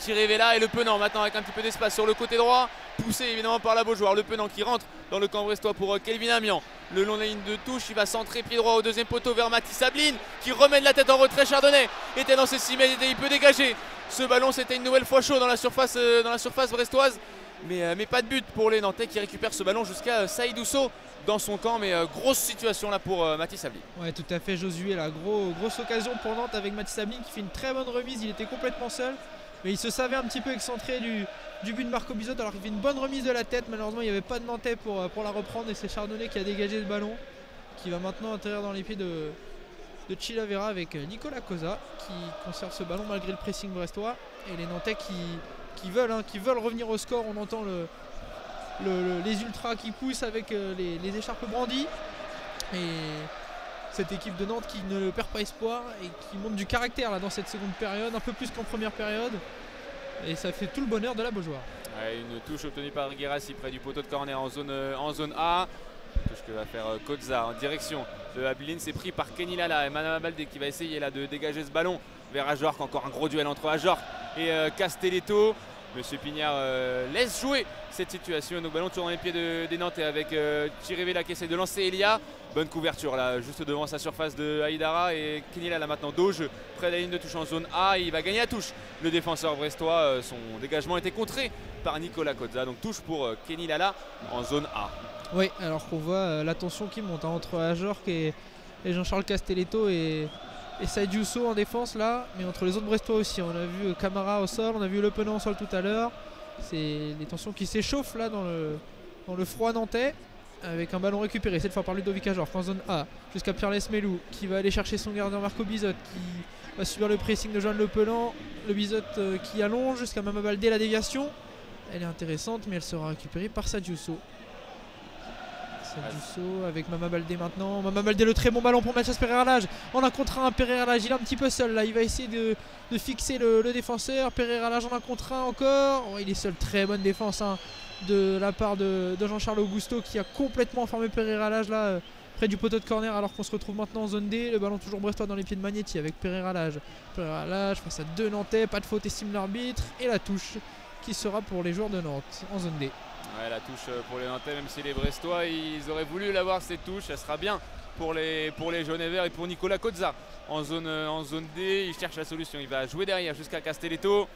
Chirivella, et Le Penant maintenant avec un petit peu d'espace sur le côté droit, poussé évidemment par la Beaujoire. Le Penant qui rentre dans le camp brestois pour Kelvin Amian, le long de la ligne de touche, il va centrer pied droit au deuxième poteau vers Mathis Ablin qui remet de la tête en retrait. Chardonnay était dans ses 6 mètres et il peut dégager ce ballon, c'était une nouvelle fois chaud dans la surface brestoise. Mais pas de but pour les Nantais qui récupèrent ce ballon jusqu'à Saïd Ousso dans son camp. Mais grosse situation là pour Mathis Ablin. Ouais, tout à fait, Josué, la grosse occasion pour Nantes avec Mathis Ablin qui fait une très bonne remise. Il était complètement seul, mais il se savait un petit peu excentré du but de Marco Bizot. Alors il fait une bonne remise de la tête. Malheureusement il n'y avait pas de Nantais pour la reprendre, et c'est Chardonnay qui a dégagé le ballon, qui va maintenant atterrir dans les pieds de Chilavera avec Nicolas Cozza qui conserve ce ballon malgré le pressing brestois. Et les Nantais qui veulent revenir au score. On entend les ultras qui poussent avec les écharpes brandies. Et cette équipe de Nantes qui ne perd pas espoir et qui montre du caractère là dans cette seconde période, un peu plus qu'en première période. Et ça fait tout le bonheur de la Beaujoire. Ouais, une touche obtenue par Guérassi près du poteau de corner en zone A. Touche que va faire Cozza en direction de Ablin. C'est pris par Kenny Lala et Mama Baldé qui va essayer là de dégager ce ballon vers Ajorc. Encore un gros duel entre Ajorc et Castelletto. Monsieur Pignard laisse jouer cette situation. Nos ballons toujours dans les pieds des Nantais avec Chirivella qui essaie de lancer Elia. Bonne couverture là, juste devant sa surface de Aïdara, et Kenny Lala maintenant dos jeu près de la ligne de touche en zone A. Il va gagner la touche. Le défenseur brestois, son dégagement a été contré par Nicolas Cozza. Donc touche pour Kenny Lala en zone A. Oui, alors qu'on voit la tension qui monte entre Ajorc et Jean-Charles Castelletto et Saïd Yousso en défense là, mais entre les autres brestois aussi. On a vu Camara au sol, on a vu Le Penant au sol tout à l'heure. C'est les tensions qui s'échauffent là dans le froid nantais, avec un ballon récupéré cette fois par Ludovic Ajorc en zone A jusqu'à Pierre Lesmelou qui va aller chercher son gardien Marco Bizot qui va subir le pressing de Joanne Le Penant. Le Bizot qui allonge jusqu'à Mama Baldé, la déviation. Elle est intéressante mais elle sera récupérée par Saïd Yousso. Yousso avec Mama Baldé maintenant. Mama Baldé, le très bon ballon pour Mathias Pereira Lage. On a contre un Pereira Lage, il est un petit peu seul là. Il va essayer de fixer le défenseur. Pereira Lage en a contre un encore. Oh, il est seul, très bonne défense de la part de Jean-Charles Augusto qui a complètement enfermé Pereira Lage là près du poteau de corner, alors qu'on se retrouve maintenant en zone D. Le ballon toujours brestois dans les pieds de Magnetti avec Pereira Lage. Pereira Lage face à 2 Nantais, pas de faute estime l'arbitre, et la touche qui sera pour les joueurs de Nantes en zone D. Ouais, la touche pour les Nantais, même si les Brestois ils auraient voulu l'avoir cette touche, ça sera bien pour les jaunes et verts et pour Nicolas Cozza en zone D. Il cherche la solution, il va jouer derrière jusqu'à Castelletto.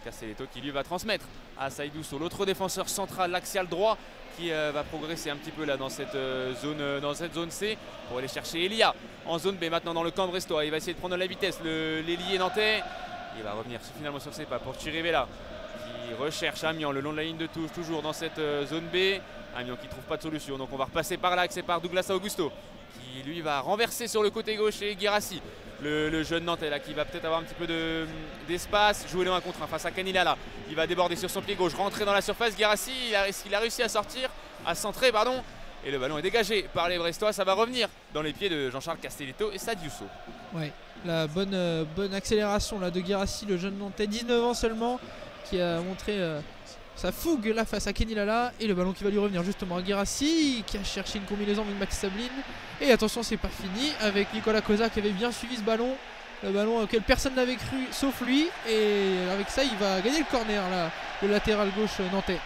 Castelletto qui lui va transmettre à Saïd Ousso, l'autre défenseur central, l'axial droit, qui va progresser un petit peu là dans cette zone C pour aller chercher Elia en zone B maintenant dans le camp brestois. Il va essayer de prendre la vitesse, l'ailier nantais. Il va revenir finalement sur ses pas pour Chirivella qui recherche Amiens le long de la ligne de touche, toujours dans cette zone B. Amiens qui ne trouve pas de solution. Donc on va repasser par là, c'est par Douglas Augusto qui lui va renverser sur le côté gauche et Guirassy, le jeune Nantais là, qui va peut-être avoir un petit peu d'espace, jouer le 1 contre 1 face à Kenny Lala. Il va déborder sur son pied gauche, rentrer dans la surface. Guirassy, il a réussi à sortir, à centrer, pardon. Et le ballon est dégagé par les Brestois. Ça va revenir dans les pieds de Jean-Charles Castelletto et Sadiusso. Ouais, la bonne accélération là, de Guirassy, le jeune Nantais, 19 ans seulement, qui a montré sa fougue là face à Kenny Lala. Et le ballon qui va lui revenir justement à Guirassy, qui a cherché une combinaison avec Mathis Sabline. Et attention, c'est pas fini avec Nicolas Cosa qui avait bien suivi ce ballon. Le ballon auquel personne n'avait cru sauf lui. Et avec ça, il va gagner le corner là, le latéral gauche nantais.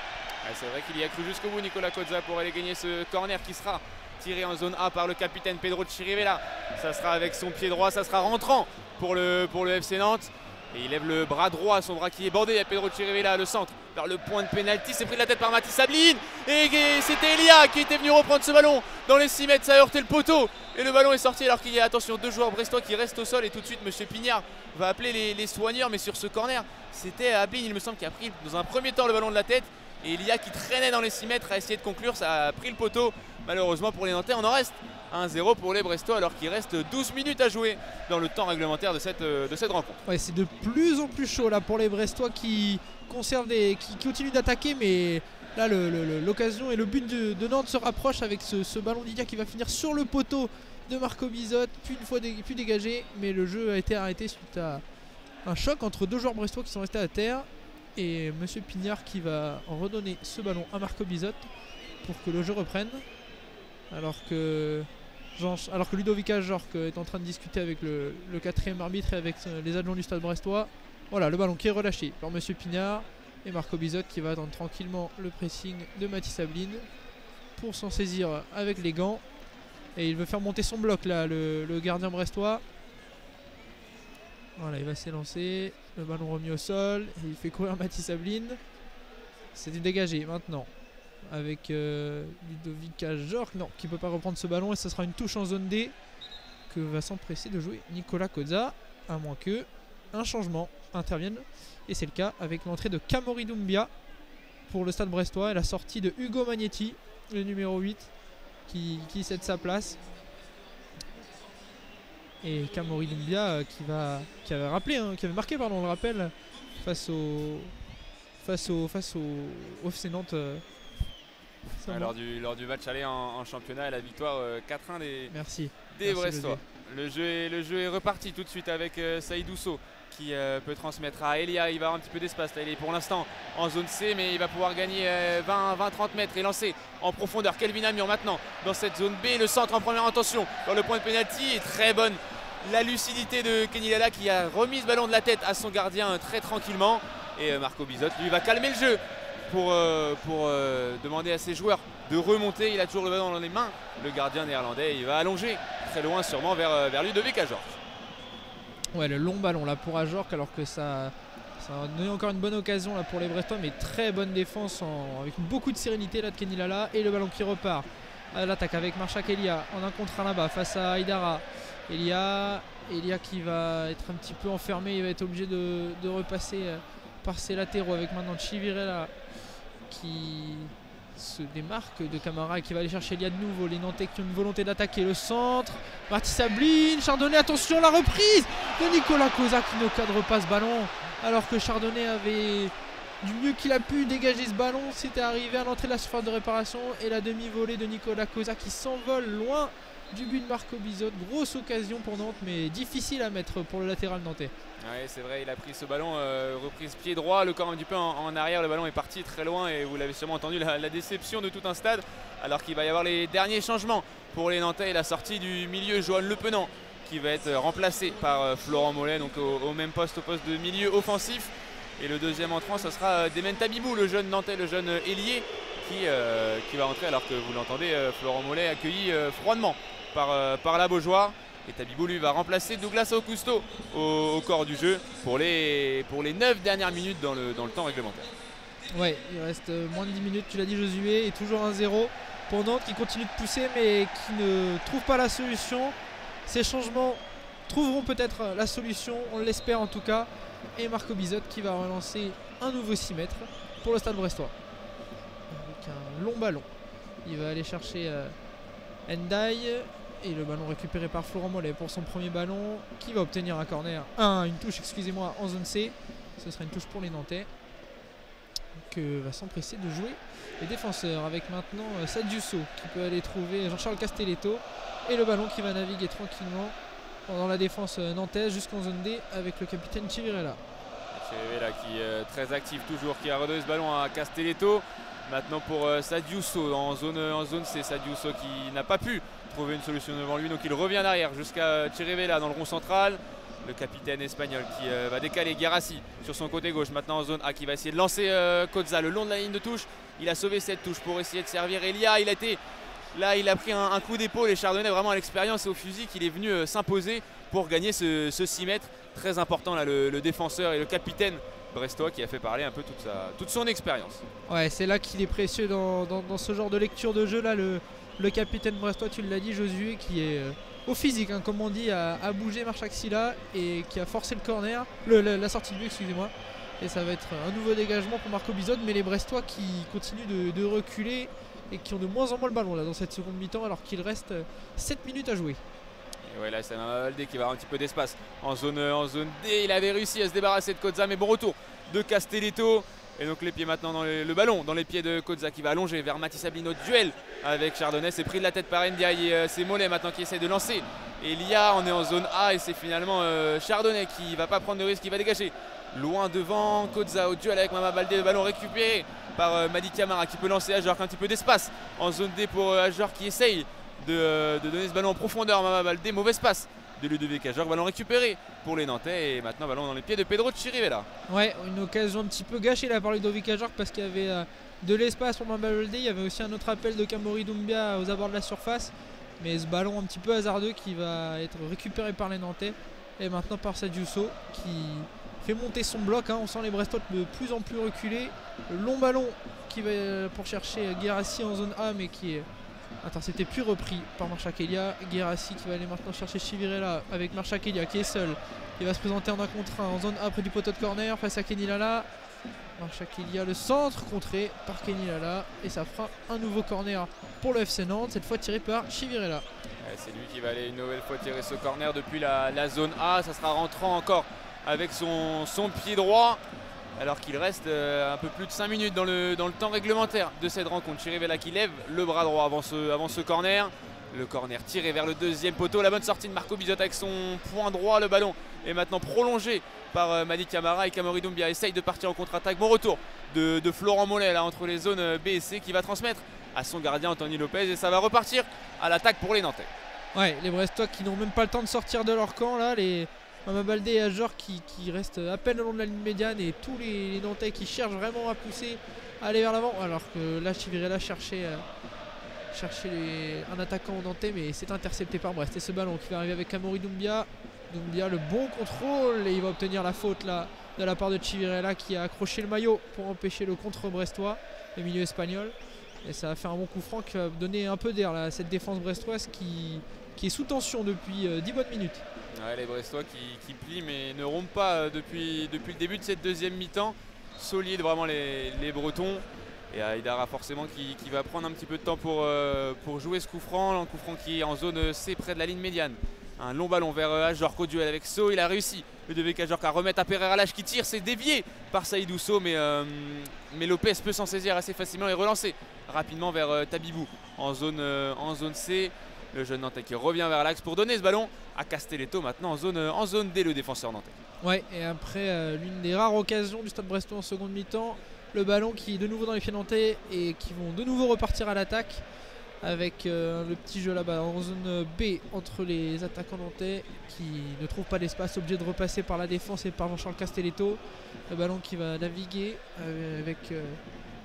C'est vrai qu'il y a cru jusqu'au bout, Nicolas Cozza, pour aller gagner ce corner qui sera tiré en zone A par le capitaine Pedro Chirivella. Ça sera avec son pied droit, ça sera rentrant pour le FC Nantes. Et il lève le bras droit, son bras qui est bordé à Pedro Chirivella, le centre vers le point de pénalty. C'est pris de la tête par Mathis Sabline. Et c'était Elia qui était venu reprendre ce ballon dans les 6 mètres. Ça a heurté le poteau. Et le ballon est sorti alors qu'il y a, attention, 2 joueurs brestois qui restent au sol. Et tout de suite, M. Pignard va appeler les soigneurs. Mais sur ce corner, c'était Abline, il me semble, qui a pris dans un premier temps le ballon de la tête. Et Elia qui traînait dans les 6 mètres a essayé de conclure. Ça a pris le poteau. Malheureusement pour les Nantais, on en reste 1-0 pour les Brestois alors qu'il reste 12 minutes à jouer dans le temps réglementaire de cette rencontre. Ouais, c'est de plus en plus chaud là pour les Brestois qui continuent d'attaquer, mais là l'occasion et le but de Nantes se rapprochent avec ce ballon d'Ilia qui va finir sur le poteau de Marco Bizot, puis dégagé, mais le jeu a été arrêté suite à un choc entre 2 joueurs brestois qui sont restés à terre. Et Monsieur Pignard qui va redonner ce ballon à Marco Bizot pour que le jeu reprenne. Alors que Ludovic Jorque est en train de discuter avec le 4e arbitre et avec les adjoints du stade brestois. Voilà le ballon qui est relâché par Monsieur Pignard et Marco Bizot qui va attendre tranquillement le pressing de Mathis Sabline pour s'en saisir avec les gants. Et il veut faire monter son bloc là, le gardien brestois. Voilà, il va s'élancer, le ballon remis au sol, et il fait courir Mathis Sabline. C'est dégagé maintenant avec Ludovic Jorque, non, qui ne peut pas reprendre ce ballon, et ce sera une touche en zone D que va s'empresser de jouer Nicolas Cozza, à moins que un changement intervienne. Et c'est le cas avec l'entrée de Kamori Doumbia pour le stade brestois et la sortie de Hugo Magnetti, le numéro 8, qui cède sa place. Et Kamori Doumbia qui avait marqué, on le rappelle, face au FC Nantes. Lors du match aller en championnat et la victoire 4-1 des Brestois. Le jeu est reparti tout de suite avec Saïdousso qui peut transmettre à Elia. Il va avoir un petit peu d'espace. Là, il est pour l'instant en zone C, mais il va pouvoir gagner 20-30 mètres et lancer en profondeur. Kelvin Amur maintenant dans cette zone B. Le centre en première intention dans le point de pénalty est très bonne. La lucidité de Kenny Lala qui a remis ce ballon de la tête à son gardien très tranquillement. Et Marco Bizot lui va calmer le jeu pour demander à ses joueurs de remonter. Il a toujours le ballon dans les mains, le gardien néerlandais. Il va allonger très loin sûrement vers Ludovic Ajorc. Ouais, le long ballon là pour Ajorc, alors que ça a donné encore une bonne occasion là pour les Brestois, mais très bonne défense avec beaucoup de sérénité là de Kenny Lala. Et le ballon qui repart à l'attaque avec Marshak Elia en 1 contre 1 là-bas face à Aïdara. Elia qui va être un petit peu enfermé, il va être obligé de repasser par ses latéraux avec maintenant Chivirella qui se démarque de Camara et qui va aller chercher Elia de nouveau. Les Nantais qui ont une volonté d'attaquer le centre. Mathis Sabline, Chardonnay, attention la reprise de Nicolas Cozza qui ne cadre pas ce ballon alors que Chardonnay avait du mieux qu'il a pu dégager ce ballon. C'était arrivé à l'entrée de la surface de réparation et la demi-volée de Nicolas Cozza qui s'envole loin du but de Marco Bizot. Grosse occasion pour Nantes, mais difficile à mettre pour le latéral nantais. Oui, c'est vrai, il a pris ce ballon, reprise pied droit, le corps un petit peu en arrière, le ballon est parti très loin et vous l'avez sûrement entendu, la déception de tout un stade, alors qu'il va y avoir les derniers changements pour les Nantais et la sortie du milieu Johan Lepenant qui va être remplacé par Florent Mollet, donc au même poste, au poste de milieu offensif. Et le deuxième entrant, ce sera Demen Tabibou, le jeune Nantais, le jeune ailier qui va entrer, alors que vous l'entendez, Florent Mollet accueilli froidement par la Beaujoire. Et Tabibou lui va remplacer Douglas Augusto au corps du jeu pour les 9 dernières minutes dans le temps réglementaire. Ouais, il reste moins de 10 minutes, tu l'as dit Josué, et toujours 1-0 pour Nantes qui continue de pousser mais qui ne trouve pas la solution. Ces changements trouveront peut-être la solution, on l'espère en tout cas. Et Marco Bizot qui va relancer un nouveau 6 mètres pour le stade brestois. Avec un long ballon Il va aller chercher Ndai. Et le ballon récupéré par Florent Mollet pour son premier ballon, qui va obtenir un corner, une touche, excusez-moi, en zone C. Ce sera une touche pour les Nantais, que va s'empresser de jouer les défenseurs, avec maintenant Sadiusso qui peut aller trouver Jean-Charles Castelletto, et le ballon qui va naviguer tranquillement dans la défense nantaise jusqu'en zone D avec le capitaine Chivirella. Chivirella qui est très actif toujours, qui a redonné ce ballon à Castelletto. Maintenant pour Sadiusso en zone C, Sadiusso qui n'a pas pu trouver une solution devant lui, donc il revient derrière jusqu'à Chirivella dans le rond central. Le capitaine espagnol qui va décaler Guerassi sur son côté gauche, maintenant en zone A, qui va essayer de lancer Kozza le long de la ligne de touche. Il a sauvé cette touche pour essayer de servir Elia. Il a pris un coup d'épaule, et Chardonnay vraiment à l'expérience et au physique, il est venu s'imposer pour gagner ce 6 mètres. Très important là, le défenseur et le capitaine brestois qui a fait parler un peu toute son expérience. Ouais, c'est là qu'il est précieux dans ce genre de lecture de jeu là, le capitaine brestois, tu l'as dit, Josué, qui est au physique, hein, comme on dit, a bougé Marchaxila et qui a forcé le corner, la sortie de but, excusez-moi. Et ça va être un nouveau dégagement pour Marco Bizot, mais les Brestois qui continuent de reculer et qui ont de moins en moins le ballon là dans cette seconde mi-temps, alors qu'il reste 7 minutes à jouer. Et ouais, là c'est Mamabalde qui va avoir un petit peu d'espace en zone D. Il avait réussi à se débarrasser de Kozza, mais bon retour de Castelletto. Et donc les pieds maintenant le ballon dans les pieds de Kozza qui va allonger vers Mathis Ablino. Duel avec Chardonnay, c'est pris de la tête par Ndiaye, et c'est Mollet maintenant qui essaie de lancer. Et on est en zone A et c'est finalement Chardonnay qui ne va pas prendre de risque, qui va dégager loin devant Kozza au duel avec Mamabalde. Le ballon récupéré par Madi Camara qui peut lancer Ajorc, un petit peu d'espace en zone D pour Ajorc qui essaye de donner ce ballon en profondeur. Mamabalde, mauvaise passe de Ludovic Ajorc, ballon récupéré pour les Nantais et maintenant ballon dans les pieds de Pedro Chirivella. Ouais, une occasion un petit peu gâchée là par Ludovic Ajorc parce qu'il y avait de l'espace pour Mamabalde. Il y avait aussi un autre appel de Kamori Doumbia aux abords de la surface, mais ce ballon un petit peu hasardeux qui va être récupéré par les Nantais et maintenant par Sadiusso qui fait monter son bloc, hein. On sent les Brestois de plus en plus reculés. Le long ballon qui va pour chercher Guerassi en zone A, mais qui est intercepté puis repris par Marchakelia. Guerassi qui va aller maintenant chercher Chivirella avec Marchakelia qui est seul. Il va se présenter en 1 contre 1 en zone A près du poteau de corner face à Kenny Lala. Marchakelia, le centre contré par Kenny Lala, et ça fera un nouveau corner pour le FC Nantes, cette fois tiré par Chivirella. C'est lui qui va aller une nouvelle fois tirer ce corner depuis la zone A. Ça sera rentrant encore avec son pied droit, alors qu'il reste un peu plus de 5 minutes dans le temps réglementaire de cette rencontre. Chirivella qui lève le bras droit avant ce corner. Le corner tiré vers le deuxième poteau. La bonne sortie de Marco Bizot avec son poing droit. Le ballon est maintenant prolongé par Madi Camara, et Kamori Doumbia essaye de partir en contre-attaque. Bon retour de Florent Mollet là, entre les zones B et C, qui va transmettre à son gardien Anthony Lopez, et ça va repartir à l'attaque pour les Nantais. Ouais, les Brestois qui n'ont même pas le temps de sortir de leur camp là, les Mamabalde et Ajorc qui restent à peine le long de la ligne médiane, et tous les Nantais qui cherchent vraiment à pousser, à aller vers l'avant, alors que là Chivirella cherchait un attaquant nantais, mais c'est intercepté par Brest. Et ce ballon qui va arriver avec Kamori Doumbia. Doumbia, le bon contrôle, et il va obtenir la faute là de la part de Chivirella qui a accroché le maillot pour empêcher le contre brestois, le milieu espagnol. Et ça va faire un bon coup franc qui va donner un peu d'air à cette défense brestoise qui est sous tension depuis 10 bonnes minutes. Ouais, les Brestois qui plient mais ne rompent pas depuis le début de cette deuxième mi-temps. Solide vraiment les Bretons. Et Aïdara forcément qui va prendre un petit peu de temps pour jouer ce coup franc. Un coup franc qui est en zone C près de la ligne médiane. Un long ballon vers Ajorc au duel avec So. Il a réussi, Ludovic Ajorc, à remettre à Pereira Lage qui tire. C'est dévié par Saïdou So, mais Lopez peut s'en saisir assez facilement et relancer rapidement vers Tabibou en zone C. Le jeune Nantais qui revient vers l'axe pour donner ce ballon à Castelletto, maintenant en zone D, le défenseur nantais. Ouais, et après l'une des rares occasions du Stade Brestois en seconde mi-temps, le ballon qui est de nouveau dans les pieds nantais et qui vont de nouveau repartir à l'attaque avec le petit jeu là-bas en zone B entre les attaquants nantais qui ne trouvent pas d'espace, obligés de repasser par la défense et par Jean-Charles Castelletto. Le ballon qui va naviguer avec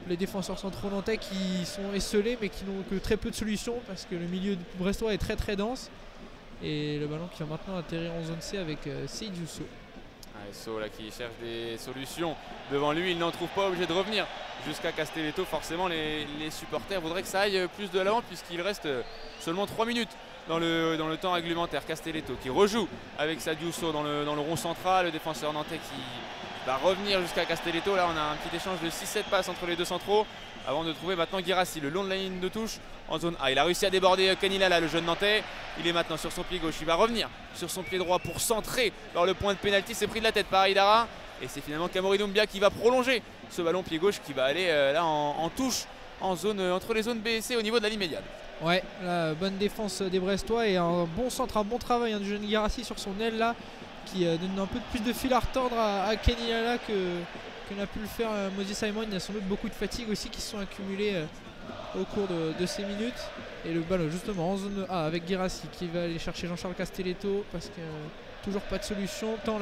les défenseurs centraux nantais qui sont esselés mais qui n'ont que très peu de solutions parce que le milieu du brestois est très très dense. Et le ballon qui va maintenant atterrir en zone C avec Seydou So. So là qui cherche des solutions devant lui, il n'en trouve pas, obligé de revenir jusqu'à Castelletto. Forcément les supporters voudraient que ça aille plus de l'avant puisqu'il reste seulement 3 minutes dans le temps réglementaire. Castelletto qui rejoue avec Sadiou So dans le rond central, le défenseur nantais qui va revenir jusqu'à Castelletto. Là on a un petit échange de 6-7 passes entre les deux centraux avant de trouver maintenant Guirassy le long de la ligne de touche en zone A. Il a réussi à déborder Kanilala, le jeune Nantais. Il est maintenant sur son pied gauche, il va revenir sur son pied droit pour centrer vers le point de pénalty. C'est pris de la tête par Aïdara et c'est finalement Kamori Doumbia qui va prolonger ce ballon pied gauche qui va aller là en touche en zone, entre les zones B et C au niveau de la ligne médiane. Ouais, la bonne défense des Brestois et un bon centre, un bon travail du jeune Guirassy sur son aile là, qui donne un peu plus de fil à retordre à Kanilala que n'a pu le faire Moses Simon. Il y a sans doute beaucoup de fatigue aussi qui se sont accumulées au cours de ces minutes. Et le ballon justement en zone A avec Guirassy qui va aller chercher Jean-Charles Castelletto parce que toujours pas de solution tant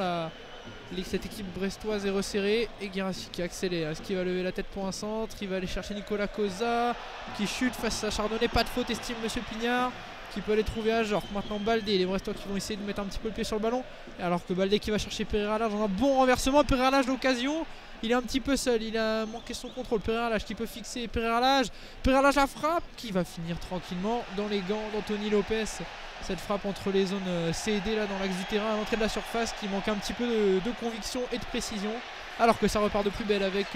cette équipe brestoise est resserrée. Et Guirassy qui accélère, est-ce qu'il va lever la tête pour un centre? Il va aller chercher Nicolas Cosa qui chute face à Chardonnay, pas de faute estime Monsieur Pignard, qui peut aller trouver à Jorque. Maintenant Baldé, les Brestois qui vont essayer de mettre un petit peu le pied sur le ballon, alors que Baldé qui va chercher Pereira Lage dans un bon renversement. Pereira Lage d'occasion, il est un petit peu seul, il a manqué son contrôle. Pereira Lage qui peut fixer Pereira Lage la frappe qui va finir tranquillement dans les gants d'Anthony Lopez. Cette frappe entre les zones C et D là dans l'axe du terrain à l'entrée de la surface qui manque un petit peu de conviction et de précision, alors que ça repart de plus belle avec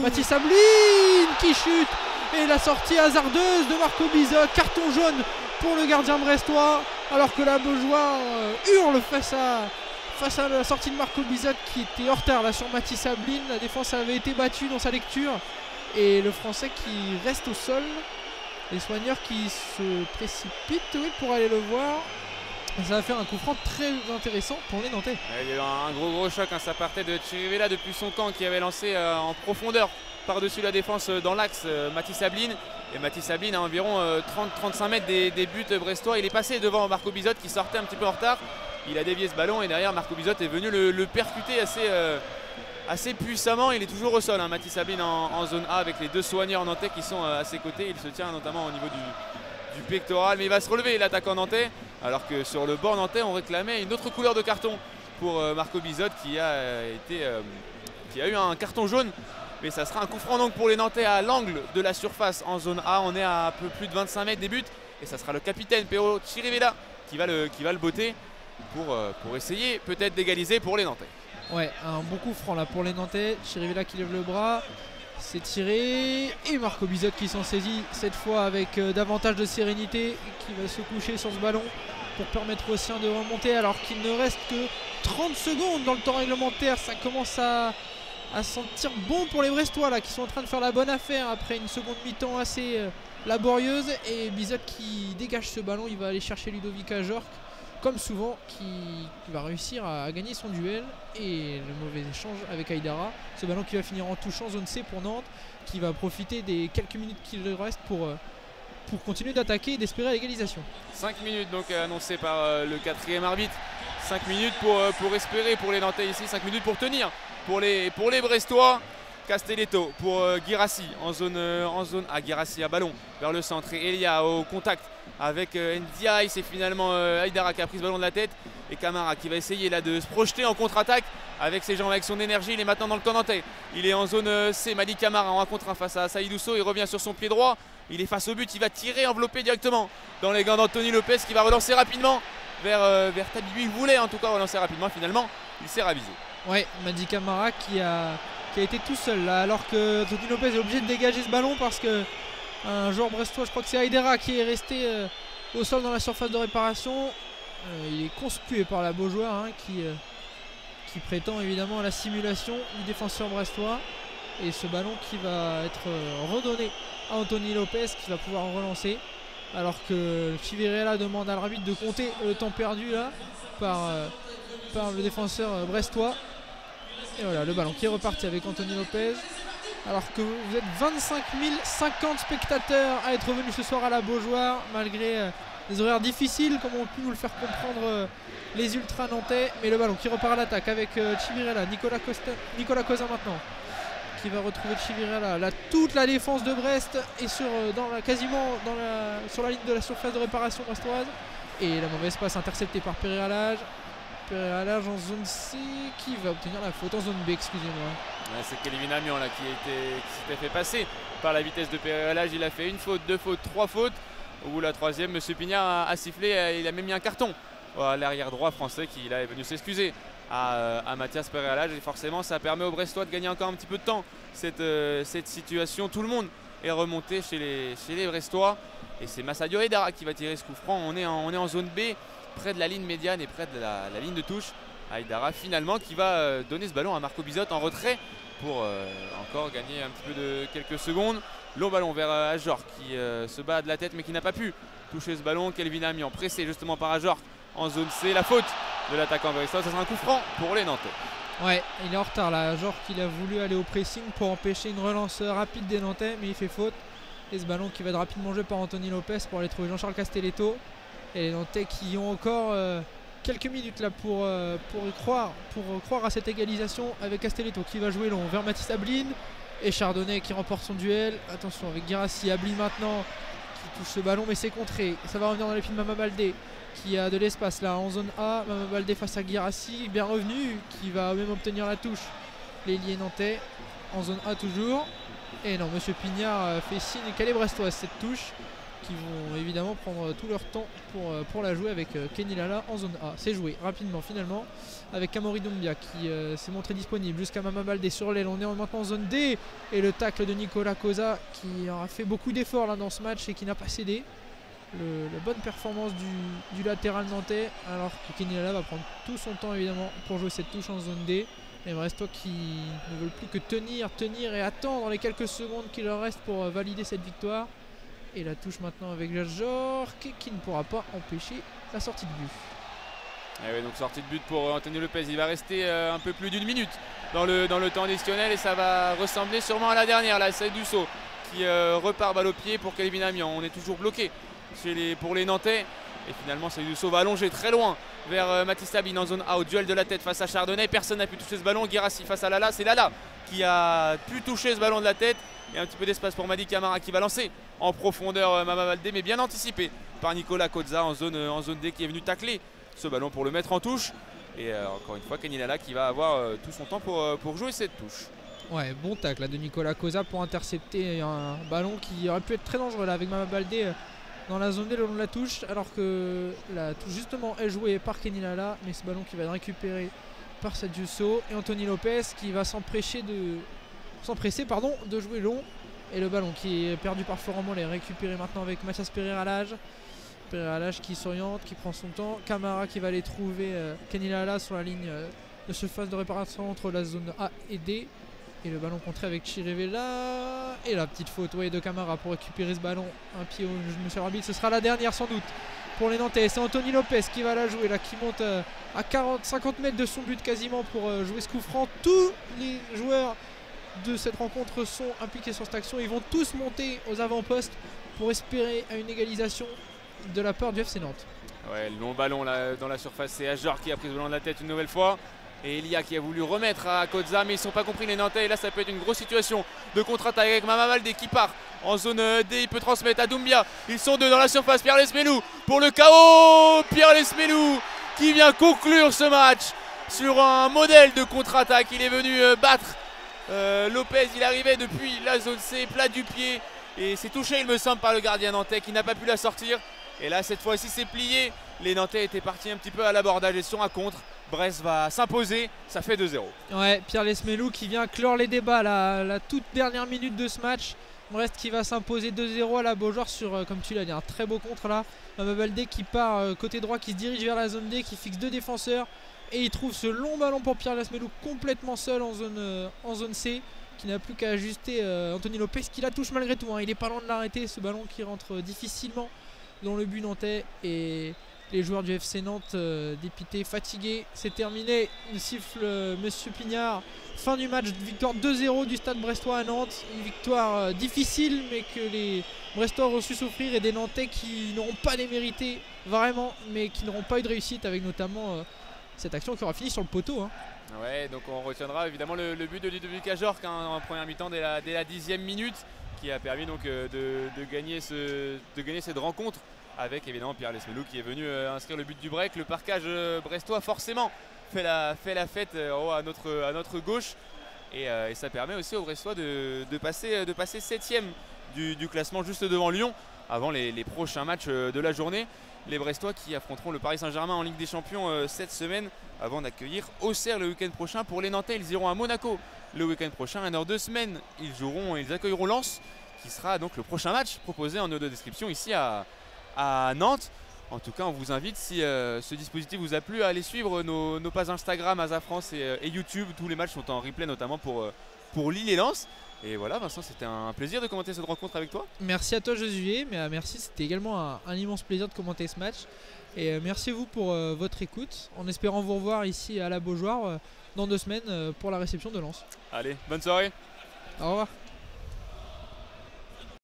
Mathis Sabline qui chute et la sortie hasardeuse de Marco Bizot, carton jaune pour le gardien brestois, alors que la Beaujoire hurle face à la sortie de Marco Bizot qui était en retard là sur Mathis Sabline. La défense avait été battue dans sa lecture et le français qui reste au sol. Les soigneurs qui se précipitent pour aller le voir. Ça va faire un coup franc très intéressant pour les Nantais. Il y a eu un gros choc, hein. Ça partait de Chirivella depuis son camp qui avait lancé en profondeur par-dessus la défense dans l'axe Mathis Sabline. Et Mathis Sabline à environ 30-35 mètres des buts brestois. Il est passé devant Marco Bizot qui sortait un petit peu en retard. Il a dévié ce ballon et derrière Marco Bizot est venu le percuter assez puissamment. Il est toujours au sol, hein, Mathis Sabline en zone A avec les deux soigneurs nantais qui sont à ses côtés. Il se tient notamment au niveau du pectoral, mais il va se relever l'attaquant nantais, alors que sur le bord nantais on réclamait une autre couleur de carton pour Marco Bizot qui a eu un carton jaune. Mais ça sera un coup franc donc pour les Nantais à l'angle de la surface en zone A. On est à un peu plus de 25 mètres des buts et ça sera le capitaine Pero Chirivella qui va le botter pour essayer peut-être d'égaliser pour les Nantais. Ouais, un bon coup franc là pour les Nantais. Chirivella qui lève le bras, c'est tiré et Marco Bizot qui s'en saisit cette fois avec davantage de sérénité, qui va se coucher sur ce ballon pour permettre aux siens de remonter alors qu'il ne reste que 30 secondes dans le temps réglementaire. Ça commence à sentir bon pour les Brestois là qui sont en train de faire la bonne affaire après une seconde mi-temps assez laborieuse. Et Bizot qui dégage ce ballon, il va aller chercher Ludovic Ajorc comme souvent, qui va réussir à gagner son duel. Et le mauvais échange avec Aïdara, ce ballon qui va finir en touche en zone C pour Nantes, qui va profiter des quelques minutes qu'il reste pour continuer d'attaquer et d'espérer l'égalisation. 5 minutes donc annoncé par le quatrième arbitre. 5 minutes pour espérer pour les Nantais ici, 5 minutes pour tenir pour les Brestois. Castelletto pour Guirassy en zone A. Guirassy à ballon vers le centre et Elia au contact avec Ndiaye. C'est finalement Aïdara qui a pris ce ballon de la tête et Camara qui va essayer là de se projeter en contre-attaque avec ses jambes, avec son énergie. Il est maintenant dans le camp nantais. Il est en zone C. Malik Camara en 1 contre 1 face à Saïd Ousso. Il revient sur son pied droit. Il est face au but. Il va tirer, envelopper directement dans les gants d'Anthony Lopez qui va relancer rapidement vers Tabibi. Il voulait en tout cas relancer rapidement. Finalement, il s'est ravisé. Ouais, Malik Camara qui a été tout seul là, alors que Anthony Lopez est obligé de dégager ce ballon parce que un joueur brestois, je crois que c'est Aïdara, qui est resté au sol dans la surface de réparation. Il est conspué par la Beaujoire hein, qui prétend évidemment à la simulation du défenseur brestois. Et ce ballon qui va être redonné à Anthony Lopez qui va pouvoir en relancer, alors que Chivirella demande à l'arbitre de compter le temps perdu là par le défenseur brestois. Et voilà, le ballon qui est reparti avec Anthony Lopez, alors que vous êtes 25 050 spectateurs à être venus ce soir à la Beaujoire, malgré des horaires difficiles comme ont pu nous le faire comprendre les ultras nantais. Mais le ballon qui repart à l'attaque avec Chivirella, Nicolas Cosa maintenant, qui va retrouver Chivirella. Là, toute la défense de Brest est quasiment sur la ligne de la surface de réparation brestoise. Et la mauvaise passe interceptée par Pereira Lage. Pereira Lage en zone C qui va obtenir la faute en zone B, excusez-moi. Ouais, c'est Kelvin Amian là qui s'était fait passer par la vitesse de Pereira Lage. Il a fait 1 faute, 2 fautes, 3 fautes. Au bout de la 3e, M. Pignard a sifflé, il a même mis un carton à l'arrière droit français qui là est venu s'excuser à Mathias Pereira. Et forcément ça permet aux Brestois de gagner encore un petit peu de temps cette situation. Tout le monde est remonté chez les Brestois et c'est Massadio Aïdara qui va tirer ce coup franc. On est en zone B, près de la ligne médiane et près de la ligne de touche. Aïdara finalement qui va donner ce ballon à Marco Bizotte en retrait pour encore gagner un petit peu de quelques secondes. Long ballon vers Ajor qui se bat de la tête mais qui n'a pas pu toucher ce ballon. Kelvin Amian pressé justement par Ajor en zone C. La faute de l'attaquant brestois, ça sera un coup franc pour les Nantais. Ouais, il est en retard là. Ajor qu'il a voulu aller au pressing pour empêcher une relance rapide des Nantais, mais il fait faute. Et ce ballon qui va être rapidement joué par Anthony Lopez pour aller trouver Jean-Charles Castelletto. Et les Nantais qui ont encore quelques minutes là pour croire à cette égalisation avec Castelletto qui va jouer long vers Mathis Ablin et Chardonnay qui remporte son duel. Attention avec Guirassi, Ablin maintenant qui touche ce ballon mais c'est contré. Ça va revenir dans les pieds de Mama Baldé qui a de l'espace là en zone A. Mama Baldé face à Guirassi, bien revenu, qui va même obtenir la touche. L'ailier nantais en zone A toujours. Et non, Monsieur Pignard fait signe qu'elle est brestoise cette touche, qui vont évidemment prendre tout leur temps pour la jouer avec Kenny Lala en zone A. C'est joué rapidement finalement avec Kamori Doumbia qui s'est montré disponible jusqu'à Mama Baldé sur l'aile. On est maintenant en zone D et le tacle de Nicolas Cosa qui aura fait beaucoup d'efforts là dans ce match et qui n'a pas cédé. La bonne performance du latéral nantais, alors que Kenny Lala va prendre tout son temps évidemment pour jouer cette touche en zone D. Les Brestois qui ne veulent plus que tenir et attendre les quelques secondes qu'il leur reste pour valider cette victoire. Et la touche maintenant avec Jajor qui ne pourra pas empêcher la sortie de but. Et ouais, donc sortie de but pour Anthony Lopez. Il va rester un peu plus d'une minute dans le temps additionnel et ça va ressembler sûrement à la dernière. Là, c'est Dussault qui repart balle au pied pour Kelvin Amian. On est toujours bloqué pour les Nantais. Et finalement, c'est Dussault va allonger très loin vers Mathis Sabine en zone A au duel de la tête face à Chardonnay. Personne n'a pu toucher ce ballon. Guirassi face à Lala. C'est Lala qui a pu toucher ce ballon de la tête. Et un petit peu d'espace pour Madi Camara qui va lancer en profondeur Mama Baldé, mais bien anticipé par Nicolas Cozza en zone D qui est venu tacler ce ballon pour le mettre en touche. Et encore une fois, Kenny Lala qui va avoir tout son temps pour jouer cette touche. Ouais, bon tacle là, de Nicolas Cozza pour intercepter un ballon qui aurait pu être très dangereux là, avec Mama Baldé dans la zone D le long de la touche, alors que la touche justement est jouée par Kenny Lala, mais ce ballon qui va être récupéré par Sadio Sow et Anthony Lopez qui va s'empresser de jouer long. Et le ballon qui est perdu par Florent Mollet, récupéré maintenant avec Mathias Pereira Lage qui s'oriente, qui prend son temps. Camara qui va aller trouver Kenny Lala sur la ligne de surface de réparation entre la zone A et D. Et le ballon contré avec Chirivella. Et la petite faute de Camara pour récupérer ce ballon. Un pied au genou sur l'arbitre. Ce sera la dernière sans doute pour les Nantais. C'est Anthony Lopez qui va la jouer là, qui monte à 40-50 mètres de son but quasiment pour jouer ce coup franc. Tous les joueurs de cette rencontre sont impliqués sur cette action. Ils vont tous monter aux avant-postes pour espérer à une égalisation de la part du FC Nantes. Ouais, le long ballon là dans la surface, c'est Ajor qui a pris ce ballon de la tête une nouvelle fois. Et Elia qui a voulu remettre à Cozza, mais ils ne sont pas compris les Nantais. Et là, ça peut être une grosse situation de contre-attaque avec Mama Baldé qui part en zone D. Il peut transmettre à Doumbia. Ils sont deux dans la surface. Pierre Lesmelou pour le KO. Pierre Lesmelou qui vient conclure ce match sur un modèle de contre-attaque. Il est venu battre Lopez. Il arrivait depuis la zone C, plat du pied. Et c'est touché, il me semble, par le gardien nantais qui n'a pas pu la sortir. Et là, cette fois-ci, c'est plié. Les Nantais étaient partis un petit peu à l'abordage et sont à contre. Brest va s'imposer, ça fait 2-0. Ouais, Pierre Lesmelou qui vient clore les débats la toute dernière minute de ce match. Brest qui va s'imposer 2-0 à la Beaujoire sur, comme tu l'as dit, un très beau contre là. Mama Baldé qui part côté droit, qui se dirige vers la zone D, qui fixe deux défenseurs. Et il trouve ce long ballon pour Pierre Lesmelou complètement seul en zone C, qui n'a plus qu'à ajuster Anthony Lopez qui la touche malgré tout. Il n'est pas loin de l'arrêter, ce ballon qui rentre difficilement dans le but nantais. Et les joueurs du FC Nantes dépités, fatigués, c'est terminé. Il siffle Monsieur Pignard. Fin du match, victoire 2-0 du Stade Brestois à Nantes. Une victoire difficile, mais que les Brestois ont reçu souffrir, et des Nantais qui n'auront pas démérité vraiment, mais qui n'auront pas eu de réussite, avec notamment cette action qui aura fini sur le poteau. Ouais, donc on retiendra évidemment le but de Ludovic Ajor en première mi-temps dès la 10e minute, qui a permis donc de gagner cette rencontre, avec évidemment Pierre Lesmelou qui est venu inscrire le but du break. Le parquage brestois forcément fait la fête à notre gauche, et ça permet aussi aux Brestois de passer 7e du classement, juste devant Lyon avant les prochains matchs de la journée. Les Brestois qui affronteront le Paris Saint-Germain en Ligue des Champions cette semaine avant d'accueillir Auxerre le week-end prochain. Pour les Nantais, ils iront à Monaco le week-end prochain. Et dans 2 semaines, ils accueilleront Lens, qui sera donc le prochain match proposé en audio description ici à Nantes. En tout cas, on vous invite, si ce dispositif vous a plu, à aller suivre nos pages Instagram, Asafrance et YouTube. Tous les matchs sont en replay, notamment pour Lille et Lens. Et voilà, Vincent, c'était un plaisir de commenter cette rencontre avec toi. Merci à toi, Josué, mais merci, c'était également un immense plaisir de commenter ce match. Et merci à vous pour votre écoute, en espérant vous revoir ici à la Beaujoire dans 2 semaines pour la réception de Lens. Allez, bonne soirée. Au revoir.